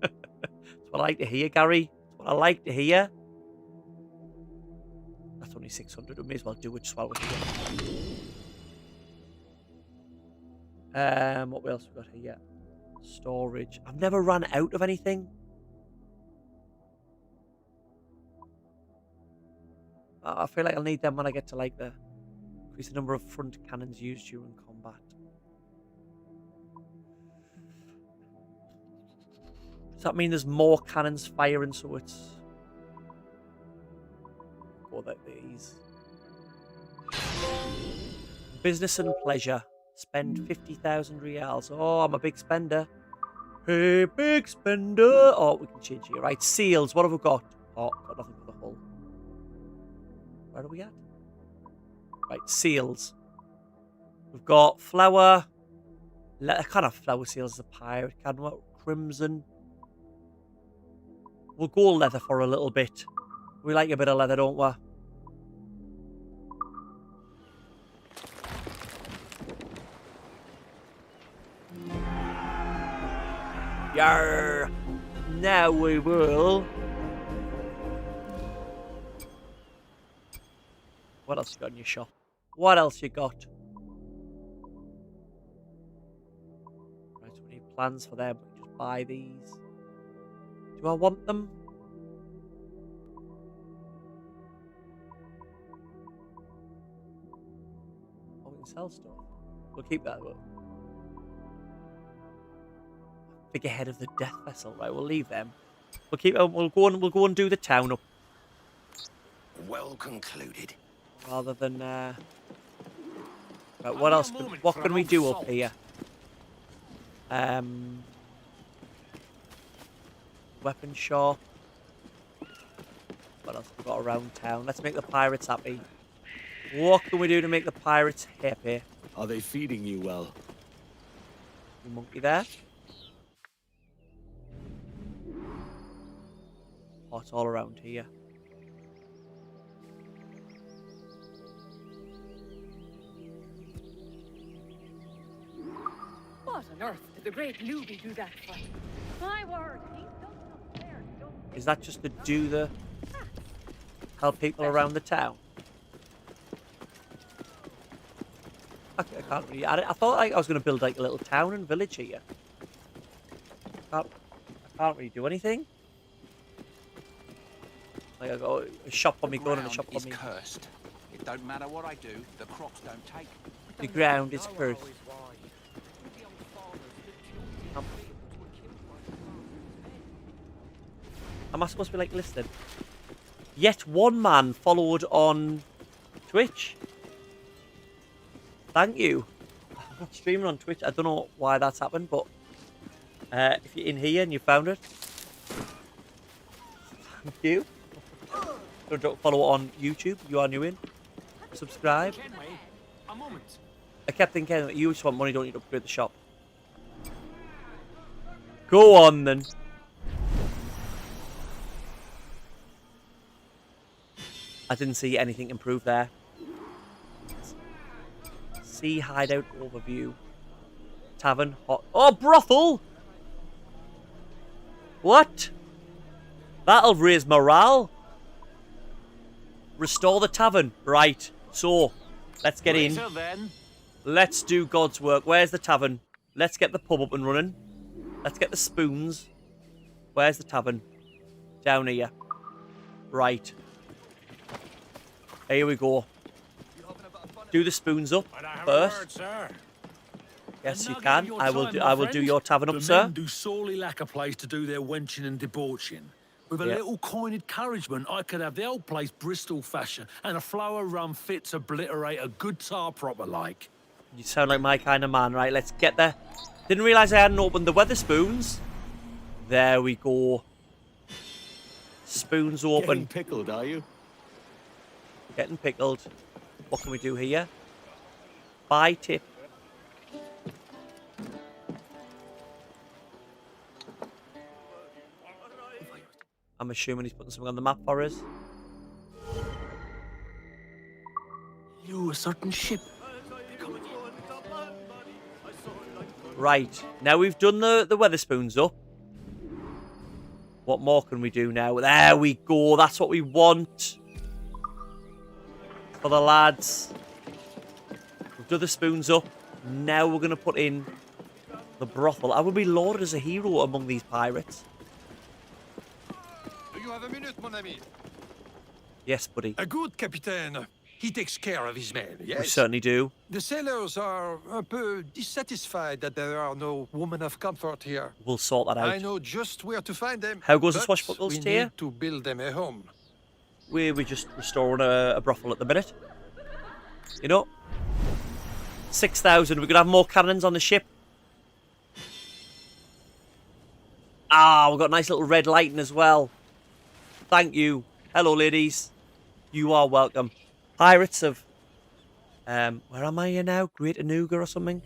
That's what I like to hear, Gary. That's what I like to hear. That's only 600. We may as well do it just while we're here. What else we got here? Storage. I've never run out of anything. I feel like I'll need them when I get to like the increase the number of front cannons used during combat. Does that mean there's more cannons firing, so it's... Or that these... Business and pleasure. Spend 50,000 reals. Oh, I'm a big spender. Hey, big spender. Oh, we can change here. Right, seals. What have we got? Oh, got nothing for the hull. Where are we at? Right, seals. We've got flower. I can't have flower seals as a pirate, can we? Crimson. We'll go leather for a little bit. We like a bit of leather, don't we? Yarr! Now we will. What else you got in your shop? What else you got? Right, so we need plans for them. We just buy these. Do I want them? Oh, we can sell stuff. We'll keep that. Figurehead of the death vessel. Right, we'll leave them. We'll keep. We'll go and do the town up. Well concluded. Rather than. Right, what else? What can we do up here? Weapon shop. What else have we got around town? Let's make the pirates happy. What can we do to make the pirates happy? Are they feeding you well? You monkey there. Oh, it's all around here. What on earth did the great Luby do that for? My word, he's done something there. Is that just to do the... help people around the town? I can't really... I thought I was going to build like a little town and village here. I can't really do anything. Like I got a shop on me gun and a shop on me. Cursed. It don't matter what I do, the crops don't take. The ground is cursed. Am I supposed to be like listed? Yet one man followed on Twitch. Thank you. I'm not streaming on Twitch. I don't know why that's happened, but if you're in here and you found it, thank you. Don't follow on YouTube. You are new in. Subscribe. A moment. I kept thinking that you just want money, don't need to upgrade the shop. Go on then. I didn't see anything improve there. Sea hideout overview. Tavern hot. Oh, brothel! What? That'll raise morale. Restore the tavern. Right. So, let's get in. Then. Let's do God's work. Where's the tavern? Let's get the pub up and running. Let's get the spoons. Where's the tavern? Down here. Right. Here we go. Do the spoons up first. Yes, you can. I will do your tavern up, sir. Men do sorely lack a place to do their wenching and debauching. With a Yep. little coin encouragement, I could have the old place Bristol fashion and a flower rum fit to obliterate a good tar proper like. You sound like my kind of man. Right, let's get there. Didn't realise I hadn't opened the weather spoons. There we go. Spoons open. Getting pickled, are you? Getting pickled. What can we do here? Buy tip. I'm assuming he's putting something on the map for us. You a certain ship. Right, now we've done the Weatherspoons up. What more can we do now? There we go, that's what we want. For the lads. We've done the spoons up. Now we're going to put in the brothel. I would be lauded as a hero among these pirates. Do you have a minute, mon ami? Yes, buddy. A good, Capitaine. He takes care of his men, yes? We certainly do. The sailors are un peu dissatisfied that there are no women of comfort here. We'll sort that out. I know just where to find them. How goes the but swashbuckles we tier? need to build them a home. We're just restoring a brothel at the minute. You know? 6,000. We're going to have more cannons on the ship. Ah, we've got a nice little red lighting as well. Thank you. Hello, ladies. You are welcome. Pirates of... where am I here now? Great Anuga or something?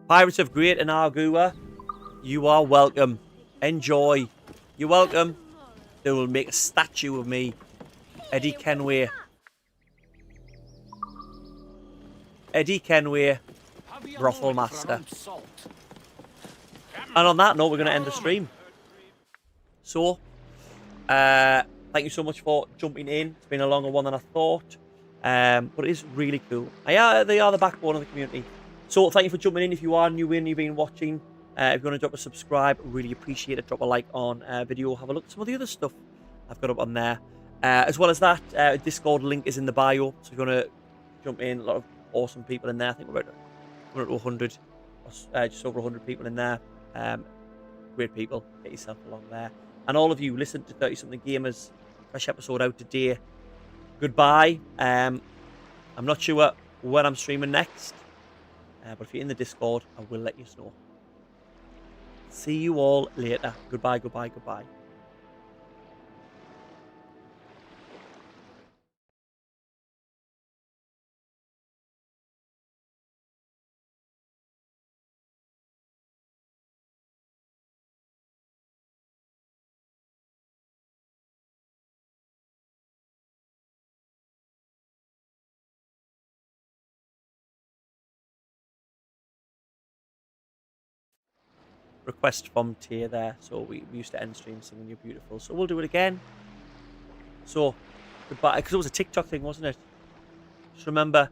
Pirates of Great Anagua. You are welcome. Enjoy. You're welcome. They will make a statue of me. Eddie Kenway. Eddie Kenway. Brothel Master. And on that note, we're going to end the stream. So, thank you so much for jumping in. It's been a longer one than I thought. But it is really cool. They are the backbone of the community. So, thank you for jumping in. If you are new in, you've been watching. If you want to drop a subscribe, really appreciate it. Drop a like on video. Have a look at some of the other stuff I've got up on there. As well as that, Discord link is in the bio. So, if you want to jump in, a lot of awesome people in there. I think we're at 100, just over 100 people in there. Great people. Get yourself along there. And all of you, listen to 30-something Gamers. Fresh episode out today. Goodbye. I'm not sure when I'm streaming next. But if you're in the Discord, I will let you know. See you all later. Goodbye, goodbye, goodbye. Request from Tier there. So we used to end stream singing You're Beautiful. So we'll do it again. So, goodbye. Because it was a TikTok thing, wasn't it? Just remember,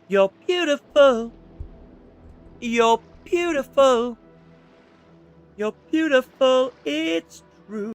you're beautiful. You're beautiful. You're beautiful. It's true.